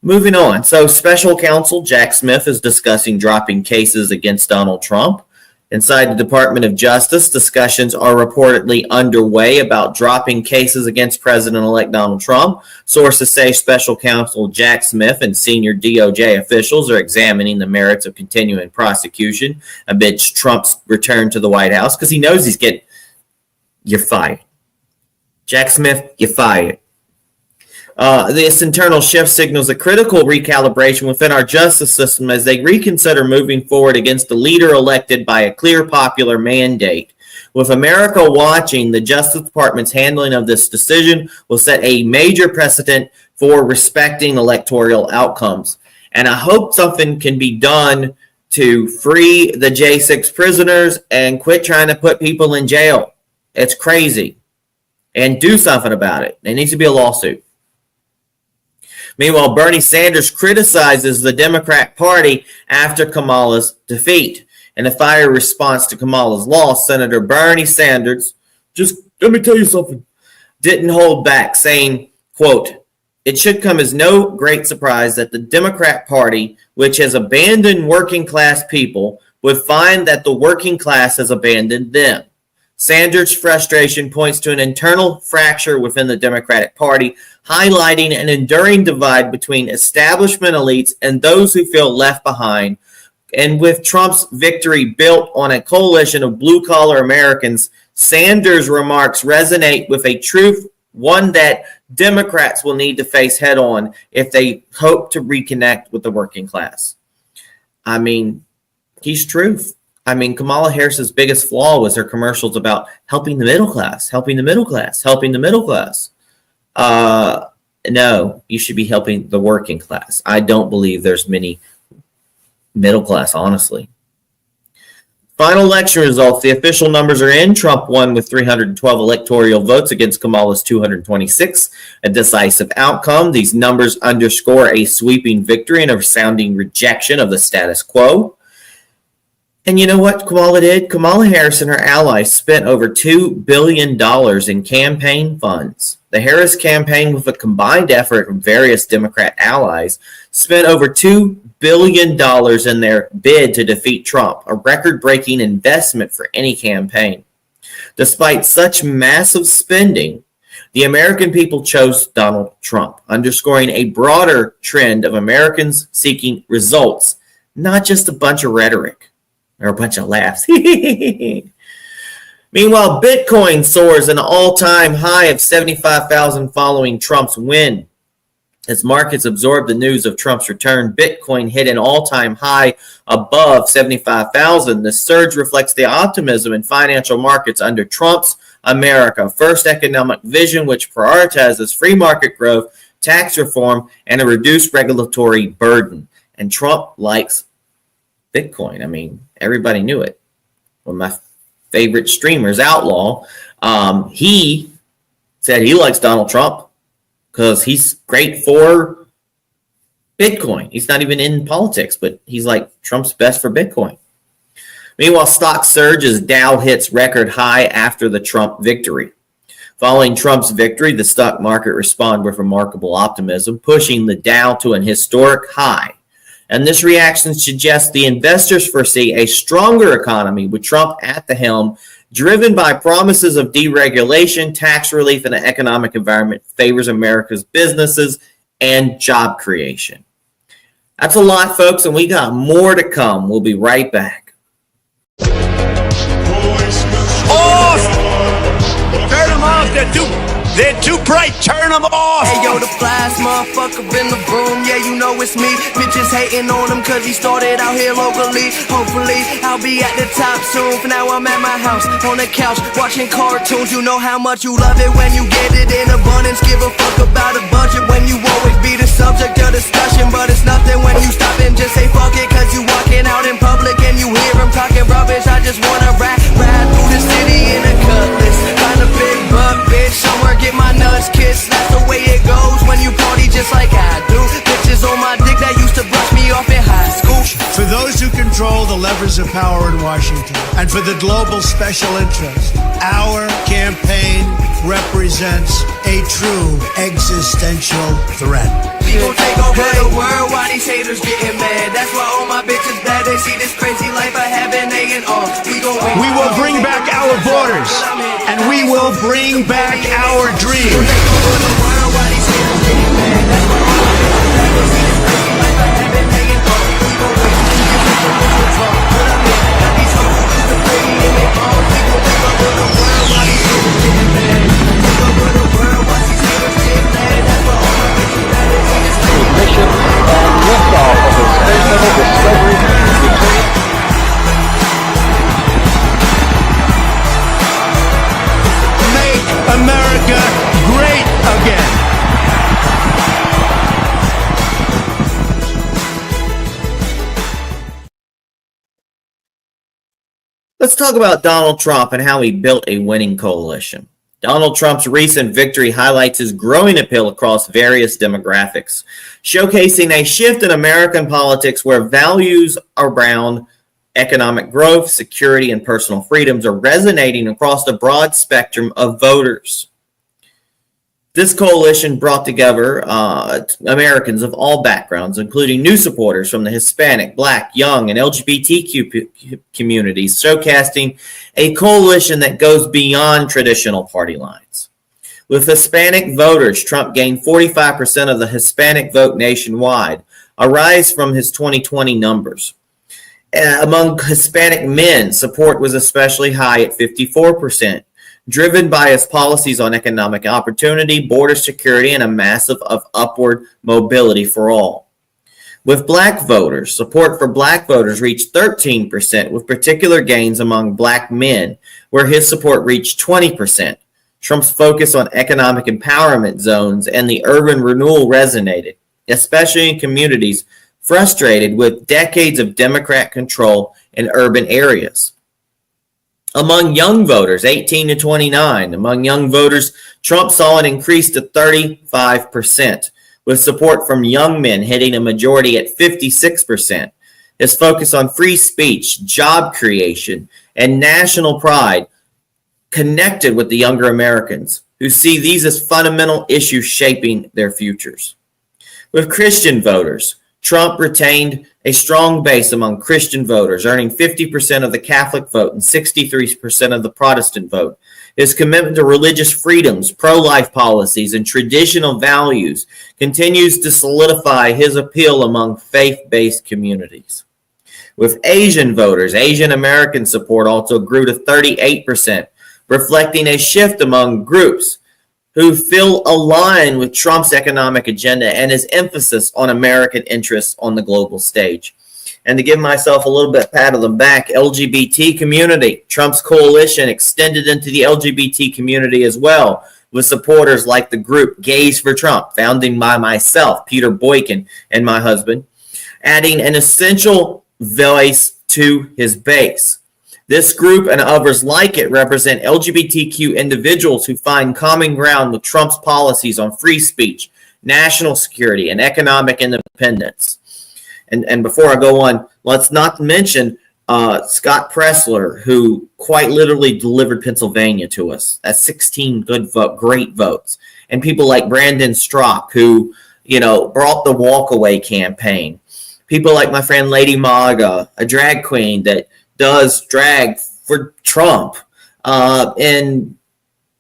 Moving on. So special counsel Jack Smith is discussing dropping cases against Donald Trump. Inside the Department of Justice, discussions are reportedly underway about dropping cases against President-elect Donald Trump. Sources say special counsel Jack Smith and senior DOJ officials are examining the merits of continuing prosecution amidst Trump's return to the White House because he knows you're fired. Jack Smith, you're fired. This internal shift signals a critical recalibration within our justice system as they reconsider moving forward against the leader elected by a clear popular mandate. With America watching, the Justice Department's handling of this decision will set a major precedent for respecting electoral outcomes. And I hope something can be done to free the J6 prisoners and quit trying to put people in jail. It's crazy. And do something about it. There needs to be a lawsuit. Meanwhile, Bernie Sanders criticizes the Democrat Party after Kamala's defeat. In a fiery response to Kamala's loss, Senator Bernie Sanders, just let me tell you something, didn't hold back, saying, quote, "It should come as no great surprise that the Democrat Party, which has abandoned working class people, would find that the working class has abandoned them." Sanders' frustration points to an internal fracture within the Democratic Party, highlighting an enduring divide between establishment elites and those who feel left behind. And with Trump's victory built on a coalition of blue-collar Americans, Sanders' remarks resonate with a truth, one that Democrats will need to face head-on if they hope to reconnect with the working class. I mean, he's truth. I mean, Kamala Harris's biggest flaw was her commercials about helping the middle class, helping the middle class, helping the middle class. No, you should be helping the working class. I don't believe there's many middle class, honestly. Final election results. The official numbers are in. Trump won with 312 electoral votes against Kamala's 226, a decisive outcome. These numbers underscore a sweeping victory and a resounding rejection of the status quo. And you know what Kamala did? Kamala Harris and her allies spent over $2 billion in campaign funds. The Harris campaign, with a combined effort from various Democrat allies, spent over $2 billion in their bid to defeat Trump, a record-breaking investment for any campaign. Despite such massive spending, the American people chose Donald Trump, underscoring a broader trend of Americans seeking results, not just a bunch of rhetoric. Or a bunch of laughs. Meanwhile, Bitcoin soars an all-time high of 75,000 following Trump's win. As markets absorb the news of Trump's return, Bitcoin hit an all-time high above 75,000. The surge reflects the optimism in financial markets under Trump's America First economic vision, which prioritizes free market growth, tax reform, and a reduced regulatory burden. And Trump likes Bitcoin. I mean, everybody knew it. One of my favorite streamers, Outlaw, he said he likes Donald Trump because he's great for Bitcoin. He's not even in politics, but he's like, Trump's best for Bitcoin. Meanwhile, stock surge as Dow hits record high after the Trump victory. Following Trump's victory, the stock market responded with remarkable optimism, pushing the Dow to an historic high. And this reaction suggests the investors foresee a stronger economy with Trump at the helm, driven by promises of deregulation, tax relief, and an economic environment that favors America's businesses and job creation. That's a lot, folks, and we got more to come. We'll be right back. Off! Turn them off, they're too bright, turn them off! Hey yo, the flyest motherfucker in the room, yeah you know it's me. Bitches hating on him cause he started out here locally. Hopefully, I'll be at the top soon. For now I'm at my house, on the couch, watching cartoons. You know how much you love it when you get it in abundance. Give a fuck about a budget when you always be the subject of discussion. But it's nothing when you stop and just say fuck it. Cause you walking out in public and you hear him talking rubbish. I just wanna ride through the city in a cutlass. Find a big buck, bitch, somewhere get my nuts kissed. That's the way it goes when you party just like I do. Bitches on my dick that used to brush me off in high school. For those who control the levers of power in Washington, and for the global special interest, our campaign represents a true existential threat. We gon' take over the world while these haters getting mad. That's why all my bitches bad. They see this crazy life I have and they get off. We will bring back our borders, and we will bring back our dreams. Mission and liftoff of the Space Shuttle Discovery returning. Make America great again. Let's talk about Donald Trump and how he built a winning coalition. Donald Trump's recent victory highlights his growing appeal across various demographics, showcasing a shift in American politics where values around economic growth, security, and personal freedoms are resonating across a broad spectrum of voters. This coalition brought together Americans of all backgrounds, including new supporters from the Hispanic, Black, young, and LGBTQ communities, showcasing a coalition that goes beyond traditional party lines. With Hispanic voters, Trump gained 45% of the Hispanic vote nationwide, a rise from his 2020 numbers. Among Hispanic men, support was especially high at 54%. Driven by his policies on economic opportunity, border security, and a massive of upward mobility for all. With Black voters, support for Black voters reached 13%, with particular gains among Black men, where his support reached 20%. Trump's focus on economic empowerment zones and the urban renewal resonated, especially in communities frustrated with decades of Democrat control in urban areas. Among young voters, 18 to 29, among young voters, Trump saw an increase to 35%, with support from young men hitting a majority at 56%. His focus on free speech, job creation, and national pride connected with the younger Americans, who see these as fundamental issues shaping their futures. With Christian voters, Trump retained a strong base among Christian voters, earning 50% of the Catholic vote and 63% of the Protestant vote. His commitment to religious freedoms, pro-life policies, and traditional values continues to solidify his appeal among faith-based communities. With Asian voters, Asian American support also grew to 38%, reflecting a shift among groups who feel aligned with Trump's economic agenda and his emphasis on American interests on the global stage. And to give myself a little bit pat on the back, LGBT community. Trump's coalition extended into the LGBT community as well, with supporters like the group Gays for Trump, founded by myself, Peter Boykin, and my husband, adding an essential voice to his base. This group and others like it represent LGBTQ individuals who find common ground with Trump's policies on free speech, national security, and economic independence. And before I go on, let's not mention Scott Pressler, who quite literally delivered Pennsylvania to us. That's 16 great votes. And people like Brandon Strzok, who, brought the walkaway campaign. People like my friend Lady Maga, a drag queen that does drag for Trump, and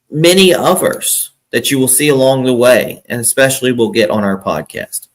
many others that you will see along the way, and especially will get on our podcast.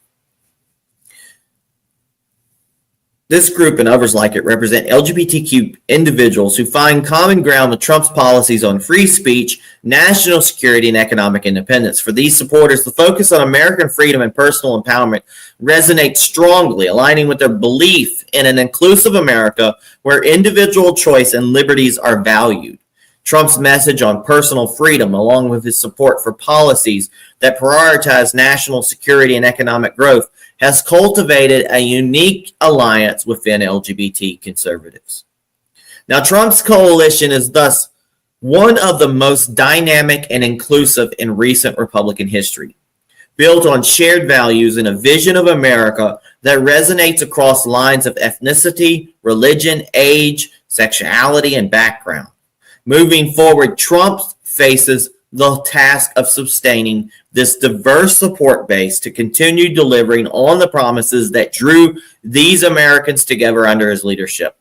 This group and others like it represent LGBTQ individuals who find common ground with Trump's policies on free speech, national security, and economic independence. For these supporters, the focus on American freedom and personal empowerment resonates strongly, aligning with their belief in an inclusive America where individual choice and liberties are valued. Trump's message on personal freedom, along with his support for policies that prioritize national security and economic growth, has cultivated a unique alliance within LGBT conservatives. Now, Trump's coalition is thus one of the most dynamic and inclusive in recent Republican history, built on shared values and a vision of America that resonates across lines of ethnicity, religion, age, sexuality, and background. Moving forward, Trump faces the task of sustaining this diverse support base to continue delivering on the promises that drew these Americans together under his leadership.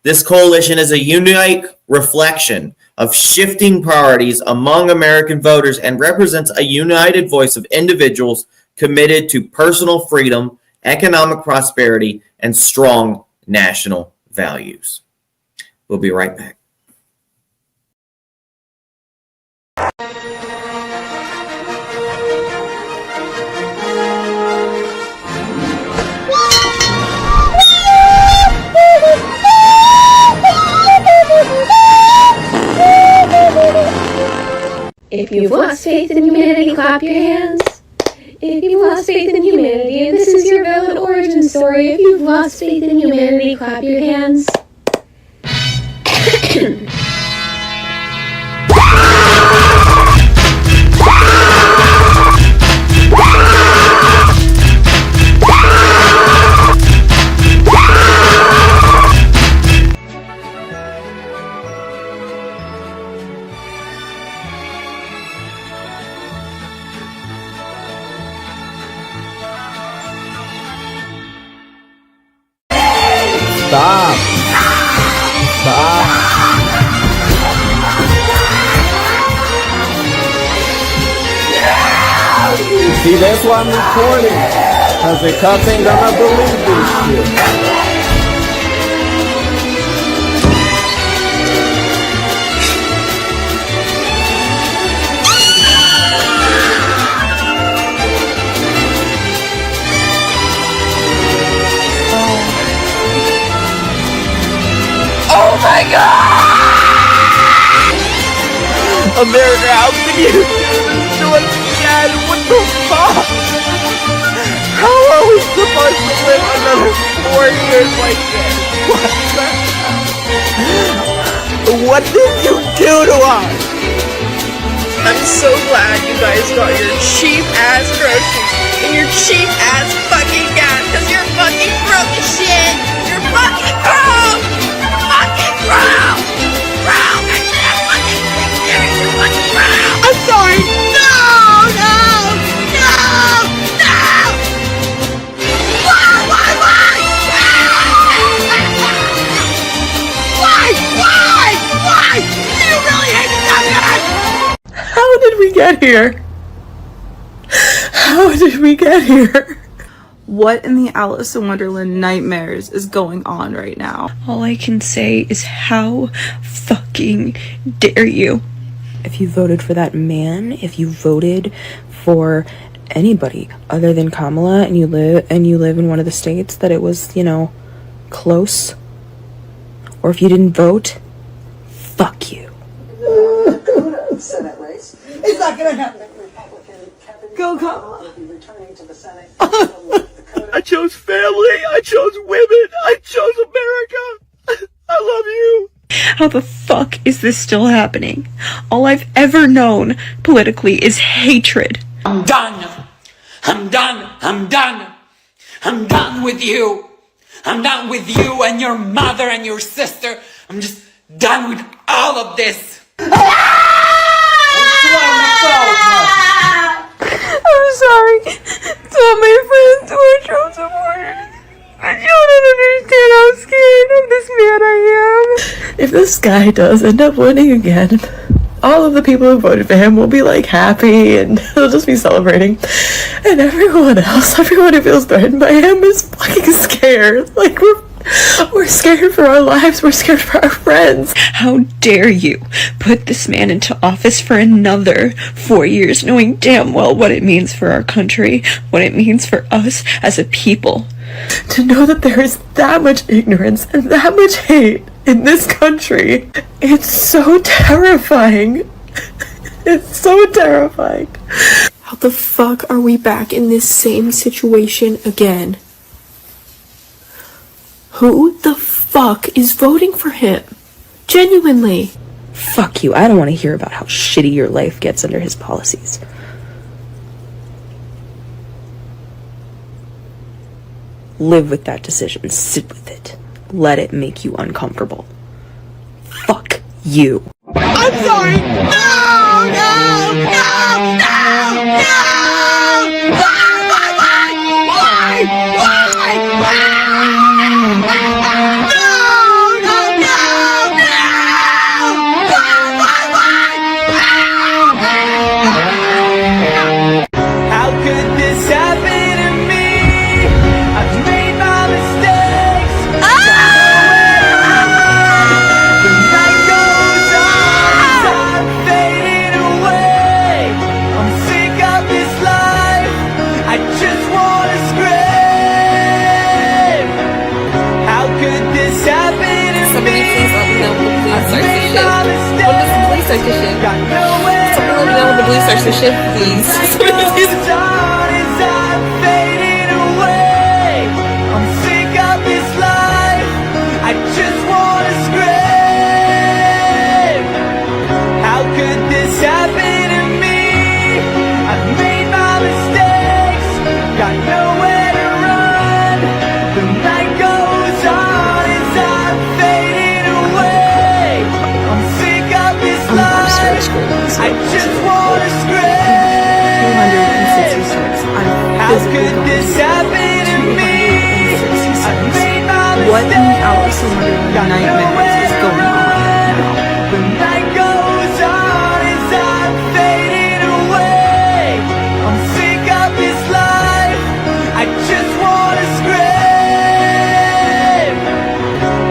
This coalition is a unique reflection of shifting priorities among American voters and represents a united voice of individuals committed to personal freedom, economic prosperity, and strong national values. We'll be right back. If you've lost faith in humanity, clap your hands. If you've lost faith in humanity, and this is your valid origin story, if you've lost faith in humanity, clap your hands. Stop. Stop. See, that's why I'm recording. Because the cops ain't gonna believe this shit. Oh my God! America, how can you do this to us again? What the fuck? How are we supposed to live another 4 years like this? What did you do to us? I'm so glad you guys got your cheap ass groceries and your cheap ass fucking gas, because you're fucking broke as shit. You're fucking broke. I'm sorry. No! Why? Do you really hate me? How did we get here? How did we get here? What in the Alice in Wonderland nightmares is going on right now? All I can say is, how fucking dare you? If you voted for that man, if you voted for anybody other than Kamala, and you live in one of the states that it was, close, or if you didn't vote, fuck you. Senate race. It's not gonna happen. Go Kamala. I chose family. I chose women. I chose America. I love you. How the fuck is this still happening? All I've ever known politically is hatred. I'm done. I'm done. I'm done. I'm done with you. I'm done with you and your mother and your sister. I'm just done with all of this. I'm sorry to all my friends who are Trump supporters. But you don't understand how scared of this man I am. If this guy does end up winning again, all of the people who voted for him will be like happy and they'll just be celebrating. And everyone else, everyone who feels threatened by him is fucking scared. Like we're scared for our lives, we're scared for our friends. How dare you put this man into office for another 4 years, knowing damn well what it means for our country, what it means for us as a people. To know that there is that much ignorance and that much hate in this country, it's so terrifying. It's so terrifying. How the fuck are we back in this same situation again? Who the fuck is voting for him? Genuinely. Fuck you, I don't want to hear about how shitty your life gets under his policies. Live with that decision. Sit with it. Let it make you uncomfortable. Fuck you. I'm sorry. No, no, no, no, no. Why? How could this happen to me? I've made my mistakes. The night goes on, I'm fading away. I'm sick of this life. I just wanna scream. How could this happen to Somebody me? please let me know when the police starts to shift. When does the police start to shift? Got nowhere. Somebody let me know when the police starts to shift, please. I just wanna scream. How could this happen to me? I've made my mistakes, got nowhere to run. The night goes on as I'm fading away. I'm sick of this life. I just wanna scream. 266. How could this happen to me? I've made my What in Alice in Wonderland nightmares is going on now? The night goes on as I'm fading away. I'm sick of this life. I just wanna scream.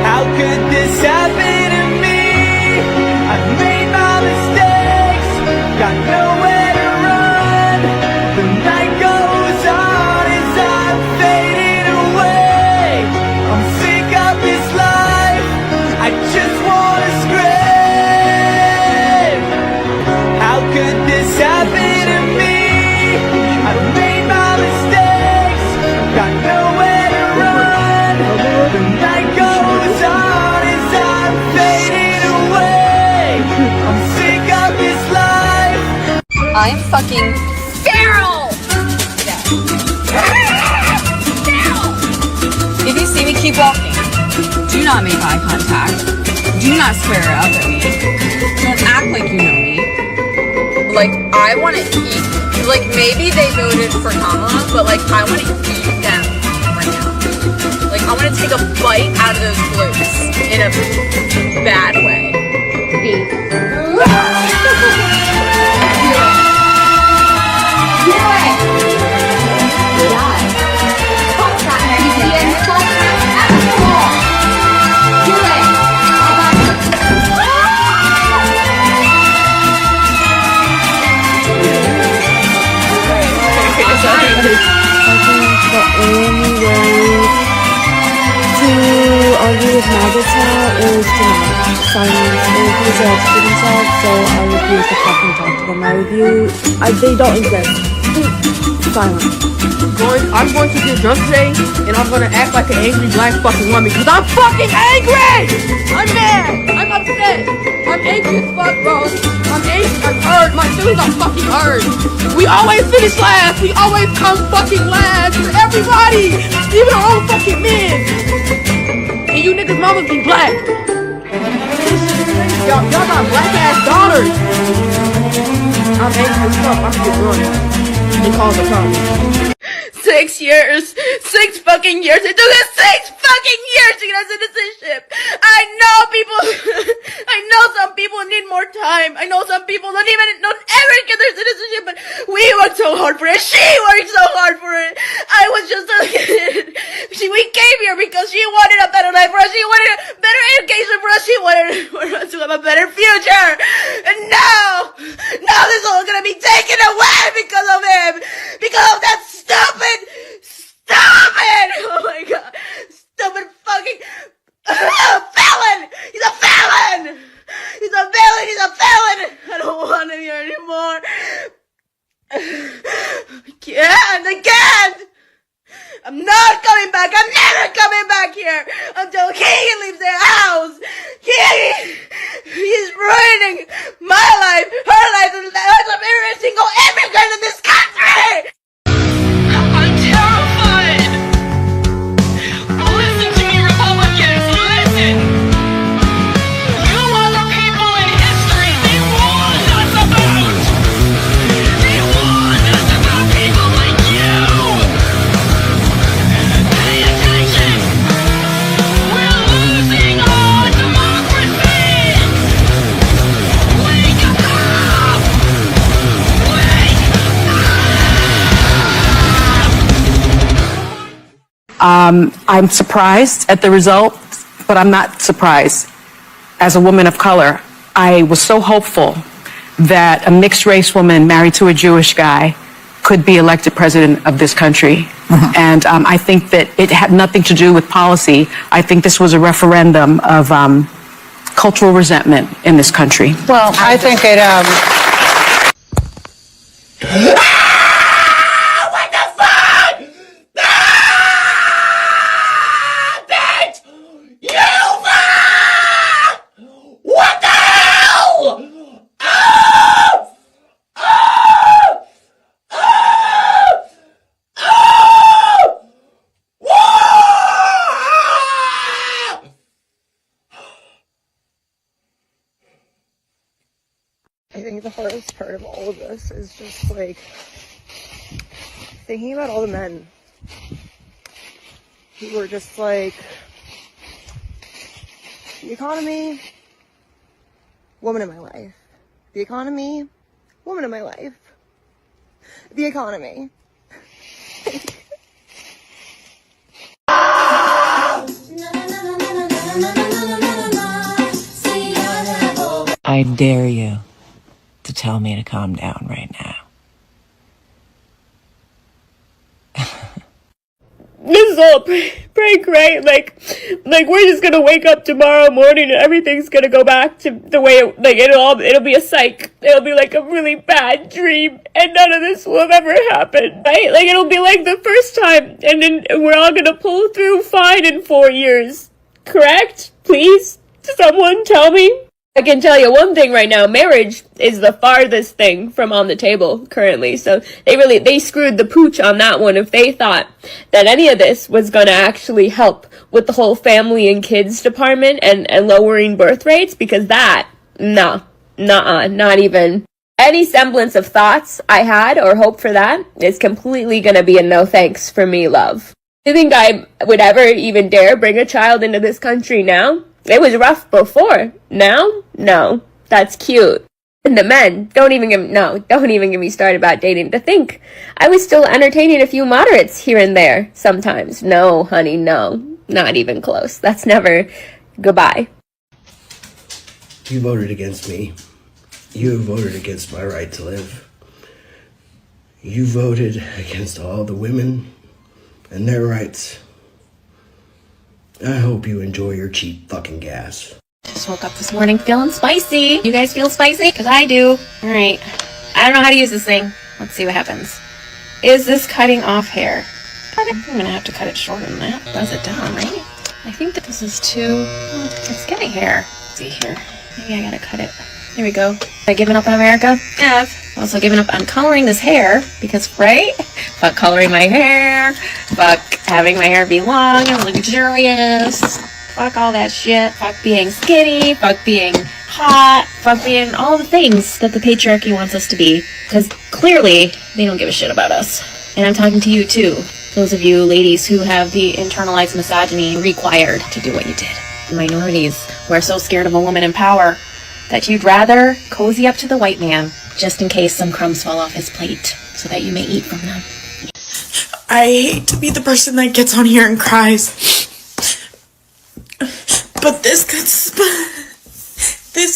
How could this happen to me? I've made my mistakes, got nowhere to run. The night goes on as I'm fading away. I'm sick of this life. I just wanna scream. How could this happen to me? I've made my mistakes, got nowhere to run. The night goes on as I'm fading away. I'm sick of this life. I'm fucking feral! If you see me, keep walking. Do not make eye contact. Do not swear up at me. Don't act like you know me. Like, I want to eat. Like, maybe they voted for Kamala, but like, I want to eat them right now. Like, I want to take a bite out of those glutes in a bad way. The only way to argue with Magata is to not silence. They refuse to educate themselves, so I refuse to fucking talk to them. They don't exist. silent. I'm going to get drunk today, and I'm gonna act like an angry black fucking woman, because I'm fucking angry! I'm mad! I'm upset! I'm angry as fuck, bro. I'm angry, I'm hurt, my feelings are fucking hurt. We always finish last, we always come fucking last for everybody! Even our own fucking men! And you niggas mamas be black. Y'all got black ass daughters. I'm angry as fuck, I'm gonna get drunk. They call the problem. 6 years. 6 fucking years. It took us 6 fucking years to get our citizenship. I know some people need more time. I know some people don't ever get their citizenship, but we worked so hard for it. She worked so hard for it. I was just a kid. We came here because she wanted a better life for us. She wanted a better education for us. She wanted for us to have a better future. And now this is all gonna be taken away because of him. Because of that stupid, oh my god, stupid fucking felon! He's a felon! He's a villain, he's a felon! I don't want him here anymore. I can't! I'm not coming back, I'm never coming back here until he leaves the house! He's ruining my life, her life, and the lives of every single immigrant in this country! I'm terrified! Listen to me, Republicans, listen! You are the people in history they warned us about! They warned us about people like you! Pay attention! We're losing our democracy! Wake up! Wake I'm surprised at the result, but I'm not surprised. As a woman of color, I was so hopeful that a mixed race woman married to a Jewish guy could be elected president of this country. And I think that it had nothing to do with policy. I think this was a referendum of cultural resentment in this country. Well, I think it, What the fuck? Bitch! You fuck! What the hell? I think the hardest part of all of this is just like thinking about all the men who were just like, the economy, woman in my life. The economy, woman in my life. The economy. I dare you to tell me to calm down right now. This is all prank, right? Like we're just gonna wake up tomorrow morning and everything's gonna go back to the way it'll be a psych. It'll be like a really bad dream, and none of this will have ever happened, right? Like it'll be like the first time, and then we're all gonna pull through fine in 4 years. Correct? Please? Someone tell me? I can tell you one thing right now, marriage is the farthest thing from on the table currently. So they screwed the pooch on that one if they thought that any of this was going to actually help with the whole family and kids department and lowering birth rates, because not even any semblance of thoughts I had or hope for that is completely going to be a no thanks for me, love. Do you think I would ever even dare bring a child into this country now? It was rough before. Now? No. That's cute. And the men, don't even get me started about dating. To think I was still entertaining a few moderates here and there sometimes. No, honey, no. Not even close. That's never goodbye. You voted against me. You voted against my right to live. You voted against all the women and their rights. I hope you enjoy your cheap fucking gas. Just woke up this morning feeling spicy. You guys feel spicy? Because I do. Alright. I don't know how to use this thing. Let's see what happens. is this cutting off hair? I'm gonna have to cut it shorter than that. Buzz it down, right? I think that this is too, it's getting hair. Let's see here. Maybe I gotta cut it. There we go. Have I given up on America? Yeah. I've also given up on coloring this hair because, right? Fuck coloring my hair. Fuck having my hair be long and luxurious. Fuck all that shit. Fuck being skinny. Fuck being hot. Fuck being all the things that the patriarchy wants us to be. Because clearly, they don't give a shit about us. And I'm talking to you too. Those of you ladies who have the internalized misogyny required to do what you did. Minorities who are so scared of a woman in power that you'd rather cozy up to the white man just in case some crumbs fall off his plate so that you may eat from them. I hate to be the person that gets on here and cries, but this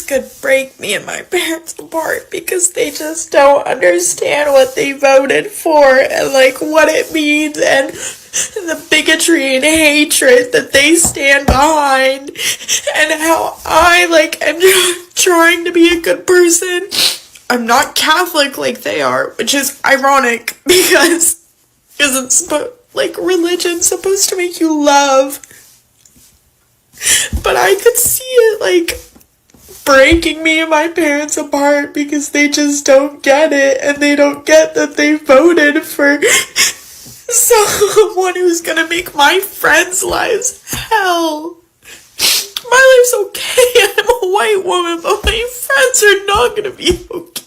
could break me and my parents apart because they just don't understand what they voted for and like what it means and the bigotry and hatred that they stand behind and how I am trying to be a good person. I'm not Catholic like they are, which is ironic because it's religion's supposed to make you love, but I could see it breaking me and my parents apart because they just don't get it and they don't get that they voted for someone who's gonna make my friends' lives hell. My life's okay, I'm a white woman, but my friends are not gonna be okay.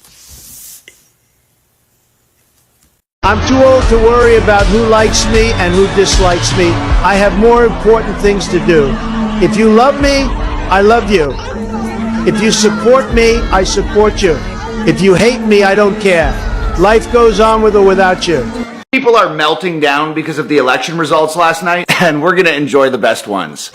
I'm too old to worry about who likes me and who dislikes me. I have more important things to do. If you love me, I love you. If you support me, I support you. If you hate me, I don't care. Life goes on with or without you. People are melting down because of the election results last night, and we're gonna enjoy the best ones.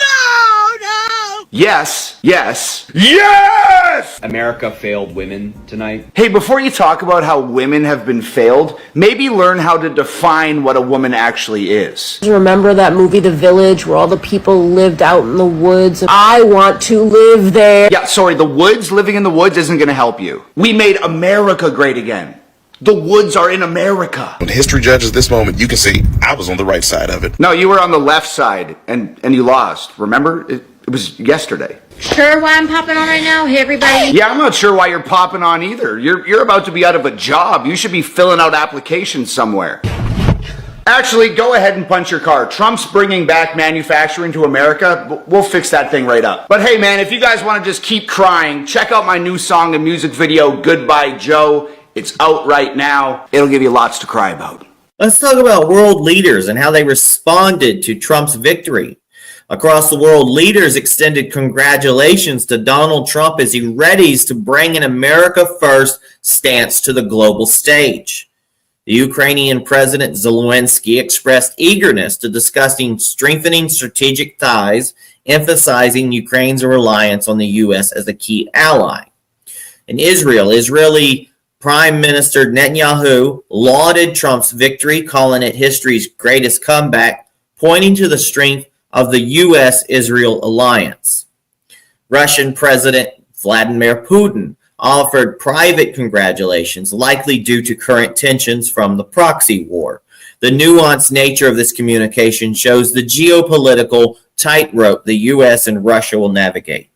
Yes, yes, yes! America failed women tonight. Hey, before you talk about how women have been failed, maybe learn how to define what a woman actually is. Remember that movie, The Village, where all the people lived out in the woods? I want to live there. Yeah, sorry, living in the woods isn't gonna help you. We made America great again. The woods are in America. When history judges this moment, you can see I was on the right side of it. No, you were on the left side, and you lost. Remember? It was yesterday. Sure why I'm popping on right now? Hey, everybody. Yeah, I'm not sure why you're popping on either. You're about to be out of a job. You should be filling out applications somewhere. Actually, go ahead and punch your car. Trump's bringing back manufacturing to America. We'll fix that thing right up. But hey, man, if you guys want to just keep crying, check out my new song and music video, Goodbye Joe. It's out right now. It'll give you lots to cry about. Let's talk about world leaders and how they responded to Trump's victory. Across the world, leaders extended congratulations to Donald Trump as he readies to bring an America First stance to the global stage. The Ukrainian President Zelensky expressed eagerness to discussing strengthening strategic ties, emphasizing Ukraine's reliance on the U.S. as a key ally. In Israel, Israeli Prime Minister Netanyahu lauded Trump's victory, calling it history's greatest comeback, pointing to the strength of the U.S.-Israel alliance. Russian President Vladimir Putin offered private congratulations, likely due to current tensions from the proxy war. The nuanced nature of this communication shows the geopolitical tightrope the U.S. and Russia will navigate.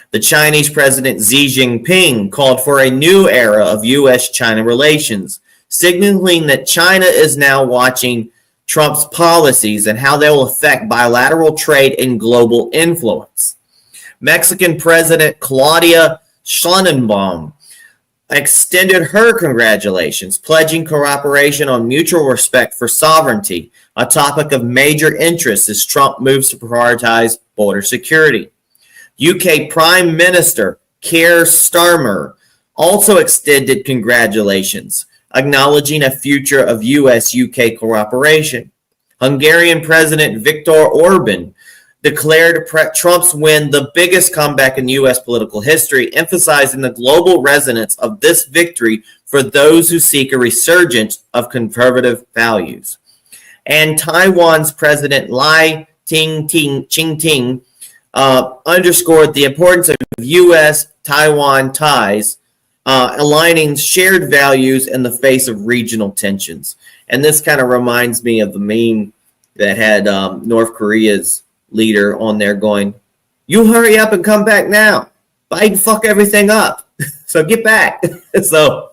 The Chinese President Xi Jinping called for a new era of U.S.-China relations, signaling that China is now watching Trump's policies and how they will affect bilateral trade and global influence. Mexican President Claudia Sheinbaum extended her congratulations, pledging cooperation on mutual respect for sovereignty, a topic of major interest as Trump moves to prioritize border security. UK Prime Minister Keir Starmer also extended congratulations, acknowledging a future of U.S.-UK cooperation. Hungarian President Viktor Orban declared Trump's win the biggest comeback in U.S. political history, emphasizing the global resonance of this victory for those who seek a resurgence of conservative values. And Taiwan's President Lai Ching-ting underscored the importance of U.S.-Taiwan ties, aligning shared values in the face of regional tensions. And this kind of reminds me of the meme that had North Korea's leader on there going, "You hurry up and come back now. Biden fuck everything up. So get back." So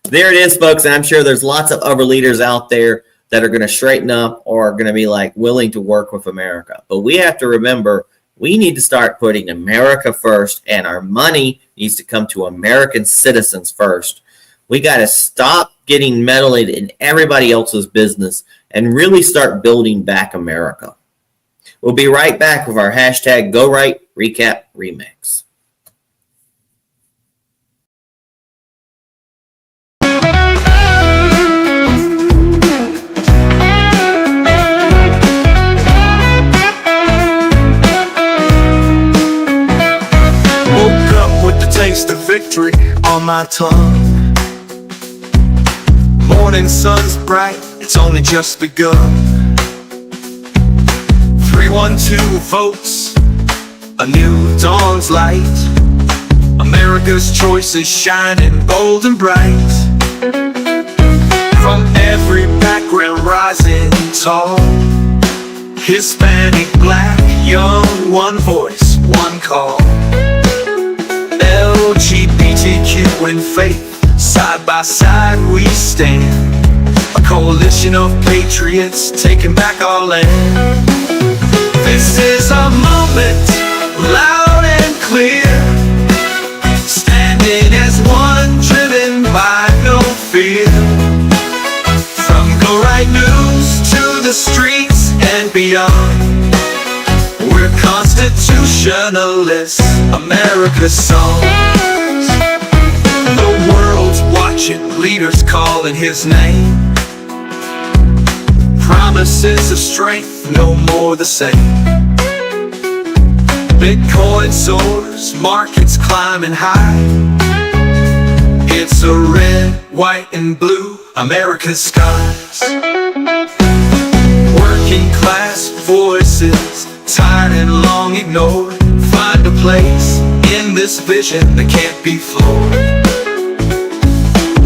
there it is, folks. And I'm sure there's lots of other leaders out there that are going to straighten up or are going to be like willing to work with America. But we have to remember, we need to start putting America first, and our money needs to come to American citizens first. We got to stop getting meddled in everybody else's business and really start building back America. We'll be right back with our hashtag Go Right Recap Remix. Woke up with the taste of victory on my tongue. Morning sun's bright, it's only just begun. 312 votes, a new dawn's light. America's choice is shining bold and bright. From every background rising tall, Hispanic, black, young, one voice, one call. LGBTQ and faith, side by side we stand. A coalition of patriots taking back our land. This is a moment, loud and clear, standing as one, driven by no fear. From Go Right News to the streets and beyond, we're constitutionalists, America's songs. The world's watching, leaders calling his name. Promises of strength, no more the same. Bitcoin soars, markets climbing high. It's a red, white, and blue America's skies. Working class voices, tired and long ignored, find a place in this vision that can't be floored.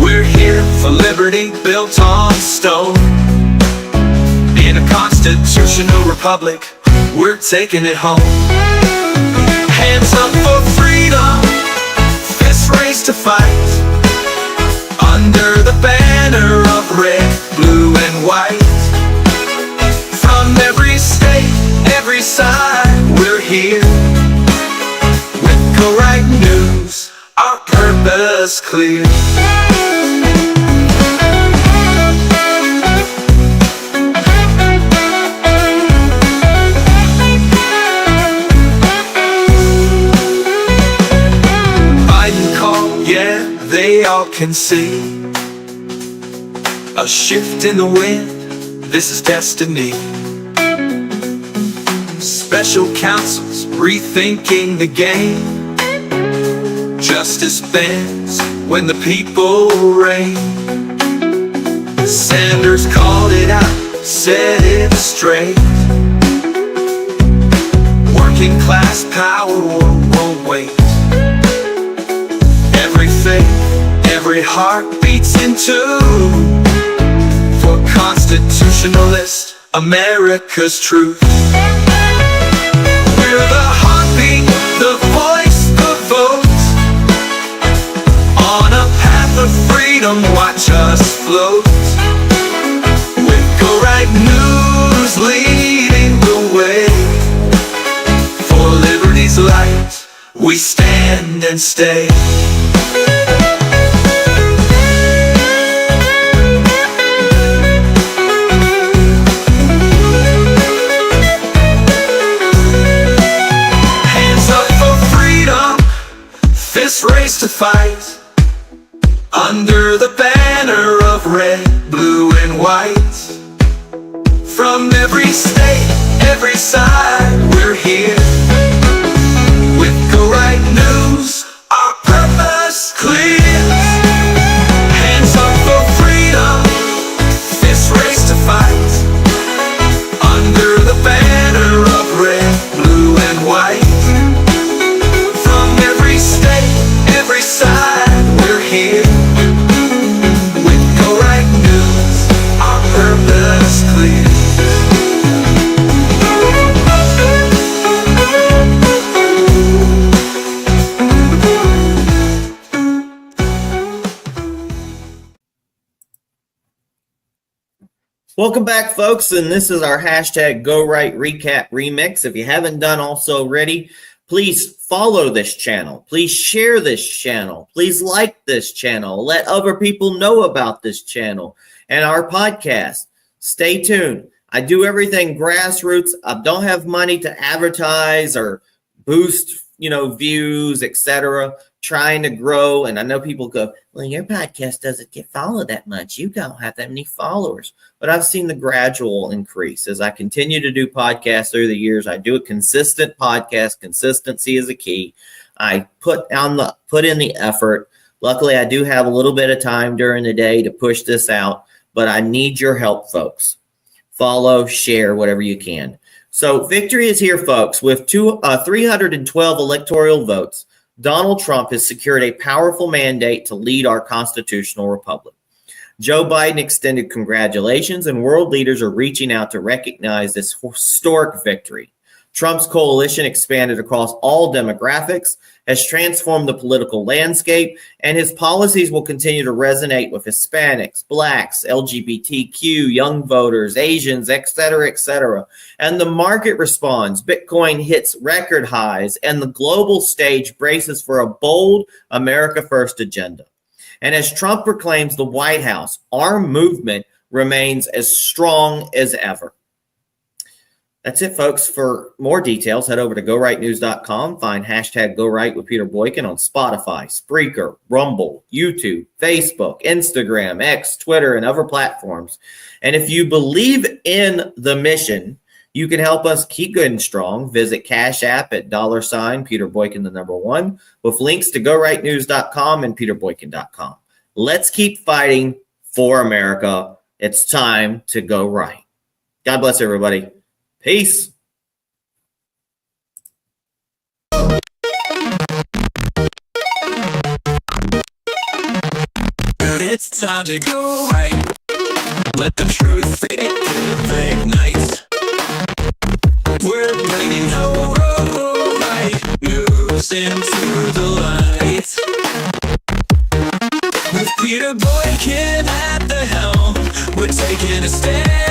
We're here for liberty built on stone. In a constitutional republic, we're taking it home. Hands up for freedom, fists raised to fight. Under the banner of red, blue, and white. From every state, every side, we're here. With Go Right News, our purpose clear. They all can see a shift in the wind, this is destiny. Special counsels rethinking the game. Justice bends when the people reign. Sanders called it out, set it straight. Working class power won't wait. Every faith, every heart beats in tune. For constitutionalist America's truth. We're the heartbeat, the voice, the vote. On a path of freedom, watch us float. With Go Right News leading the way. For liberty's light, we stand and stay. Race to fight under the banner of red, blue, and white. From every state, every side, we're here. With Go Right News, our purpose clear. Hands up for freedom, fists raised to fight. Under the banner of red, blue, and white. Side, we're here with Go Right News, Welcome back, folks, and this is our hashtag Go Right Recap Remix. If you haven't done also already, please follow this channel. Please share this channel. Please like this channel. Let other people know about this channel and our podcast. Stay tuned. I do everything grassroots. I don't have money to advertise or boost, views, etc. Trying to grow. And I know people go, well, your podcast doesn't get followed that much. You don't have that many followers. But I've seen the gradual increase as I continue to do podcasts through the years. I do a consistent podcast. Consistency is a key. I put in the effort. Luckily, I do have a little bit of time during the day to push this out, but I need your help, folks. Follow, share, whatever you can. So victory is here, folks. With 312 electoral votes, Donald Trump has secured a powerful mandate to lead our constitutional republic. Joe Biden extended congratulations, and world leaders are reaching out to recognize this historic victory. Trump's coalition expanded across all demographics, has transformed the political landscape, and his policies will continue to resonate with Hispanics, Blacks, LGBTQ, young voters, Asians, etc., etc. And the market responds. Bitcoin hits record highs, and the global stage braces for a bold America First agenda. And as Trump proclaims the White House, our movement remains as strong as ever. That's it, folks. For more details, head over to GoRightNews.com. Find hashtag GoRight with Peter Boykin on Spotify, Spreaker, Rumble, YouTube, Facebook, Instagram, X, Twitter, and other platforms. And if you believe in the mission, you can help us keep good and strong. Visit Cash App at $ Peter Boykin, the number 1, with links to GoRightNews.com and PeterBoykin.com. Let's keep fighting for America. It's time to go right. God bless everybody. Peace. It's time to go right. Let the truth ignite. We're bringing the right news into the light. With Peter Boykin at the helm, we're taking a stand.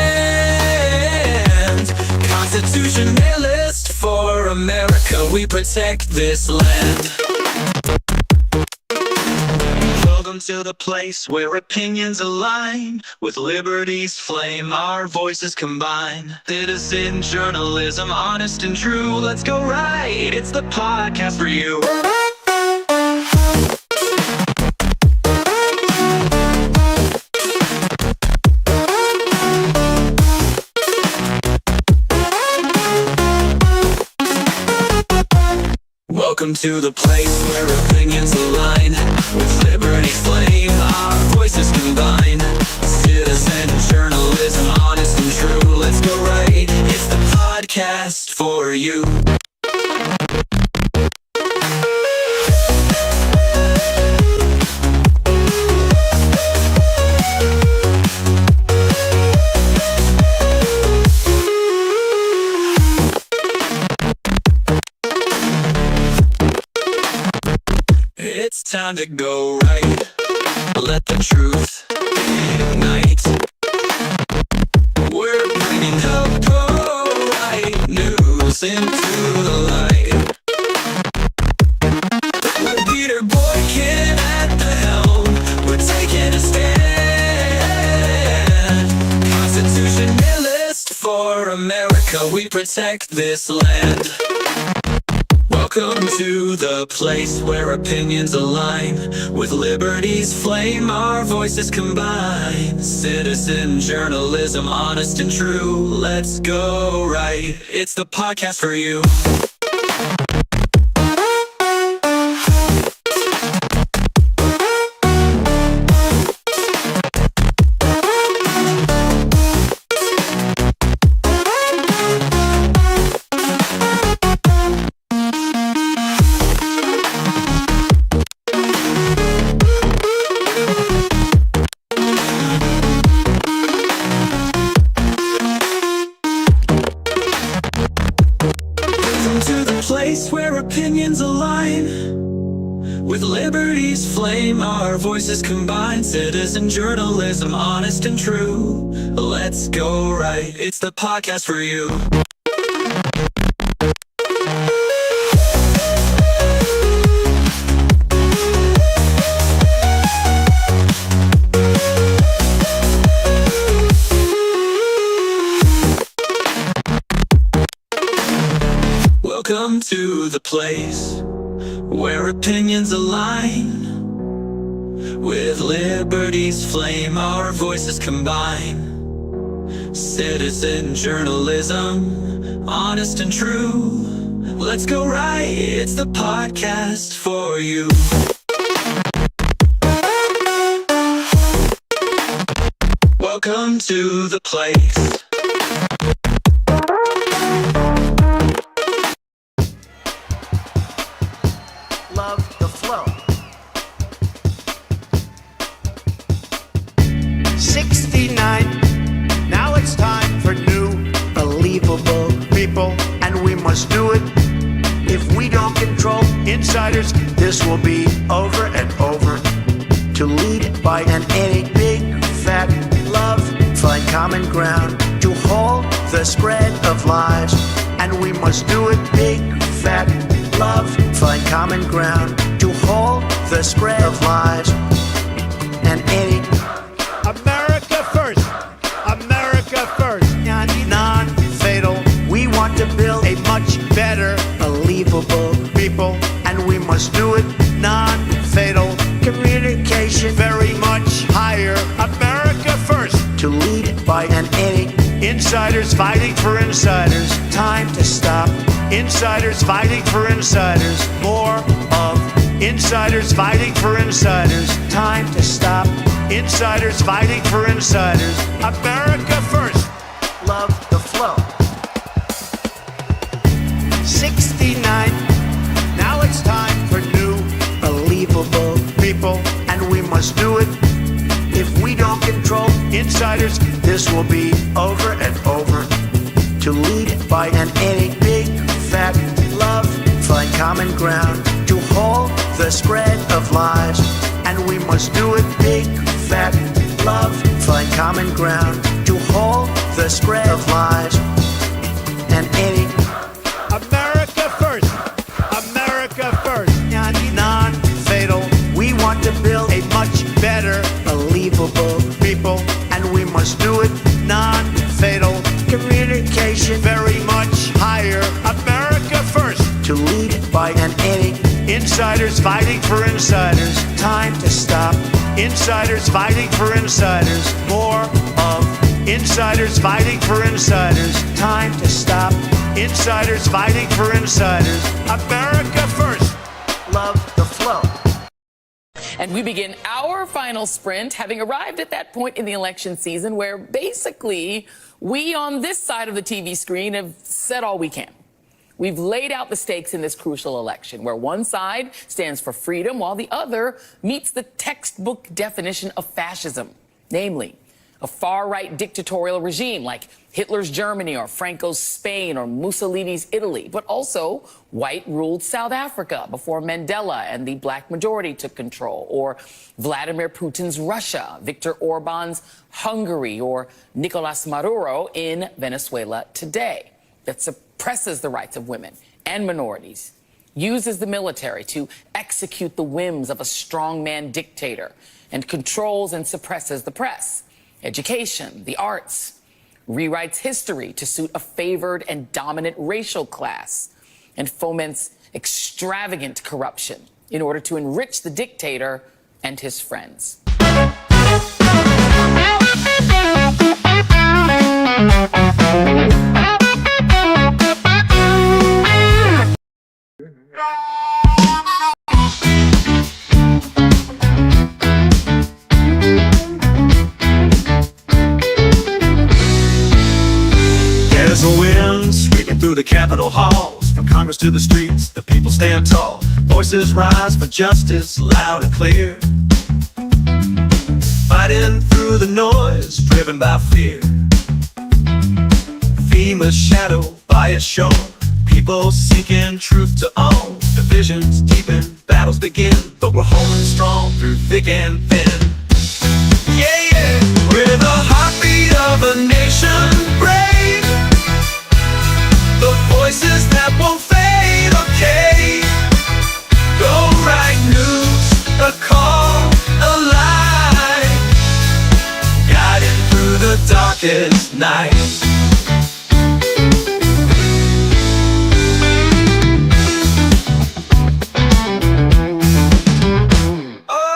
Constitutionalist for America, we protect this land. Welcome to the place where opinions align. With liberty's flame, our voices combine. Citizen journalism, honest and true. Let's go right, it's the podcast for you. Welcome to the place where opinions align. With liberty's flame, our voices combine. Citizen journalism, honest and true. Let's go right, it's the podcast for you. It's time to go right. Let the truth ignite. We're bringing the right news into the light. With Peter Boykin at the helm, we're taking a stand. Constitutionalist for America, we protect this land. Welcome to the place where opinions align. With liberty's flame, our voices combine. Citizen journalism, honest and true. Let's go right, it's the podcast for you. Where opinions align. With liberty's flame, our voices combine. Citizen journalism, honest and true. Let's go right, it's the podcast for you. Welcome to the place where opinions align. With liberty's flame, our voices combine. Citizen journalism, honest and true. Let's go right, it's the podcast for you. Welcome to the place. Love the flow. 69. Now it's time for new, believable people, and we must do it. If we don't control insiders, this will be over and over. To lead by an any big fat love, find common ground to hold the spread of lies, and we must do it big fat love, find common ground to hold the spread of lies, and any America first, America first, non-fatal. We want to build a much better, believable people, and we must do it non-fatal. Communication very much higher. America first, to lead by an any insiders fighting for insiders. Time to stop insiders fighting for insiders. More of insiders fighting for insiders. Time to stop insiders fighting for insiders. America first. Love the flow. 69. Now it's time for new, believable people, and we must do it. If we don't control insiders, this will be over and over. To lead by an any big fat love, find common ground to hold the spread of lies, and we must do it big fat love, find common ground to hold the spread of lies, and any America first, America first, non-fatal. We want to build a much better, believable people, and we must do it non-fatal. Communication very much higher. America first, to lead by an any insiders fighting for insiders. Time to stop insiders fighting for insiders. More of insiders fighting for insiders. Time to stop insiders fighting for insiders. America first. Love the flow. And we begin our final sprint, having arrived at that point in the election season where basically we on this side of the TV screen have said all we can. We've laid out the stakes in this crucial election, where one side stands for freedom while the other meets the textbook definition of fascism, namely a far-right dictatorial regime like Hitler's Germany or Franco's Spain or Mussolini's Italy, but also white-ruled South Africa before Mandela and the black majority took control, or Vladimir Putin's Russia, Viktor Orban's Hungary, or Nicolas Maduro in Venezuela today, that suppresses the rights of women and minorities, uses the military to execute the whims of a strongman dictator, and controls and suppresses the press, education, the arts, rewrites history to suit a favored and dominant racial class, and foments extravagant corruption in order to enrich the dictator and his friends. There's a wind sweeping through the Capitol halls. From Congress to the streets, the people stand tall. Voices rise for justice, loud and clear. Fighting through the noise, driven by fear. FEMA's shadow by its shore. People seeking truth to own. Divisions deepen, battle battles begin, but we're holding strong through thick and thin. Yeah, yeah, we're the heartbeat of a nation brave, the voices that won't fade, okay. Go right news, a call, a lie, guiding through the darkest night.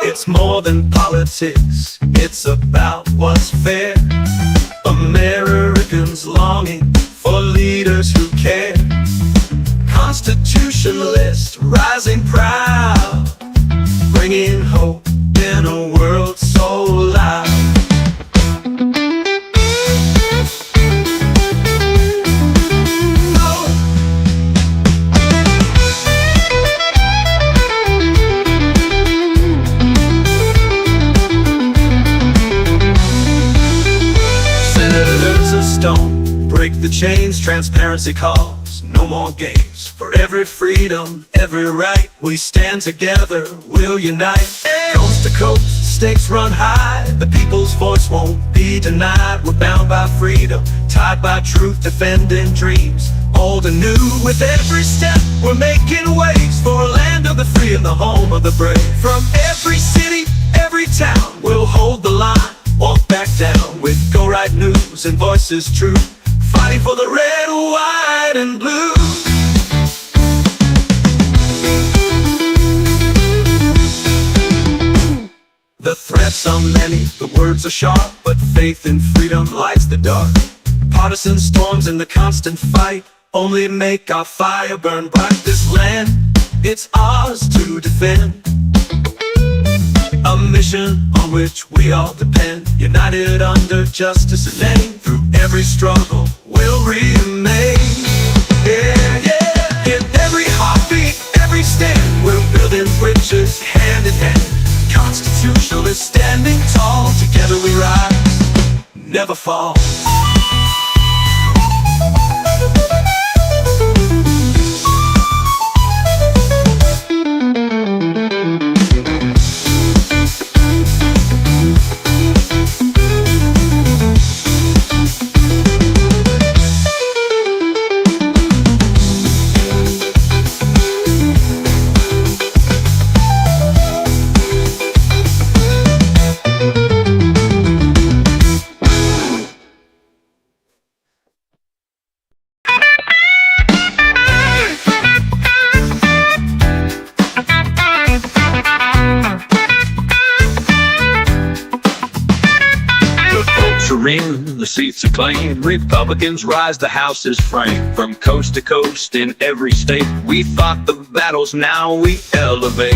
It's more than politics, it's about what's fair. Americans longing for leaders who care. Constitutionalists rising proud, bringing hope in a world so loud. Don't break the chains, transparency calls, no more games. For every freedom, every right, we stand together, we'll unite. Coast to coast, stakes run high, the people's voice won't be denied. We're bound by freedom, tied by truth, defending dreams, old and new. With every step, we're making waves for a land of the free and the home of the brave. From every city, every town, we'll hold the line, won't back down with Go Right News and voices true, fighting for the red, white, and blue. The threats are many, the words are sharp, but faith in freedom lights the dark. Partisan storms and the constant fight only make our fire burn bright. This land, it's ours to defend, a mission on which we all depend. United under justice and name, through every struggle we'll remain. Yeah, yeah. In every heartbeat, every stand, we're building bridges hand in hand. Constitutionalists standing tall, together we rise, never fall. The seats are claimed, Republicans rise, the House is framed. From coast to coast in every state, we fought the battles, now we elevate.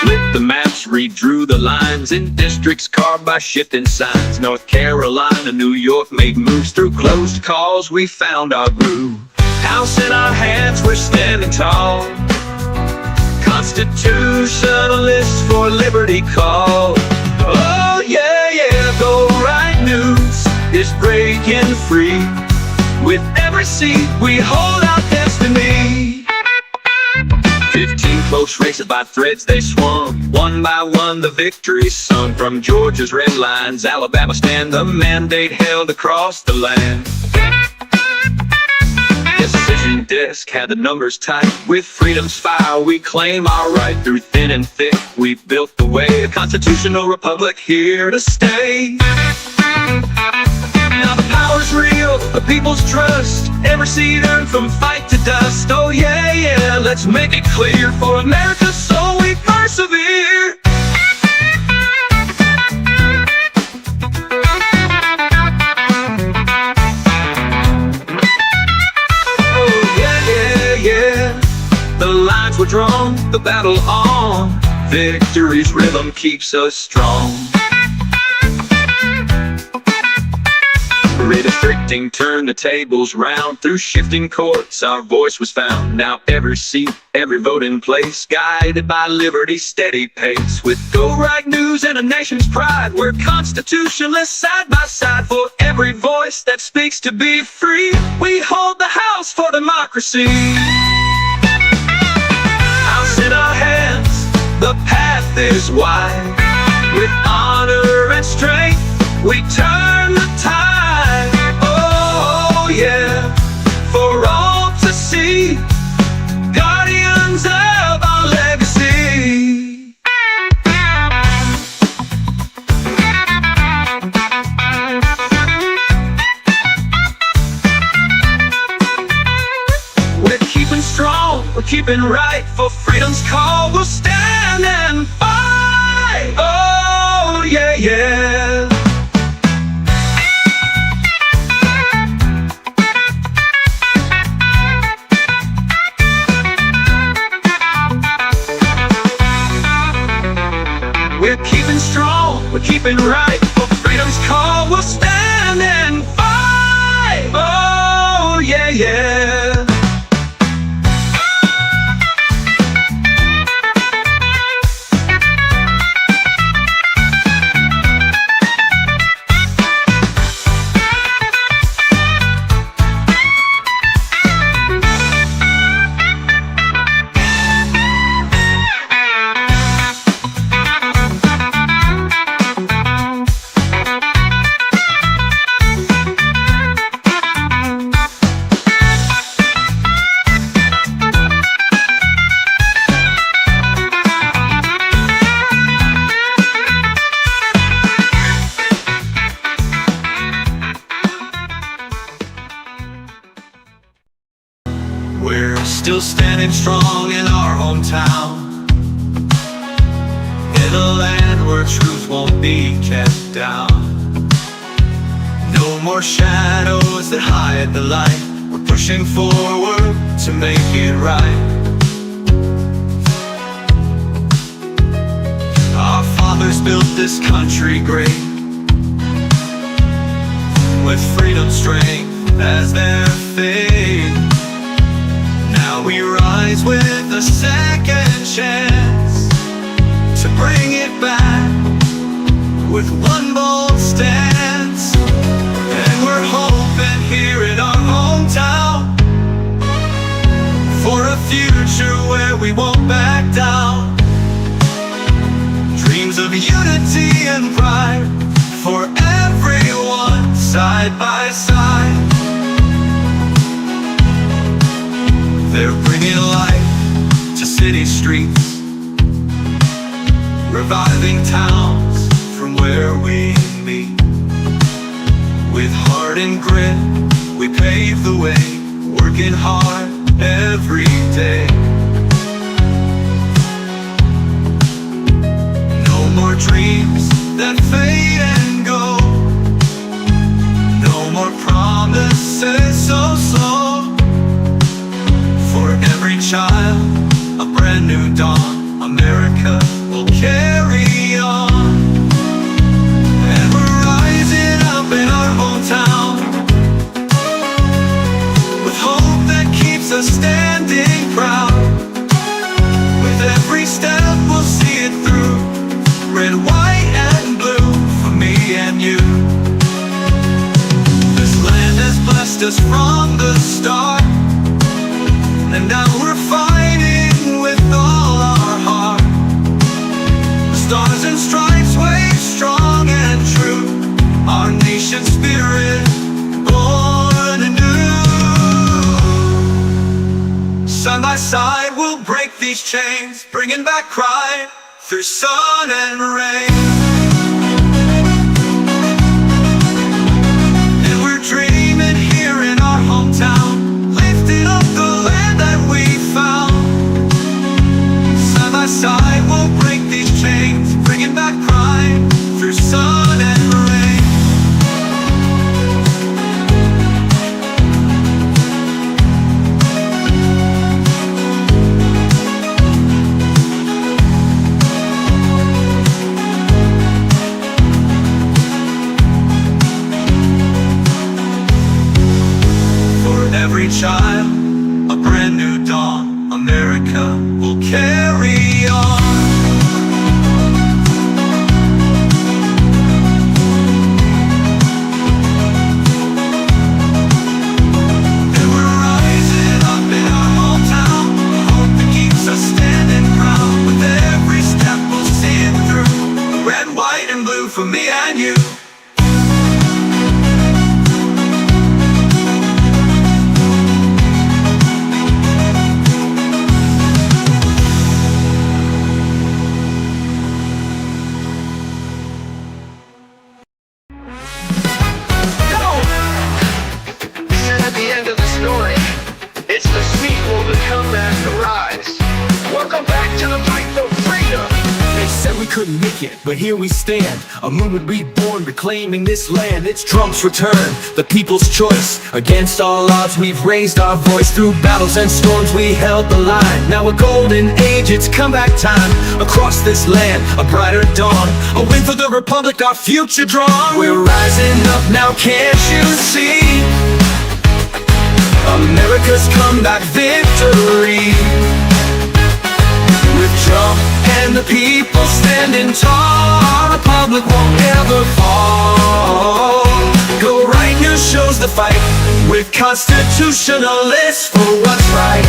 Lit the maps, redrew the lines, in districts carved by shifting signs. North Carolina, New York made moves, through closed calls we found our groove. House in our hands, we're standing tall, constitutionalists for liberty call. Oh yeah, yeah, Go Right News is breaking free. With every seat we hold our destiny. 15 close races by threads they swung, one by one the victory sung. From Georgia's red lines, Alabama stand, the mandate held across the land. Decision desk had the numbers tight, with freedom's fire we claim our right. Through thin and thick we built the way, a constitutional republic here to stay. Now the power's real, the people's trust, every seat earned from fight to dust. Oh yeah, yeah, let's make it clear, for America so we persevere. The lines were drawn, the battle on, victory's rhythm keeps us strong. Redistricting turned the tables round. Through shifting courts our voice was found. Now every seat, every vote in place, guided by liberty's steady pace. With Go Right News and a nation's pride, we're constitutionalists side by side. For every voice that speaks to be free, we hold the house for democracy. House in our hands, the path is wide. With honor and strength, we turn the tide. Oh yeah, for all to see, guardians of our legacy. We're keeping strong, we're keeping right. For freedom's call, we'll stand and fight. Oh yeah, yeah. We're keeping strong, we're keeping right. For freedom's call, we'll stand and fight. Oh yeah, yeah. We're still standing strong in our hometown, in a land where truth won't be kept down. No more shadows that hide the light. We're pushing forward to make it right. Our fathers built this country great, with freedom's strength as their faith. Now we rise with a second chance to bring it back with one bold stance. And we're hoping here in our hometown for a future where we won't back down. Dreams of unity and pride for everyone, side by side. They're bringing life to city streets, reviving towns from where we meet. With heart and grit, we pave the way, working hard every day. No more dreams that fade and go, no more promises so slow. For every child, a brand new dawn, America will carry on. And we're rising up in our hometown, with hope that keeps us standing proud. With every step we'll see it through, red, white, and blue, for me and you. This land has blessed us from the start, and now we're fighting with all our heart. Stars and stripes wave strong and true, our nation's spirit born anew. Side by side we'll break these chains, bringing back pride through sun and rain. And we're dreaming here in our hometown, lifting up the land that we found. Side by side we'll break these chains, bringing back pride through sun and rain. child, a brand new dawn. America will carry on. And we're rising up in our hometown, hope that keeps us standing proud. With every step we'll see it through, red, white, and blue for me and you. At the end of the story, it's the sequel, the comeback, the rise. Welcome back to the fight for freedom. They said we couldn't make it, but here we stand. A movement reborn, reclaiming this land. It's Trump's return, the people's choice. Against all odds, we've raised our voice. Through battles and storms, we held the line. Now a golden age, it's comeback time. Across this land, a brighter dawn. A win for the republic, our future drawn. We're rising up now, can't you see? America's comeback victory. With Trump and the people standing tall, our republic won't ever fall. Go Right News shows the fight, with constitutionalists for what's right.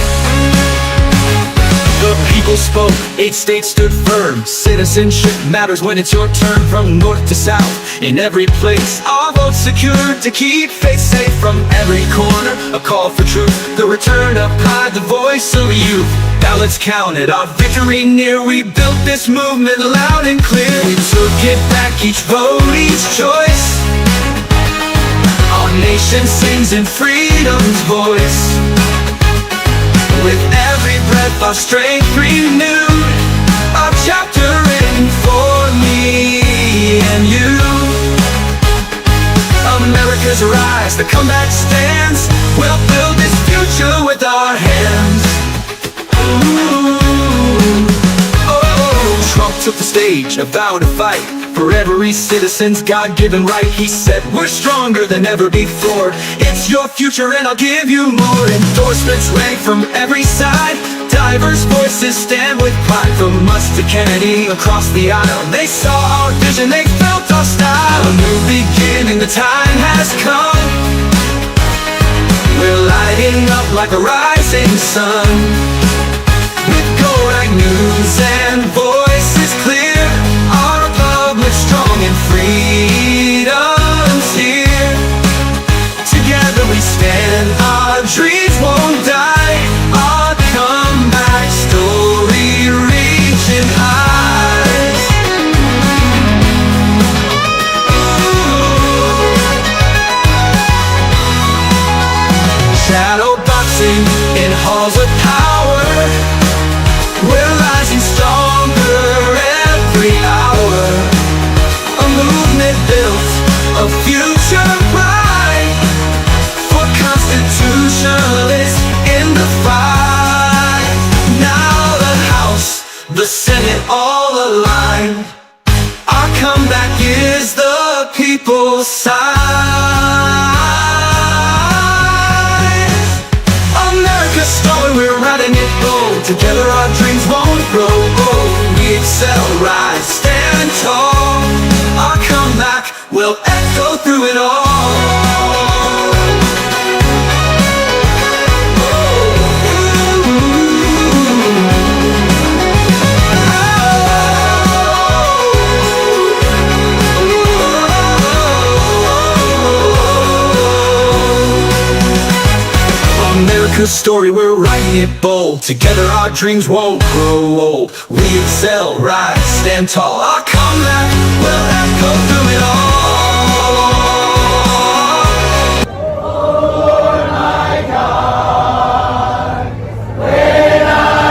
The people spoke, 8 states stood firm. Citizenship matters when it's your turn. From north to south, in every place, our votes secured to keep faith safe. From every corner, a call for truth. The return of pride, the voice of youth. Ballots counted, our victory near. We built this movement loud and clear. We took it back, each vote, each choice. Our nation sings in freedom's voice. With every breath, our strength renewed. Our chapter written for me and you. America's rise, the comeback stands. We'll build this future with our hands. Ooh. Oh, Trump took the stage, a vow to fight for every citizen's God-given right. He said, we're stronger than ever before. It's your future and I'll give you more. Endorsements rang from every side. Diverse voices stand with pride. From Musk to Kennedy across the aisle, they saw our vision, they felt our style. A new beginning, the time has come. We're lighting up like a rising sun. With Go Right News and voices clear, our republic strong and freedom's here. Together we stand, our dreams won't die. Our comeback story reaching highs. Shadow boxing in halls of power. We're rising stronger every hour. A movement built, a future bright. For constitutionalists in the fight. Now the House, the Senate all aligned. Our comeback is the people's side. America's story, we're riding it bold. Together our dreams won't grow old. We excel, rise, stand tall. Our comeback will echo through it all. America's story, we're writing it bold. Together our dreams won't grow old. We excel, rise, stand tall. Our comeback will echo through it all. Oh my God, when I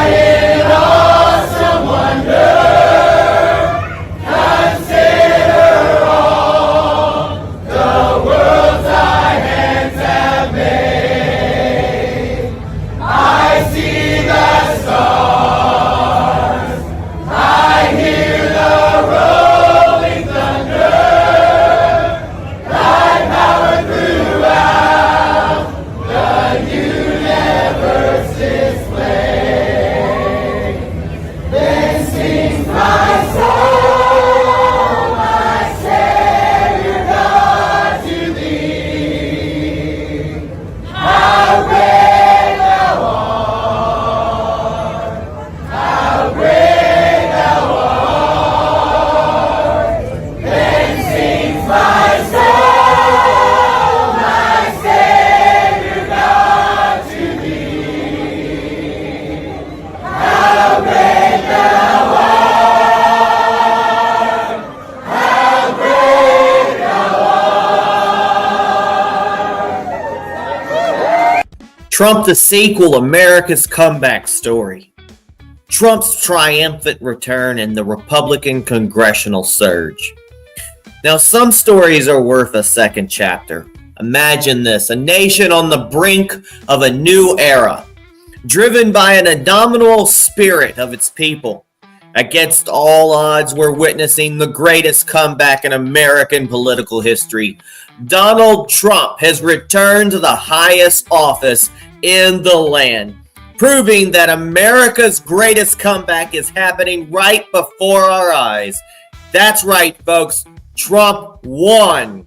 in awesome wonder consider all the worlds thy hands have made. I see the stars, I hear the rolling thunder. Trump the sequel, America's comeback story. Trump's triumphant return and the Republican congressional surge. Now, some stories are worth a second chapter. Imagine this, a nation on the brink of a new era, driven by an indomitable spirit of its people. Against all odds, we're witnessing the greatest comeback in American political history. Donald Trump has returned to the highest office in the land, proving that America's greatest comeback is happening right before our eyes. That's right, folks. Trump won.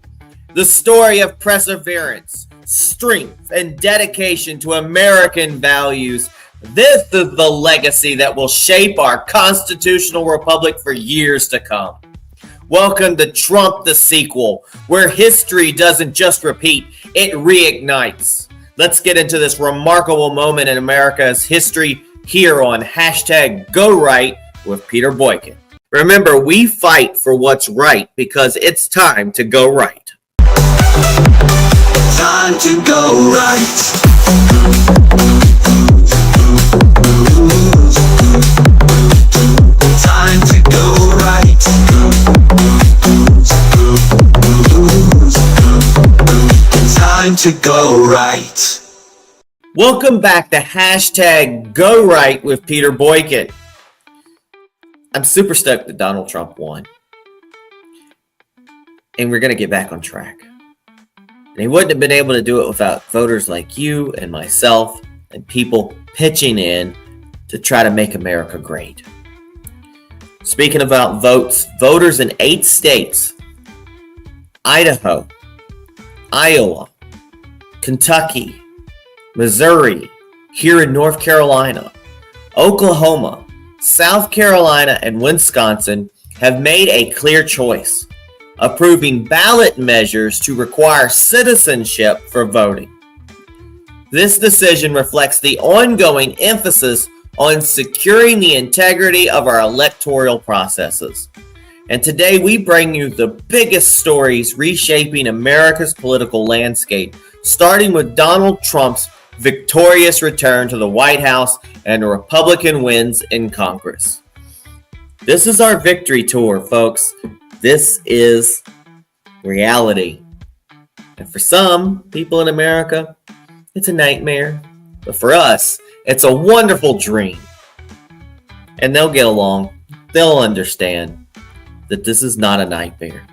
The story of perseverance, strength, and dedication to American values. This is the legacy that will shape our constitutional republic for years to come. Welcome to Trump the sequel, where history doesn't just repeat, it reignites. Let's get into this remarkable moment in America's history here on #GoRight with Peter Boykin. Remember, we fight for what's right because it's time to go right. Time to go right. Time to go right. Time to go right. Welcome back to #GoRight with Peter Boykin. I'm super stoked that Donald Trump won. And we're going to get back on track. And he wouldn't have been able to do it without voters like you and myself and people pitching in to try to make America great. Speaking about votes, voters in 8 states, Idaho, Iowa, Kentucky, Missouri, here in North Carolina, Oklahoma, South Carolina, and Wisconsin have made a clear choice, approving ballot measures to require citizenship for voting. This decision reflects the ongoing emphasis on securing the integrity of our electoral processes. And today we bring you the biggest stories reshaping America's political landscape, starting with Donald Trump's victorious return to the White House and Republican wins in Congress. This is our victory tour, folks. This is reality. And for some people in America, it's a nightmare. But for us, it's a wonderful dream. And they'll get along. They'll understand that this is not a nightmare.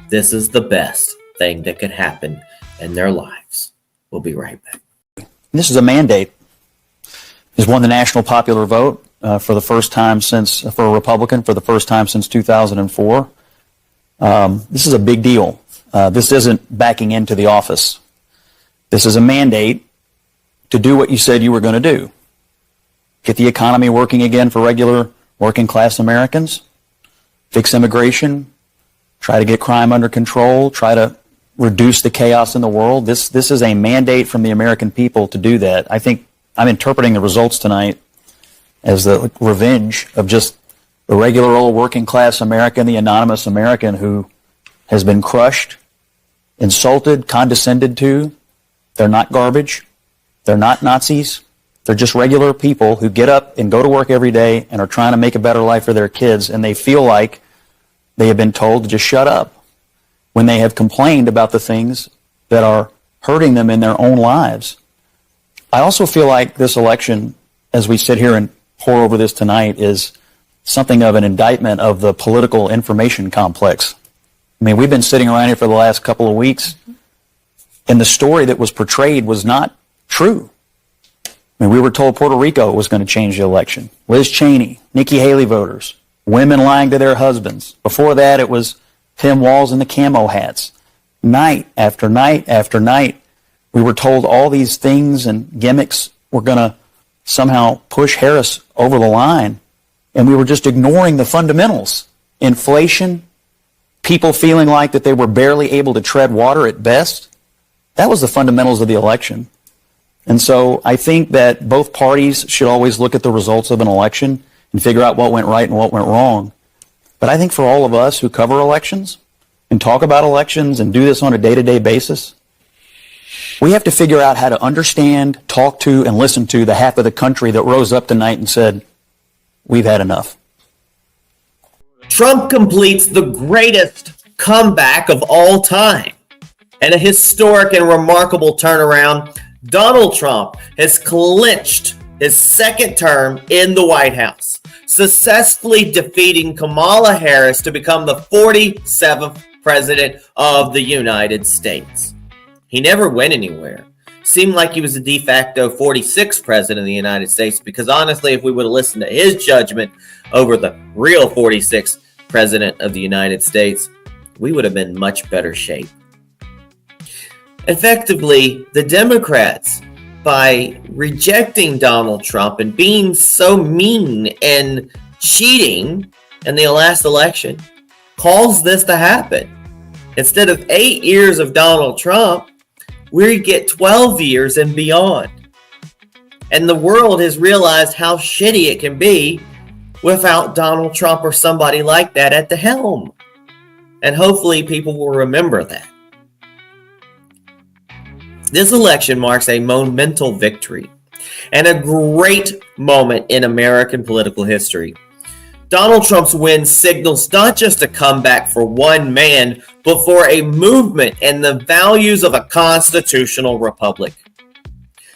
This is the best thing that could happen in their lives. We'll be right back. This is a mandate. He's won the national popular vote for the first time for a Republican, for the first time since 2004. This is a big deal. This isn't backing into the office. This is a mandate to do what you said you were going to do. Get the economy working again for regular working class Americans, fix immigration, try to get crime under control, try to reduce the chaos in the world. This is a mandate from the American people to do that. I think I'm interpreting the results tonight as the revenge of just the regular old working class American, the anonymous American who has been crushed, insulted, condescended to. They're not garbage. They're not Nazis. They're just regular people who get up and go to work every day and are trying to make a better life for their kids, and they feel like they have been told to just shut up when they have complained about the things that are hurting them in their own lives. I also feel like this election, as we sit here and pour over this tonight, is something of an indictment of the political information complex. I mean, we've been sitting around here for the last couple of weeks, and the story that was portrayed was not true. I mean, we were told Puerto Rico was going to change the election. Liz Cheney, Nikki Haley voters, women lying to their husbands. Before that, it was Tim Walz and the camo hats. Night after night after night, we were told all these things and gimmicks were going to somehow push Harris over the line, and we were just ignoring the fundamentals. Inflation, people feeling like that they were barely able to tread water at best. That was the fundamentals of the election. And so I think that both parties should always look at the results of an election and figure out what went right and what went wrong. But I think for all of us who cover elections and talk about elections and do this on a day-to-day basis, We have to figure out how to understand, talk to, and listen to the half of the country that rose up tonight and said, we've had enough. Trump completes the greatest comeback of all time. And a historic and remarkable turnaround. Donald Trump has clinched his second term in the White House, successfully defeating Kamala Harris to become the 47th president of the United States. He never went anywhere. Seemed like he was the de facto 46th president of the United States, because honestly, if we would have listened to his judgment over the real 46th president of the United States, we would have been in much better shape. Effectively, the Democrats, by rejecting Donald Trump and being so mean and cheating in the last election, caused this to happen. Instead of 8 years of Donald Trump, we get 12 years and beyond. And the world has realized how shitty it can be without Donald Trump or somebody like that at the helm. And hopefully people will remember that. This election marks a monumental victory and a great moment in American political history. Donald Trump's win signals not just a comeback for one man, but for a movement and the values of a constitutional republic.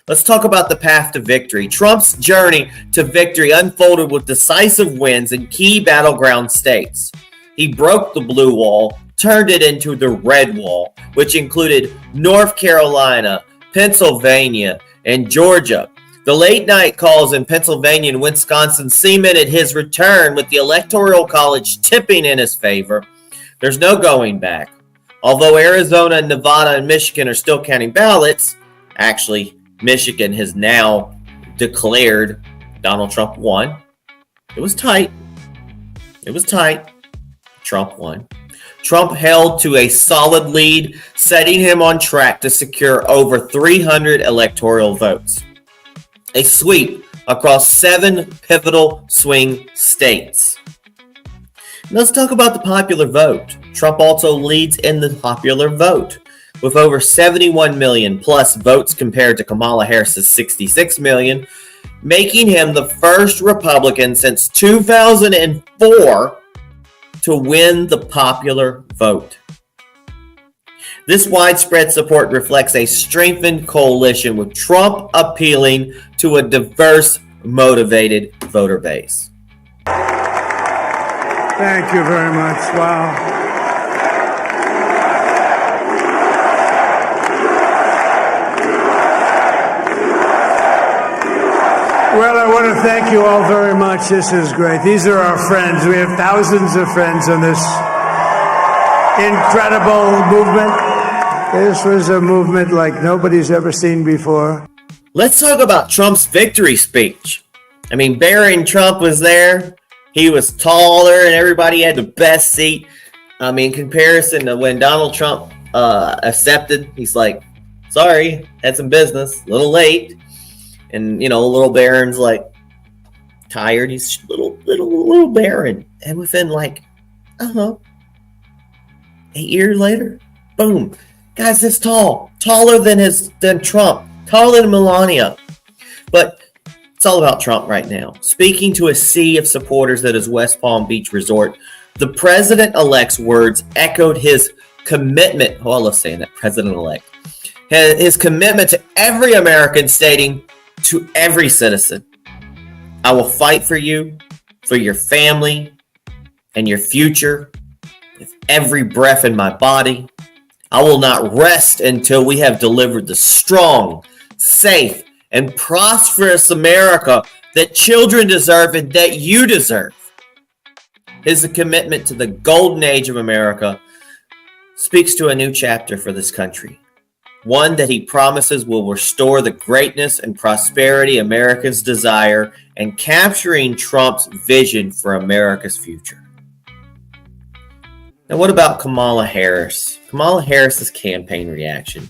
Let's talk about the path to victory. Trump's journey to victory unfolded with decisive wins in key battleground states. He broke the blue wall, turned it into the red wall, which included North Carolina, Pennsylvania, and Georgia. The late night calls in Pennsylvania and Wisconsin cemented his return, with the Electoral College tipping in his favor. There's no going back. Although Arizona, Nevada, and Michigan are still counting ballots, actually, Michigan has now declared Donald Trump won. It was tight. Trump won. Trump held to a solid lead, setting him on track to secure over 300 electoral votes. A sweep across 7 pivotal swing states. Let's talk about the popular vote. Trump also leads in the popular vote with over 71 million plus votes compared to Kamala Harris's 66 million, making him the first Republican since 2004 to win the popular vote. This widespread support reflects a strengthened coalition, with Trump appealing to a diverse, motivated voter base. Thank you very much. Wow. Well, I want to thank you all very much. This is great. These are our friends. We have thousands of friends on this incredible movement. This was a movement like nobody's ever seen before. Let's talk about Trump's victory speech. I mean, Barron Trump was there. He was taller and everybody had the best seat. I mean, in comparison to when Donald Trump accepted, he's like, sorry, had some business, a little late. And, you know, little Barron's like tired. He's little Barron. And within 8 years later, boom. Guys, this tall. Taller than Trump. Taller than Melania. But it's all about Trump right now. Speaking to a sea of supporters at his West Palm Beach resort, the president-elect's words echoed his commitment. Oh, I love saying that, president-elect. His commitment to every American, stating, to every citizen, I will fight for you, for your family, and your future with every breath in my body. I will not rest until we have delivered the strong, safe, and prosperous America that children deserve and that you deserve. His commitment to the golden age of America speaks to a new chapter for this country. One that he promises will restore the greatness and prosperity Americans desire, and capturing Trump's vision for America's future. Now, what about Kamala Harris? Kamala Harris's campaign reaction.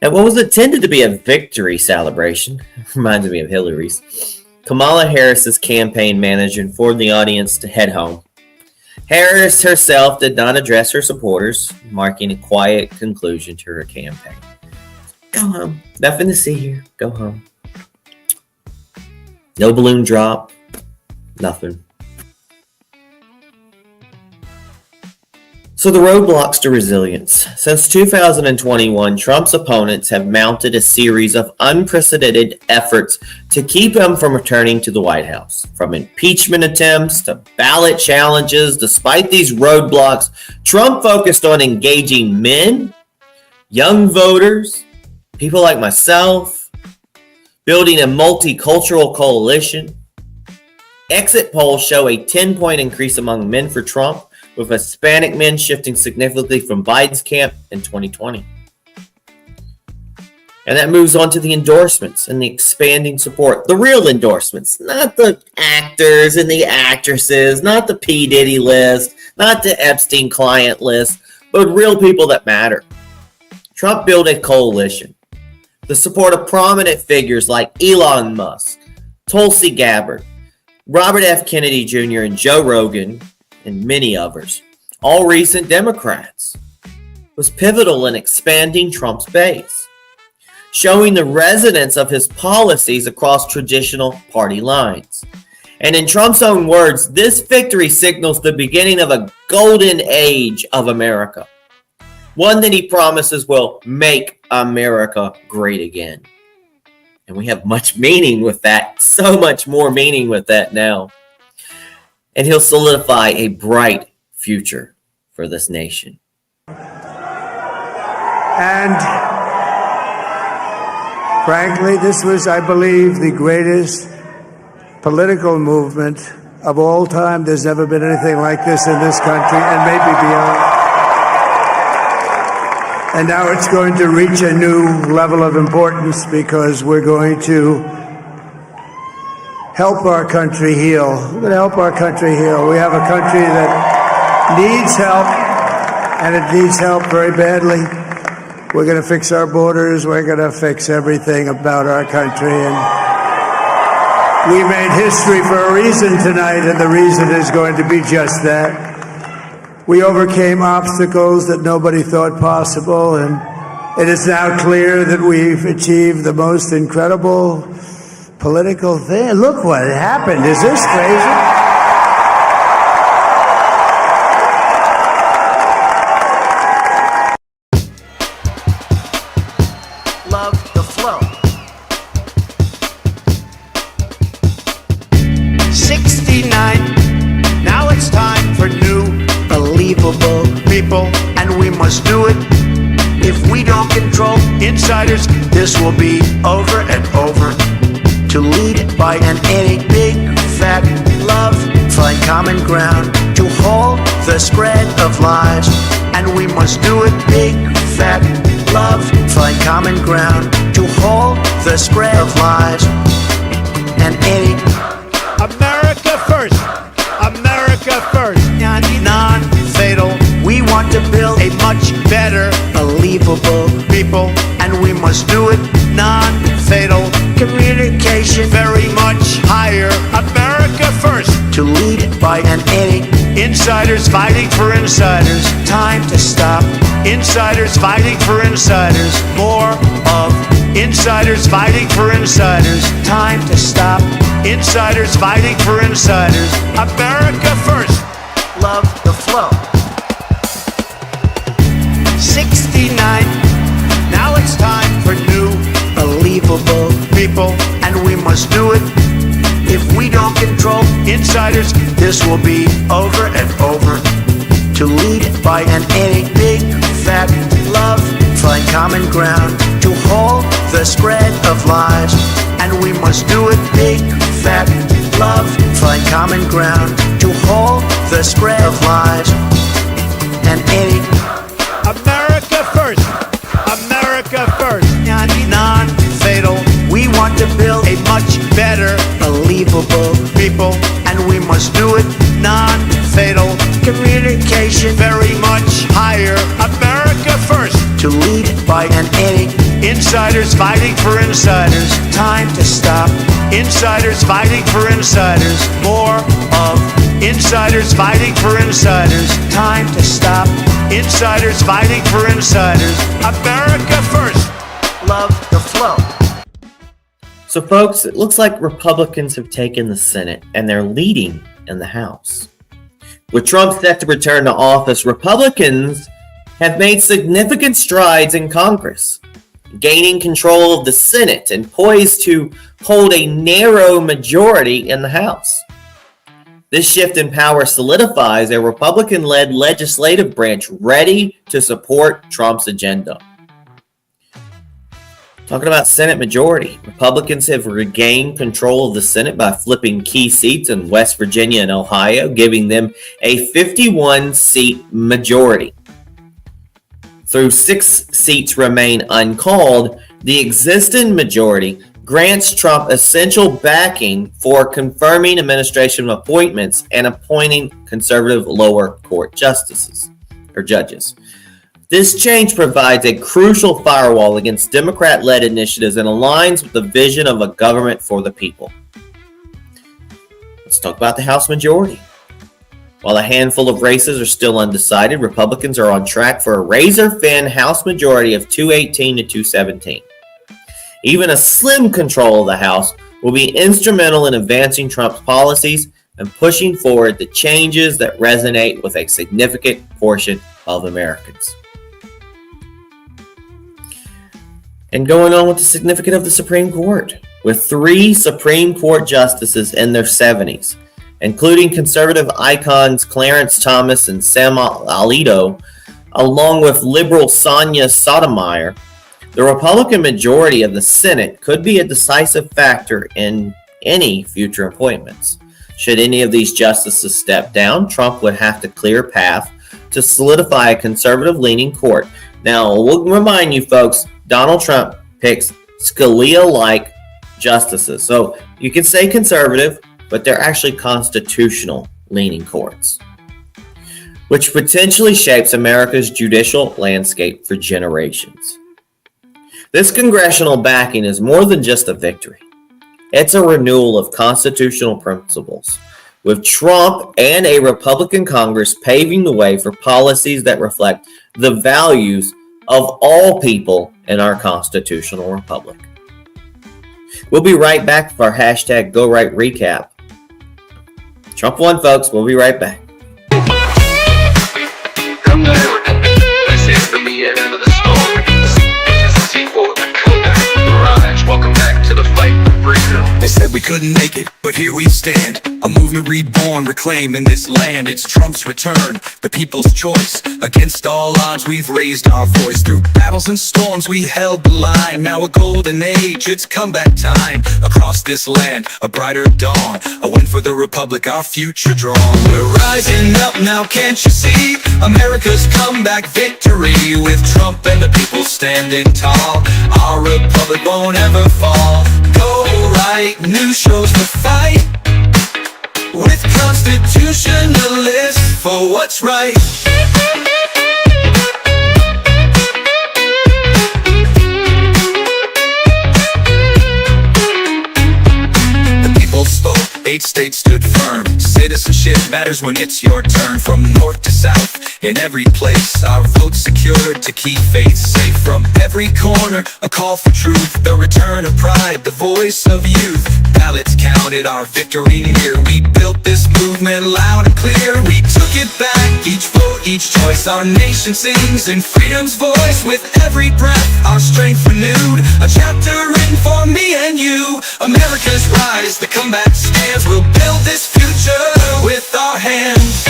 And what was intended to be a victory celebration, reminds me of Hillary's, Kamala Harris's campaign manager informed the audience to head home. Harris herself did not address her supporters, marking a quiet conclusion to her campaign. Go home. Nothing to see here. Go home. No balloon drop. Nothing. So the roadblocks to resilience. Since 2021, Trump's opponents have mounted a series of unprecedented efforts to keep him from returning to the White House. From impeachment attempts to ballot challenges, despite these roadblocks, Trump focused on engaging men, young voters, people like myself, building a multicultural coalition. Exit polls show a 10-point increase among men for Trump, with Hispanic men shifting significantly from Biden's camp in 2020. And that moves on to the endorsements and the expanding support. The real endorsements, not the actors and the actresses, not the P. Diddy list, not the Epstein client list, but real people that matter. Trump built a coalition. The support of prominent figures like Elon Musk, Tulsi Gabbard, Robert F. Kennedy Jr., and Joe Rogan, and many others, all recent Democrats, was pivotal in expanding Trump's base, showing the resonance of his policies across traditional party lines. And in Trump's own words, this victory signals the beginning of a golden age of America, one that he promises will make America great again. And we have much meaning with that, so much more meaning with that now. And he'll solidify a bright future for this nation. And frankly, this was, I believe, the greatest political movement of all time. There's never been anything like this in this country, and maybe beyond. And now it's going to reach a new level of importance because we're going to help our country heal. We're going to help our country heal. We have a country that needs help, and it needs help very badly. We're going to fix our borders. We're going to fix everything about our country. And we made history for a reason tonight, and the reason is going to be just that. We overcame obstacles that nobody thought possible, and it is now clear that we've achieved the most incredible political thing. Look what happened. Is this crazy? Love the flow. 69. Now it's time for new, believable people, and we must do it. If we don't control insiders, this will be over and over. To lead by an any big fat love, find common ground to halt the spread of lies, and we must do it big fat love, find common ground to halt the spread of lies, and any America first. America first. non-fatal. We want to build a much better, believable people, and we must do it non-fatal. Communication very much higher. America first. To lead by an any insiders fighting for insiders. Time to stop insiders fighting for insiders. More of insiders fighting for insiders. Time to stop insiders fighting for insiders. America first. Love the flow. 69. Now it's time for new, believable people, and we must do it. If we don't control insiders, this will be over and over. To lead by an any big fat love, find common ground to halt the spread of lies, and we must do it big fat love, find common ground to halt the spread of lies, and any America first. America first. non-fatal. We want to build a much better, believable people, and we must do it non-fatal. Communication very much higher. America first. To lead by an any insiders fighting for insiders. Time to stop insiders fighting for insiders. More of insiders fighting for insiders. Time to stop insiders fighting for insiders. America first. love the flow. So, folks, it looks like Republicans have taken the Senate and they're leading in the House. With Trump set to return to office, Republicans have made significant strides in Congress, gaining control of the Senate and poised to hold a narrow majority in the House. This shift in power solidifies a Republican-led legislative branch ready to support Trump's agenda. Talking about Senate majority, Republicans have regained control of the Senate by flipping key seats in West Virginia and Ohio, giving them a 51-seat majority. Though 6 seats remain uncalled, the existing majority grants Trump essential backing for confirming administration appointments and appointing conservative lower court justices or judges. This change provides a crucial firewall against Democrat-led initiatives and aligns with the vision of a government for the people. Let's talk about the House majority. While a handful of races are still undecided, Republicans are on track for a razor-thin House majority of 218 to 217. Even a slim control of the House will be instrumental in advancing Trump's policies and pushing forward the changes that resonate with a significant portion of Americans. And going on with the significance of the Supreme Court, with 3 Supreme Court justices in their 70s, including conservative icons Clarence Thomas and Sam Alito, along with liberal Sonia Sotomayor, the Republican majority of the Senate could be a decisive factor in any future appointments. Should any of these justices step down, Trump would have to clear a path to solidify a conservative-leaning court. Now, we'll remind you folks, Donald Trump picks Scalia-like justices. So you can say conservative, but they're actually constitutional-leaning courts, which potentially shapes America's judicial landscape for generations. This congressional backing is more than just a victory. It's a renewal of constitutional principles, with Trump and a Republican Congress paving the way for policies that reflect the values of all people in our constitutional republic. We'll be right back for our hashtag GoRight recap. Trump won, folks. We'll be right back. Come to America. This is the end of the story. This is the sequel to Comeback Garage. Welcome back to the fight for freedom. They said we couldn't make it, but here we stand. A movement reborn, reclaiming this land. It's Trump's return, the people's choice. Against all odds, we've raised our voice. Through battles and storms, we held the line. Now a golden age, it's comeback time. Across this land, a brighter dawn. A win for the republic, our future drawn. We're rising up now, can't you see? America's comeback victory. With Trump and the people standing tall, our republic won't ever fall. Go right, new shows to fight. With constitutionalists for what's right. The people spoke, 8 states stood firm. Citizenship matters when it's your turn. From north to south, in every place, our vote secured to keep faith safe. From every corner, a call for truth. The return of pride, the voice of youth. Ballots counted, our victory near. We built this movement loud and clear. We took it back, each vote, each choice. Our nation sings in freedom's voice. With every breath, our strength renewed. A chapter written for me and you. America's rise, the comeback stands. We'll build this future with our hands.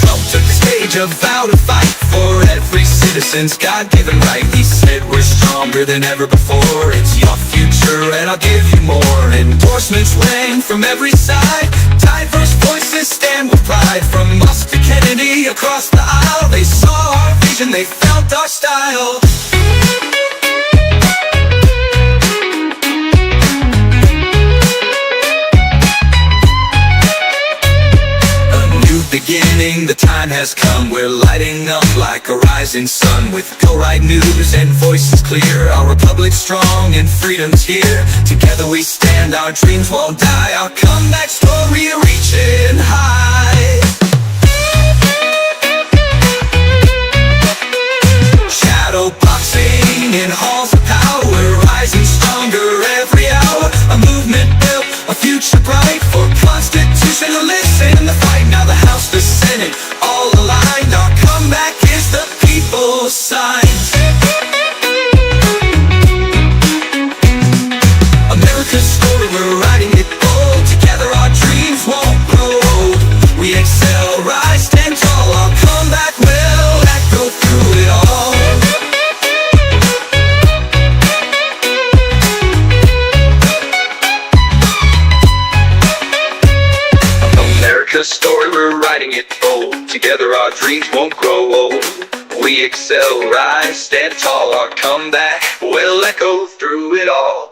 Trump took the stage, a vow to fight for every citizen's God-given right. He said we're stronger than ever before. It's your future and I'll give you more. Endorsements rang from every side. Diverse voices stand with pride. From Musk to Kennedy, across the aisle. They saw our vision, they felt our style. Beginning, the time has come. We're lighting up like a rising sun. With GoRight news and voices clear, our republic's strong and freedom's here. Together we stand, our dreams won't die. Our comeback story reaching high. in halls of power, rising stronger every hour. A movement built, a future bright for constitutionalists in the fight. Now the House, the Senate, all aligned. Our comeback is the people's sign. America's story, we're writing it bold. Together our dreams won't grow old. We excel, rise, stand tall. Our comeback will echo through it all. America's story, we're writing it bold. Together our dreams won't grow old. We excel, rise, stand tall. Our comeback will echo through it all.